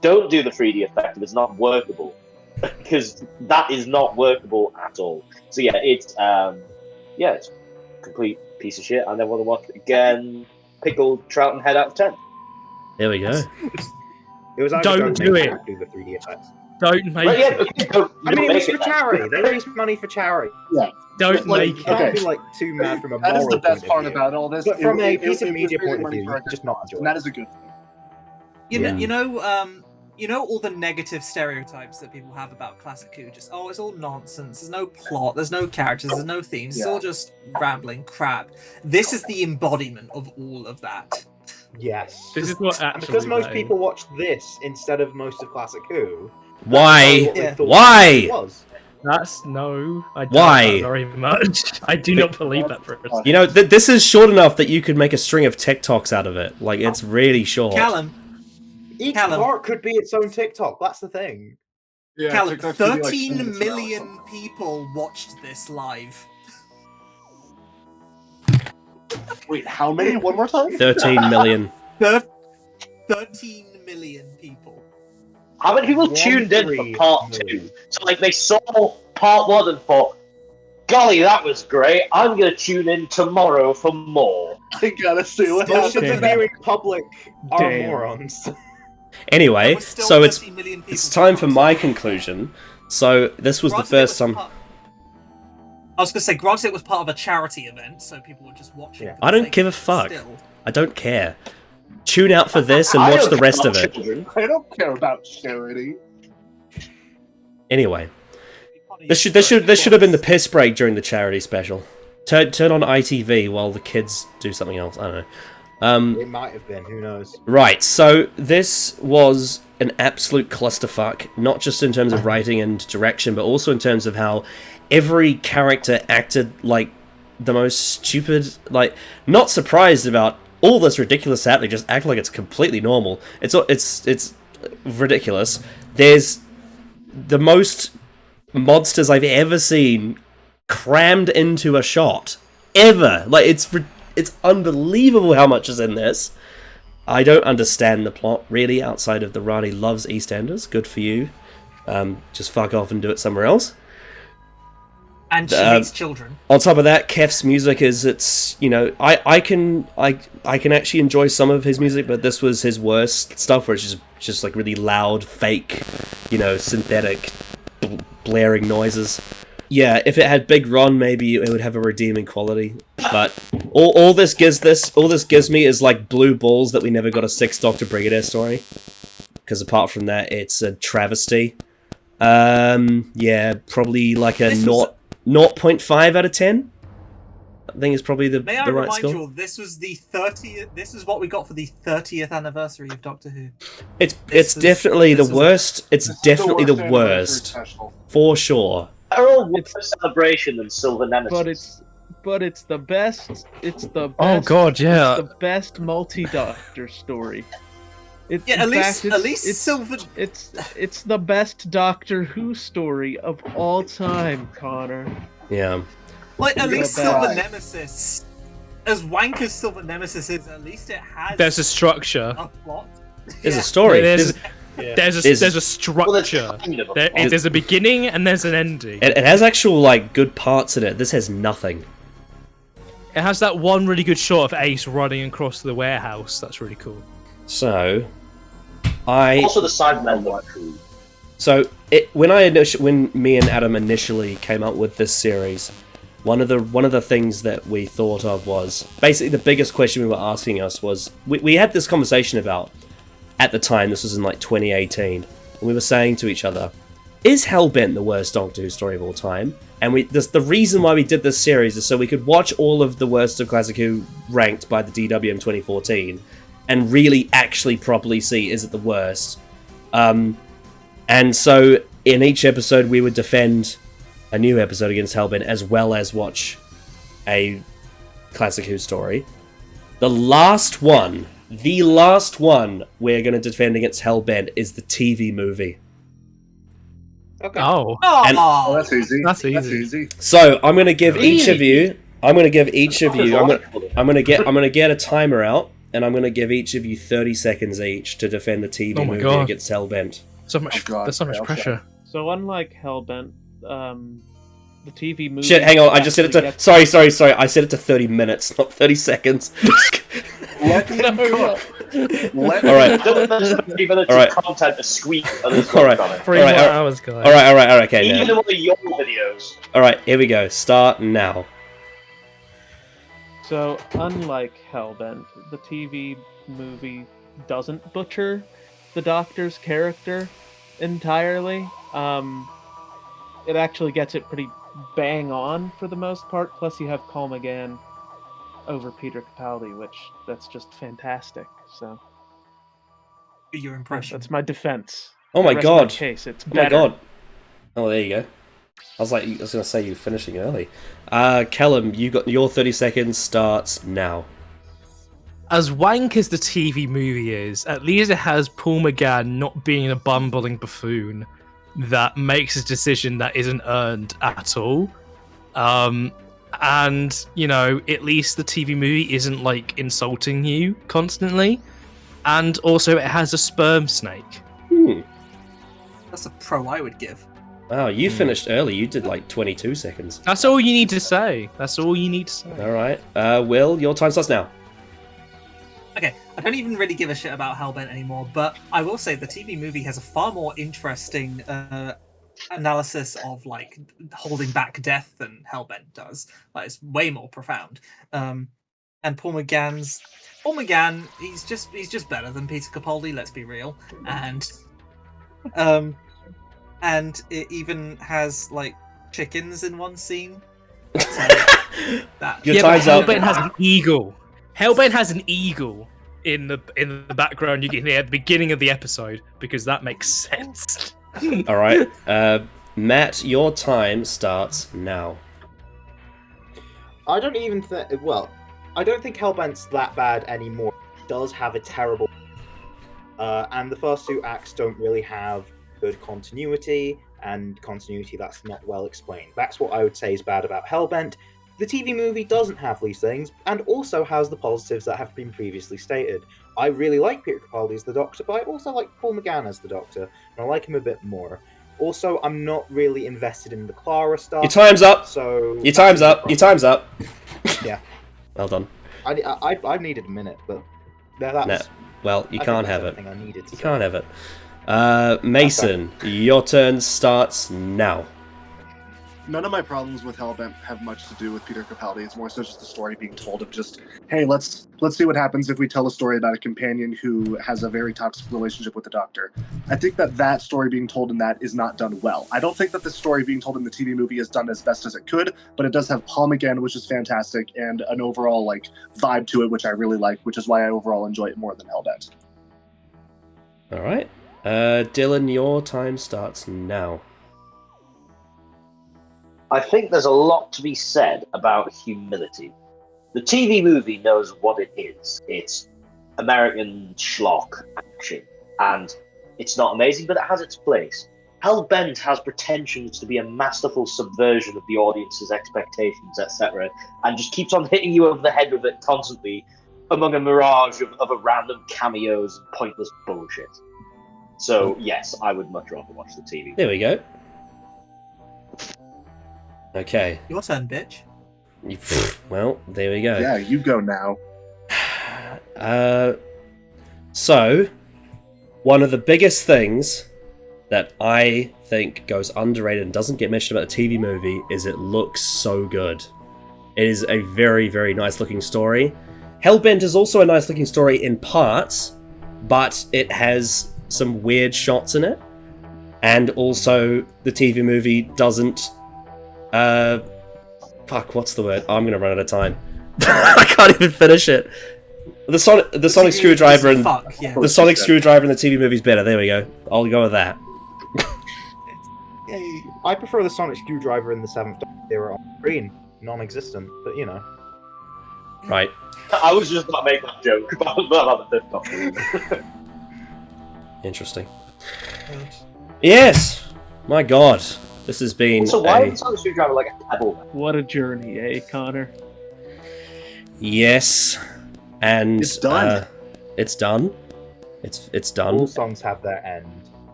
Speaker 18: don't do the 3D effect if it's not workable, because that is not workable at all. So yeah, it's a complete piece of shit. I never want to watch it again. Pickled trout and head out of 10.
Speaker 1: There we go.
Speaker 19: It was
Speaker 4: Don't do it.
Speaker 19: Do the 3D effects.
Speaker 4: Don't make
Speaker 18: it.
Speaker 19: I mean, it was for charity. They raised money for charity.
Speaker 7: Yeah.
Speaker 4: Don't make
Speaker 19: You can't
Speaker 7: Okay.
Speaker 19: be too mad from a
Speaker 7: That is
Speaker 19: moral
Speaker 7: the best
Speaker 19: point
Speaker 7: part
Speaker 19: of view.
Speaker 7: about all this.
Speaker 19: But from a
Speaker 7: It
Speaker 19: piece of
Speaker 7: was
Speaker 19: media
Speaker 7: raising
Speaker 19: point of
Speaker 7: money
Speaker 19: view,
Speaker 7: for
Speaker 19: you just not enjoy
Speaker 7: and
Speaker 19: it.
Speaker 7: that is a good thing.
Speaker 3: You know, you know all the negative stereotypes that people have about classic Who? Just, oh, it's all nonsense. There's no plot. There's no characters. There's no themes. It's all just rambling crap. This is the embodiment of all of that.
Speaker 19: Yes.
Speaker 4: This is what actually.
Speaker 19: Because most people watch this instead of most of Classic Who.
Speaker 1: Why?
Speaker 19: What they thought
Speaker 1: Why?
Speaker 19: it was.
Speaker 4: That's no. I doubt
Speaker 1: Why?
Speaker 4: that very much. I do not believe that for a second.
Speaker 1: You know, this is short enough that you could make a string of TikToks out of it. Like, it's really short.
Speaker 3: Callum.
Speaker 19: Each part could be its own TikTok. That's the thing.
Speaker 7: Yeah,
Speaker 3: Callum,
Speaker 7: TikToks could be, like,
Speaker 3: 13
Speaker 7: 2 minutes long or
Speaker 3: million people watched this live.
Speaker 7: Wait, how many? One more time?
Speaker 1: 13 million.
Speaker 3: 13 million people.
Speaker 18: How many people tuned in for part 2? So, like, they saw part 1 and thought, golly, that was great. I'm going to tune in tomorrow for more.
Speaker 7: I gotta see what
Speaker 19: Most of
Speaker 7: happens.
Speaker 19: the viewing public are
Speaker 1: Damn.
Speaker 19: morons.
Speaker 1: Anyway,
Speaker 3: still
Speaker 1: so it's
Speaker 3: 30 million people
Speaker 1: time for my conclusion. So this was the
Speaker 3: Granted,
Speaker 1: first time.
Speaker 3: I was going to say, granted, it was part of a charity event, so people were just watching. for
Speaker 1: I
Speaker 3: the
Speaker 1: don't
Speaker 3: sake
Speaker 1: give a
Speaker 3: of it
Speaker 1: fuck.
Speaker 3: still.
Speaker 1: I don't care. Tune out for this and
Speaker 7: I
Speaker 1: watch
Speaker 7: don't
Speaker 1: the rest
Speaker 7: care
Speaker 1: of it.
Speaker 7: about children. I don't care about charity.
Speaker 1: Anyway, this should have been the piss break during the charity special. Turn on ITV while the kids do something else. I don't know.
Speaker 19: It might have been. Who knows?
Speaker 1: Right, so this was an absolute clusterfuck, not just in terms of writing and direction, but also in terms of how every character acted like the most stupid, like, not surprised about all this ridiculous happening, just act like it's completely normal. It's ridiculous. There's the most monsters I've ever seen crammed into a shot. Ever. Like, it's unbelievable how much is in this. I don't understand the plot, really, outside of the Rani loves EastEnders. Good for you. Just fuck off and do it somewhere else.
Speaker 3: And she hates children.
Speaker 1: On top of that, Kef's music is, you know, I can actually enjoy some of his music, but this was his worst stuff, where it's just like really loud, fake, you know, synthetic, blaring noises. Yeah, if it had Big Ron, maybe it would have a redeeming quality. But all this gives me is like blue balls that we never got a 6th Doctor Brigadier story. Because apart from that, it's a travesty. Yeah, probably like a 0.5 out of 10. I think it's probably the
Speaker 3: May I
Speaker 1: right
Speaker 3: remind
Speaker 1: score.
Speaker 3: you all, this was the 30th. This is what we got for the 30th anniversary of Doctor Who.
Speaker 1: It's definitely the worst. It's definitely the worst, for sure.
Speaker 18: They're all worse celebration than Silver Nemesis.
Speaker 2: But it's the best. It's the best.
Speaker 4: Oh god, yeah.
Speaker 2: It's the best multi-Doctor story.
Speaker 3: At least Silver.
Speaker 2: It's the best Doctor Who story of all time, Connor.
Speaker 1: Yeah.
Speaker 3: Like, at least Silver Nemesis, as wank as Silver Nemesis is, at least it has.
Speaker 4: There's a structure.
Speaker 3: A plot.
Speaker 1: There's a story.
Speaker 4: There's a structure. There's a beginning and there's an ending.
Speaker 1: It has actual, like, good parts in it. This has nothing.
Speaker 4: It has that one really good shot of Ace running across the warehouse. That's really cool.
Speaker 1: So,
Speaker 18: Also the Cybermen one.
Speaker 1: So when me and Adam initially came up with this series, one of the things that we thought of was basically the biggest question we were asking us was we had this conversation about at the time. This was in like 2018, and we were saying to each other, "Is Hellbent the worst Doctor Who story of all time?" And the reason why we did this series is so we could watch all of the worst of Classic Who ranked by the DWM 2014 and really actually properly see, is it the worst? And so in each episode we would defend a new episode against Hellbent as well as watch a Classic Who story. The last one we're going to defend against Hellbent is the TV movie.
Speaker 19: Okay.
Speaker 4: Oh.
Speaker 1: And
Speaker 7: that's easy.
Speaker 4: That's easy.
Speaker 7: That's easy.
Speaker 1: so I'm going to give each of you. I'm going to get a timer out, and I'm going to give each of you 30 seconds each to defend the TV
Speaker 4: Oh my
Speaker 1: movie
Speaker 4: God.
Speaker 1: against Hellbent.
Speaker 4: So much. There's so much pressure.
Speaker 2: So unlike Hellbent, the TV movie.
Speaker 1: Shit, hang on. I just said it to. Sorry. I said it to 30 minutes, not 30 seconds.
Speaker 7: Let him cook. Let
Speaker 1: All right.
Speaker 18: All right. Content to squeak.
Speaker 1: All right.
Speaker 4: hours, guys.
Speaker 1: All right. Okay.
Speaker 18: Even
Speaker 1: Now.
Speaker 18: one of your videos.
Speaker 1: All right. Here we go. Start now.
Speaker 2: So unlike Hellbent, the TV movie doesn't butcher the Doctor's character entirely. It actually gets it pretty bang on for the most part. Plus, you have Paul McGann over Peter Capaldi, which that's just fantastic. So,
Speaker 3: your impression.
Speaker 2: That's my defense.
Speaker 1: Oh my
Speaker 2: Rest
Speaker 1: god!
Speaker 2: case, it's
Speaker 1: oh
Speaker 2: better.
Speaker 1: my god! Oh, there you go. I was gonna say you finishing early. Callum, you got your 30 seconds starts now.
Speaker 4: As wank as the TV movie is, at least it has Paul McGann not being a bumbling buffoon that makes a decision that isn't earned at all. And, you know, at least the TV movie isn't, like, insulting you constantly. And also it has a sperm snake.
Speaker 3: That's a pro I would give.
Speaker 1: Wow, you finished early. You did like 22 seconds.
Speaker 4: That's all you need to say. That's all you need to say.
Speaker 1: Alright. Will, your time starts now.
Speaker 3: Okay, I don't even really give a shit about Hellbent anymore, but I will say the TV movie has a far more interesting analysis of like holding back death than Hellbent does. Like, it's way more profound. And Paul McGann, he's just better than Peter Capaldi. Let's be real. And it even has like chickens in one scene. So
Speaker 1: Your time's up.
Speaker 4: Hellbent has an eagle. Hellbent has an eagle in the background you can hear at the beginning of the episode because that makes sense.
Speaker 1: All right, Matt, your time starts now.
Speaker 19: I don't even think. Well, I don't think Hellbent's that bad anymore. It does have a terrible, and the first two acts don't really have good continuity, and continuity that's not well explained. That's what I would say is bad about Hellbent. The TV movie doesn't have these things, and also has the positives that have been previously stated. I really like Peter Capaldi as the Doctor, but I also like Paul McGann as the Doctor, and I like him a bit more. Also, I'm not really invested in the Clara stuff.
Speaker 1: Your time's up.
Speaker 19: So
Speaker 1: Your time's up. Your time's up.
Speaker 19: Yeah.
Speaker 1: Well done.
Speaker 19: I needed a minute, but that's.
Speaker 1: No. Well, you can't have it.
Speaker 19: I needed to
Speaker 1: You
Speaker 19: say.
Speaker 1: can't have it. Mason, your turn starts now.
Speaker 7: None of my problems with Hellbent have much to do with Peter Capaldi. It's more so just the story being told of just, hey, let's see what happens if we tell a story about a companion who has a very toxic relationship with the Doctor. I think that story being told in that is not done well. I don't think that the story being told in the TV movie is done as best as it could, but it does have Paul McGann, which is fantastic, and an overall like vibe to it, which I really like, which is why I overall enjoy it more than Hellbent.
Speaker 1: All right. Dylan, your time starts now.
Speaker 18: I think there's a lot to be said about humility. The TV movie knows what it is. It's American schlock action, and it's not amazing, but it has its place. Hellbent has pretensions to be a masterful subversion of the audience's expectations, etc., and just keeps on hitting you over the head with it constantly among a mirage of a random cameos and pointless bullshit. So, yes, I would much rather watch the TV.
Speaker 1: There we go. Okay.
Speaker 3: Your turn, bitch.
Speaker 1: Well, there we go.
Speaker 7: Yeah, you go now.
Speaker 1: So, one of the biggest things that I think goes underrated and doesn't get mentioned about the TV movie is it looks so good. It is a very, very nice looking story. Hellbent is also a nice looking story in parts, but it has some weird shots in it. And also, the TV movie doesn't... fuck, what's the word? I'm gonna run out of time. I can't even finish it. The sonic screwdriver and the sonic screwdriver in the TV movie's better. There we go. I'll go with that.
Speaker 19: I prefer the sonic screwdriver in the 7th Doctor era on screen. Non-existent, but you know.
Speaker 1: Right.
Speaker 18: I was just about to make that joke about the 5th Doctor.
Speaker 1: Interesting. Yes! My god. This has been
Speaker 18: So why is the sonic screwdriver like a pebble?
Speaker 2: What a journey, eh, Connor?
Speaker 1: Yes. And
Speaker 7: it's done.
Speaker 1: It's done. It's done.
Speaker 19: All songs have their end.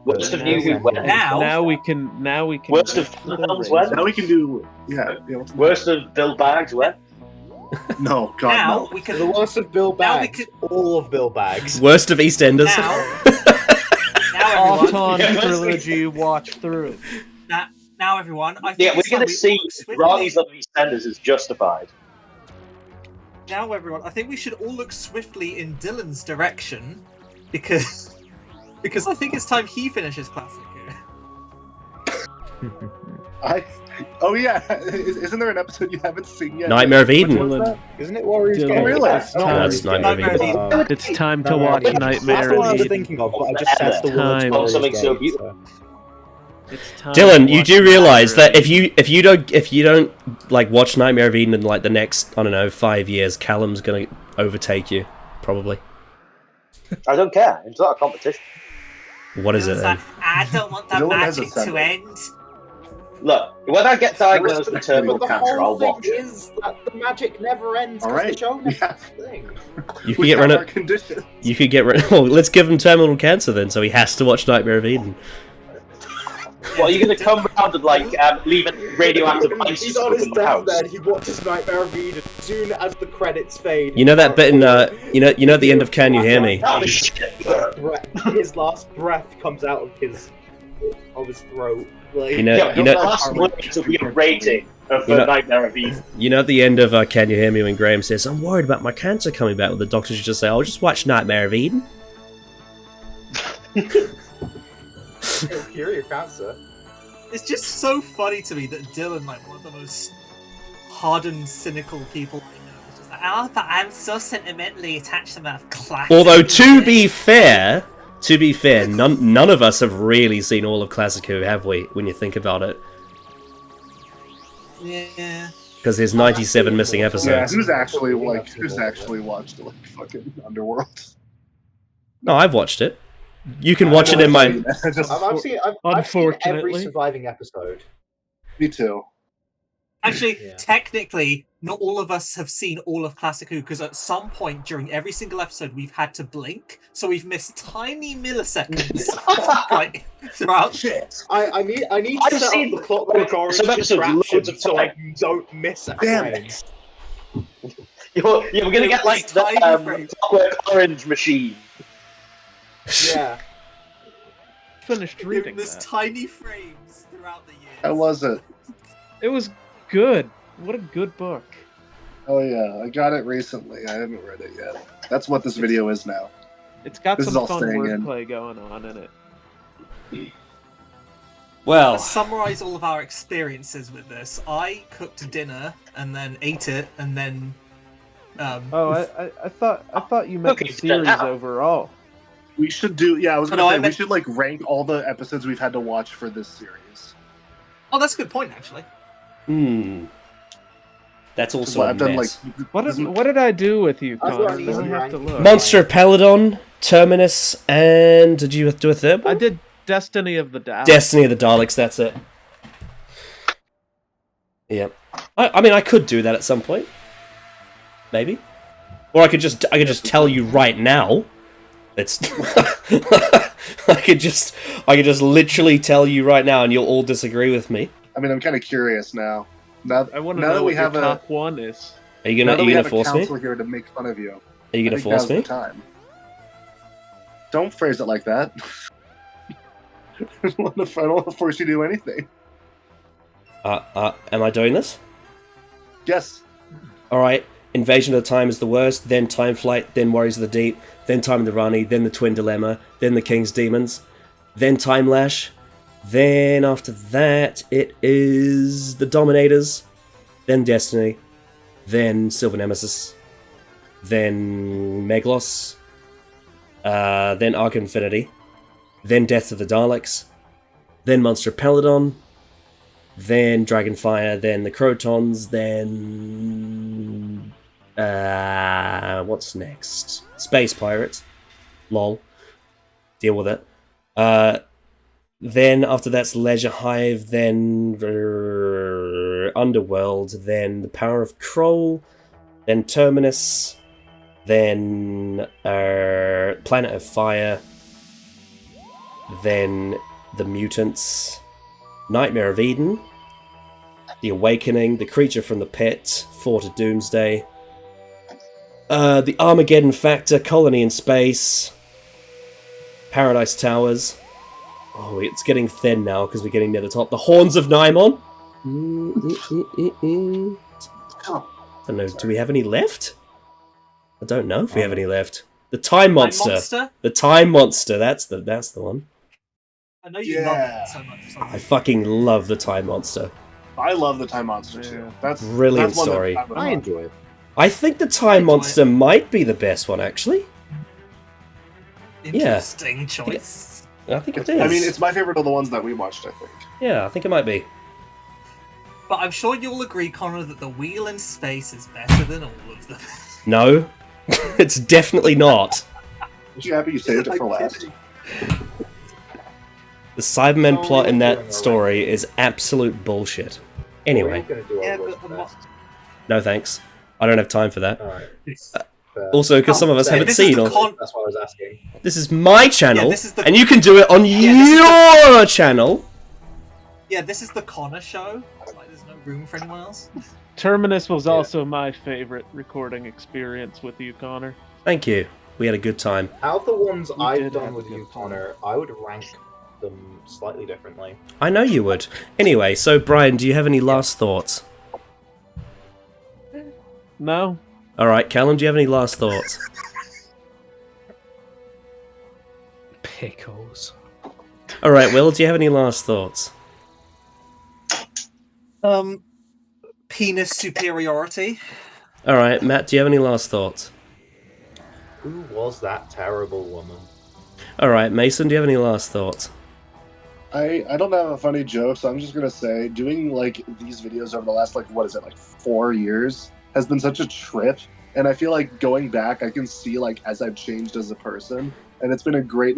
Speaker 18: Worst of you when?
Speaker 2: Now we can.
Speaker 18: Worst of films when?
Speaker 7: Now we can do. Yeah.
Speaker 18: Worst of Bill Bags when?
Speaker 7: No, God,
Speaker 3: Now
Speaker 7: no.
Speaker 3: we can.
Speaker 19: The worst of Bill Bags. All of Bill Bags.
Speaker 1: Worst of EastEnders.
Speaker 3: Now everyone.
Speaker 2: Autumn trilogy watch through.
Speaker 3: Now everyone. I think
Speaker 18: Yeah, we're going to see Ronnie's of EastEnders is justified.
Speaker 3: Now everyone, I think we should all look swiftly in Dylan's direction, because Because I think it's time he finishes Classic.
Speaker 7: Oh yeah, isn't there an episode you haven't seen yet?
Speaker 1: Nightmare of Eden.
Speaker 7: Which one's that?
Speaker 19: Isn't it Warriors
Speaker 7: Dylan,
Speaker 19: Game?
Speaker 7: really?
Speaker 19: It's not
Speaker 1: No,
Speaker 19: Warriors
Speaker 1: it's Nightmare of
Speaker 19: Game.
Speaker 1: Eden.
Speaker 2: It's time to watch
Speaker 19: That's
Speaker 2: Nightmare
Speaker 19: the one I
Speaker 2: of
Speaker 19: was
Speaker 2: Eden.
Speaker 19: thinking of, but I just said the words
Speaker 2: Time.
Speaker 19: Warriors
Speaker 18: Something so
Speaker 19: Game,
Speaker 18: beautiful.
Speaker 2: It's time
Speaker 1: Dylan,
Speaker 2: to
Speaker 1: you
Speaker 2: watch
Speaker 1: do realize
Speaker 2: Nightmare
Speaker 1: that
Speaker 2: of Eden.
Speaker 1: if you don't like watch Nightmare of Eden in like the next, I don't know, 5 years, Callum's gonna overtake you, probably.
Speaker 18: I don't care. It's not a competition.
Speaker 1: What is it then?
Speaker 3: I don't want that
Speaker 7: No one has a
Speaker 3: magic to
Speaker 7: Sunday.
Speaker 3: end.
Speaker 18: Look, when I get diagnosed with terminal
Speaker 19: But the
Speaker 18: cancer, I'll
Speaker 19: whole thing
Speaker 18: watch it.
Speaker 19: is that the magic never ends
Speaker 7: All
Speaker 19: because
Speaker 7: right.
Speaker 19: the show never ends thing.
Speaker 1: You could
Speaker 7: We
Speaker 1: get
Speaker 7: have
Speaker 1: rid
Speaker 7: our
Speaker 1: of.
Speaker 7: condition.
Speaker 1: You could get rid. Oh, let's give him terminal cancer then, so he has to watch Nightmare of Eden.
Speaker 18: Well, are you going to come round and like leave a radioactive ice
Speaker 19: He's on his
Speaker 18: in the house?
Speaker 19: deathbed. He watches Nightmare of Eden as soon as the credits fade.
Speaker 1: You know that bit in you know at the end of Can You Hear Me?
Speaker 18: Oh shit!
Speaker 19: His last breath comes out of his throat. Like,
Speaker 1: You know-
Speaker 18: Yeah,
Speaker 1: you
Speaker 18: your
Speaker 1: know-
Speaker 18: last words will be a rating of
Speaker 1: You know-
Speaker 18: Nightmare of Eden.
Speaker 1: You know at the end of Can You Hear Me when Graham says, "I'm worried about my cancer coming back," the doctor should just say, "I'll just watch Nightmare of Eden."
Speaker 19: It'll cure your cancer.
Speaker 3: It's just so funny to me that Dylan, like one of the most hardened, cynical people I know, is just like, oh, but I'm so sentimentally attached to that classic.
Speaker 1: Although to be fair, none of us have really seen all of Classic Who, have we? When you think about it,
Speaker 3: Yeah.
Speaker 1: because there's 97 missing
Speaker 7: Yeah,
Speaker 1: episodes.
Speaker 7: who's actually watched like fucking Underworld?
Speaker 1: No, I've watched it. You can watch it in my.
Speaker 19: I've seen every
Speaker 2: Unfortunately.
Speaker 19: surviving episode.
Speaker 7: Me too.
Speaker 3: Actually, technically, not all of us have seen all of Classic Who, because at some point during every single episode we've had to blink, so we've missed tiny milliseconds like, throughout.
Speaker 7: Shit.
Speaker 19: I need to
Speaker 18: I've
Speaker 19: set
Speaker 18: seen
Speaker 19: up the Clockwork Orange
Speaker 18: some episodes
Speaker 19: contraption
Speaker 18: loads of
Speaker 19: so I
Speaker 18: time.
Speaker 19: don't miss a
Speaker 7: Damn
Speaker 19: frame.
Speaker 7: it.
Speaker 18: We're going to get like the
Speaker 3: Tiny frames.
Speaker 18: Clockwork Orange machine.
Speaker 19: Yeah.
Speaker 2: Finished reading
Speaker 3: There's
Speaker 2: that.
Speaker 3: tiny frames throughout the years.
Speaker 7: How was it?
Speaker 2: It was good. What a good book.
Speaker 7: Oh yeah, I got it recently. I haven't read it yet. That's what this video is now.
Speaker 2: It's got
Speaker 7: This is
Speaker 2: some
Speaker 7: all
Speaker 2: fun
Speaker 7: staying in.
Speaker 2: wordplay going on in it.
Speaker 1: Well,
Speaker 3: To summarize all of our experiences with this, I cooked dinner and then ate it and then.
Speaker 2: I thought you meant the
Speaker 18: Okay,
Speaker 2: series
Speaker 18: now.
Speaker 2: overall.
Speaker 7: We should do. Yeah, I was gonna
Speaker 3: No,
Speaker 7: say
Speaker 3: I
Speaker 7: we
Speaker 3: meant-
Speaker 7: should like rank all the episodes we've had to watch for this series.
Speaker 3: Oh, that's a good point, actually.
Speaker 1: That's also
Speaker 7: Well,
Speaker 1: a
Speaker 7: I've done
Speaker 1: mess.
Speaker 7: like.
Speaker 2: What did I do with you,
Speaker 19: I've got
Speaker 2: Connor?
Speaker 19: an
Speaker 2: Now I
Speaker 19: easy
Speaker 2: have to
Speaker 19: ranking.
Speaker 2: look.
Speaker 1: Monster Peladon, Terminus, and did you do a third
Speaker 2: I
Speaker 1: one?
Speaker 2: did Destiny of the Daleks.
Speaker 1: Destiny of the Daleks. That's it. Yeah, I mean, I could do that at some point, maybe, or I could just tell you right now. It's I could just literally tell you right now, and you'll all disagree with me.
Speaker 7: I mean, I'm kind of curious now. Now,
Speaker 2: I want to
Speaker 7: now
Speaker 2: know
Speaker 7: that
Speaker 2: what
Speaker 7: we
Speaker 2: your
Speaker 7: have
Speaker 2: top one is.
Speaker 1: Are you
Speaker 7: now
Speaker 1: gonna
Speaker 7: that we have a
Speaker 1: force me?
Speaker 7: counselor here to make fun of you.
Speaker 1: Are you
Speaker 7: I
Speaker 1: gonna
Speaker 7: think
Speaker 1: force
Speaker 7: now's the
Speaker 1: me?
Speaker 7: time. Don't phrase it like that. I don't want to force you to do anything.
Speaker 1: Am I doing this?
Speaker 7: Yes.
Speaker 1: All right. Invasion of the Time is the worst. Then Time Flight. Then Warriors of the Deep. Then Time of the Rani. Then the Twin Dilemma. Then the King's Demons. Then Time Lash. Then after that, it is the Dominators. Then Destiny. Then Silver Nemesis. Then Meglos. Then Arc Infinity. Then Death of the Daleks. Then Monster Peladon. Then Dragonfire. Then the Crotons. Then what's next? Space Pirates. Lol. Deal with it. Then after that's Leisure Hive. Then Underworld. Then The Power of Kroll. Then Terminus. Then Planet of Fire. Then The Mutants. Nightmare of Eden. The Awakening. The Creature from the Pit. Fort of Doomsday. The Armageddon Factor. Colony in Space. Paradise Towers. Oh, it's getting thin now because we're getting near the top. The Horns of Nymon. I don't know. Do we have any left? I don't know if we have any left. The Time Monster.
Speaker 3: Monster?
Speaker 1: The Time Monster. That's the one.
Speaker 3: I know you love it so much.
Speaker 1: I fucking love the Time Monster.
Speaker 7: I love the Time Monster too. That's
Speaker 1: Brilliant
Speaker 7: that's one that
Speaker 1: story.
Speaker 7: I enjoy it.
Speaker 1: I think the Time Monster might be the best one, actually.
Speaker 3: Interesting choice.
Speaker 1: I think it is.
Speaker 7: I mean, it's my favorite of the ones that we watched, I think.
Speaker 1: Yeah, I think it might be.
Speaker 3: But I'm sure you'll agree, Connor, that the Wheel in Space is better than all of them.
Speaker 1: No, it's definitely not.
Speaker 7: Aren't you happy you saved it for last?
Speaker 1: The Cybermen plot in that story is absolute bullshit. Anyway. No thanks. I don't have time for that. Also, because some of us haven't seen.
Speaker 19: That's why I was asking.
Speaker 1: This is my channel,
Speaker 3: this is the-
Speaker 1: and you can do it on your channel.
Speaker 3: Yeah, this is the Connor show. Like, there's no room for anyone else.
Speaker 2: Terminus was also my favorite recording experience with you, Connor.
Speaker 1: Thank you. We had a good time.
Speaker 19: Out of the ones
Speaker 2: We
Speaker 19: I've
Speaker 2: did
Speaker 19: done
Speaker 2: have
Speaker 19: with
Speaker 2: a
Speaker 19: you,
Speaker 2: good
Speaker 19: Connor, I would rank them slightly differently.
Speaker 1: I know you would. Anyway, so Brian, do you have any last thoughts?
Speaker 2: No.
Speaker 1: All right, Callum, do you have any last thoughts?
Speaker 4: Pickles.
Speaker 1: All right, Will, do you have any last thoughts?
Speaker 3: Penis superiority.
Speaker 1: All right, Matt, do you have any last thoughts?
Speaker 19: Who was that terrible woman?
Speaker 1: All right, Mason, do you have any last thoughts?
Speaker 7: I don't have a funny joke, so I'm just gonna say doing like these videos over the last 4 years has been such a trip, and I feel like going back I can see like as I've changed as a person, and it's been a great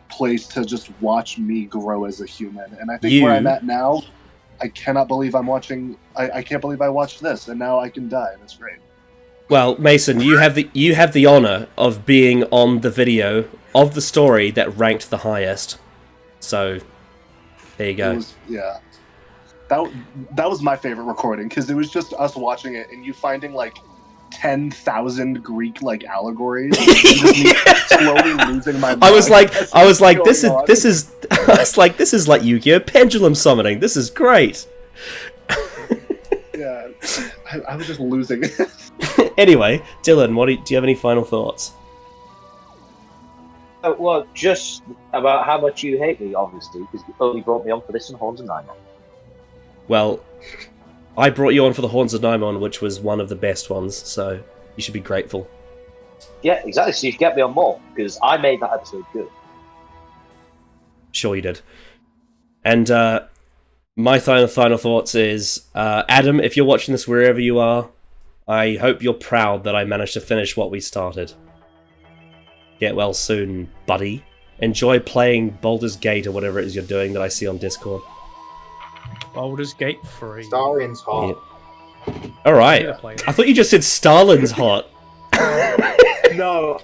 Speaker 7: place to just watch me grow as a human. And I think where I'm at now, I cannot believe I'm watching. I can't believe I watched this, and now I can die, and it's great.
Speaker 1: Well, Mason, you have the honor of being on the video of the story that ranked the highest. So, there you go.
Speaker 7: Yeah, that was my favorite recording because it was just us watching it and you finding 10,000 Greek allegories. And just me slowly losing my mind.
Speaker 1: I was like, this is like Yu-Gi-Oh! Pendulum summoning. This is great.
Speaker 7: Yeah, I was just losing.
Speaker 1: Anyway, Dylan, do you have any final thoughts?
Speaker 18: Well, just about how much you hate me, obviously, because you only brought me on for this and Horns and Nymon.
Speaker 1: Well, I brought you on for the Horns of Nymon, which was one of the best ones, so you should be grateful.
Speaker 18: Yeah, exactly. So you should get me on more, because I made that episode good.
Speaker 1: Sure you did. And my final thoughts is, Adam, if you're watching this wherever you are, I hope you're proud that I managed to finish what we started. Get well soon, buddy. Enjoy playing Baldur's Gate or whatever it is you're doing that I see on Discord.
Speaker 4: Baldur's Gate 3.
Speaker 19: Stalin's hot.
Speaker 1: Yeah. Alright. I thought you just said Stalin's hot.
Speaker 19: No.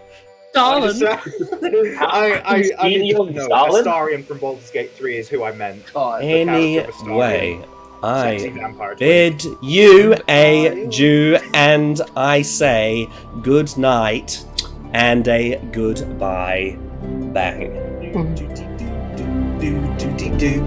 Speaker 4: Stalin?
Speaker 19: I need to know. Astarion from Baldur's Gate 3 is who I meant.
Speaker 1: Anyway, I bid you adieu, and I say good night and a goodbye. Bang.
Speaker 3: Do.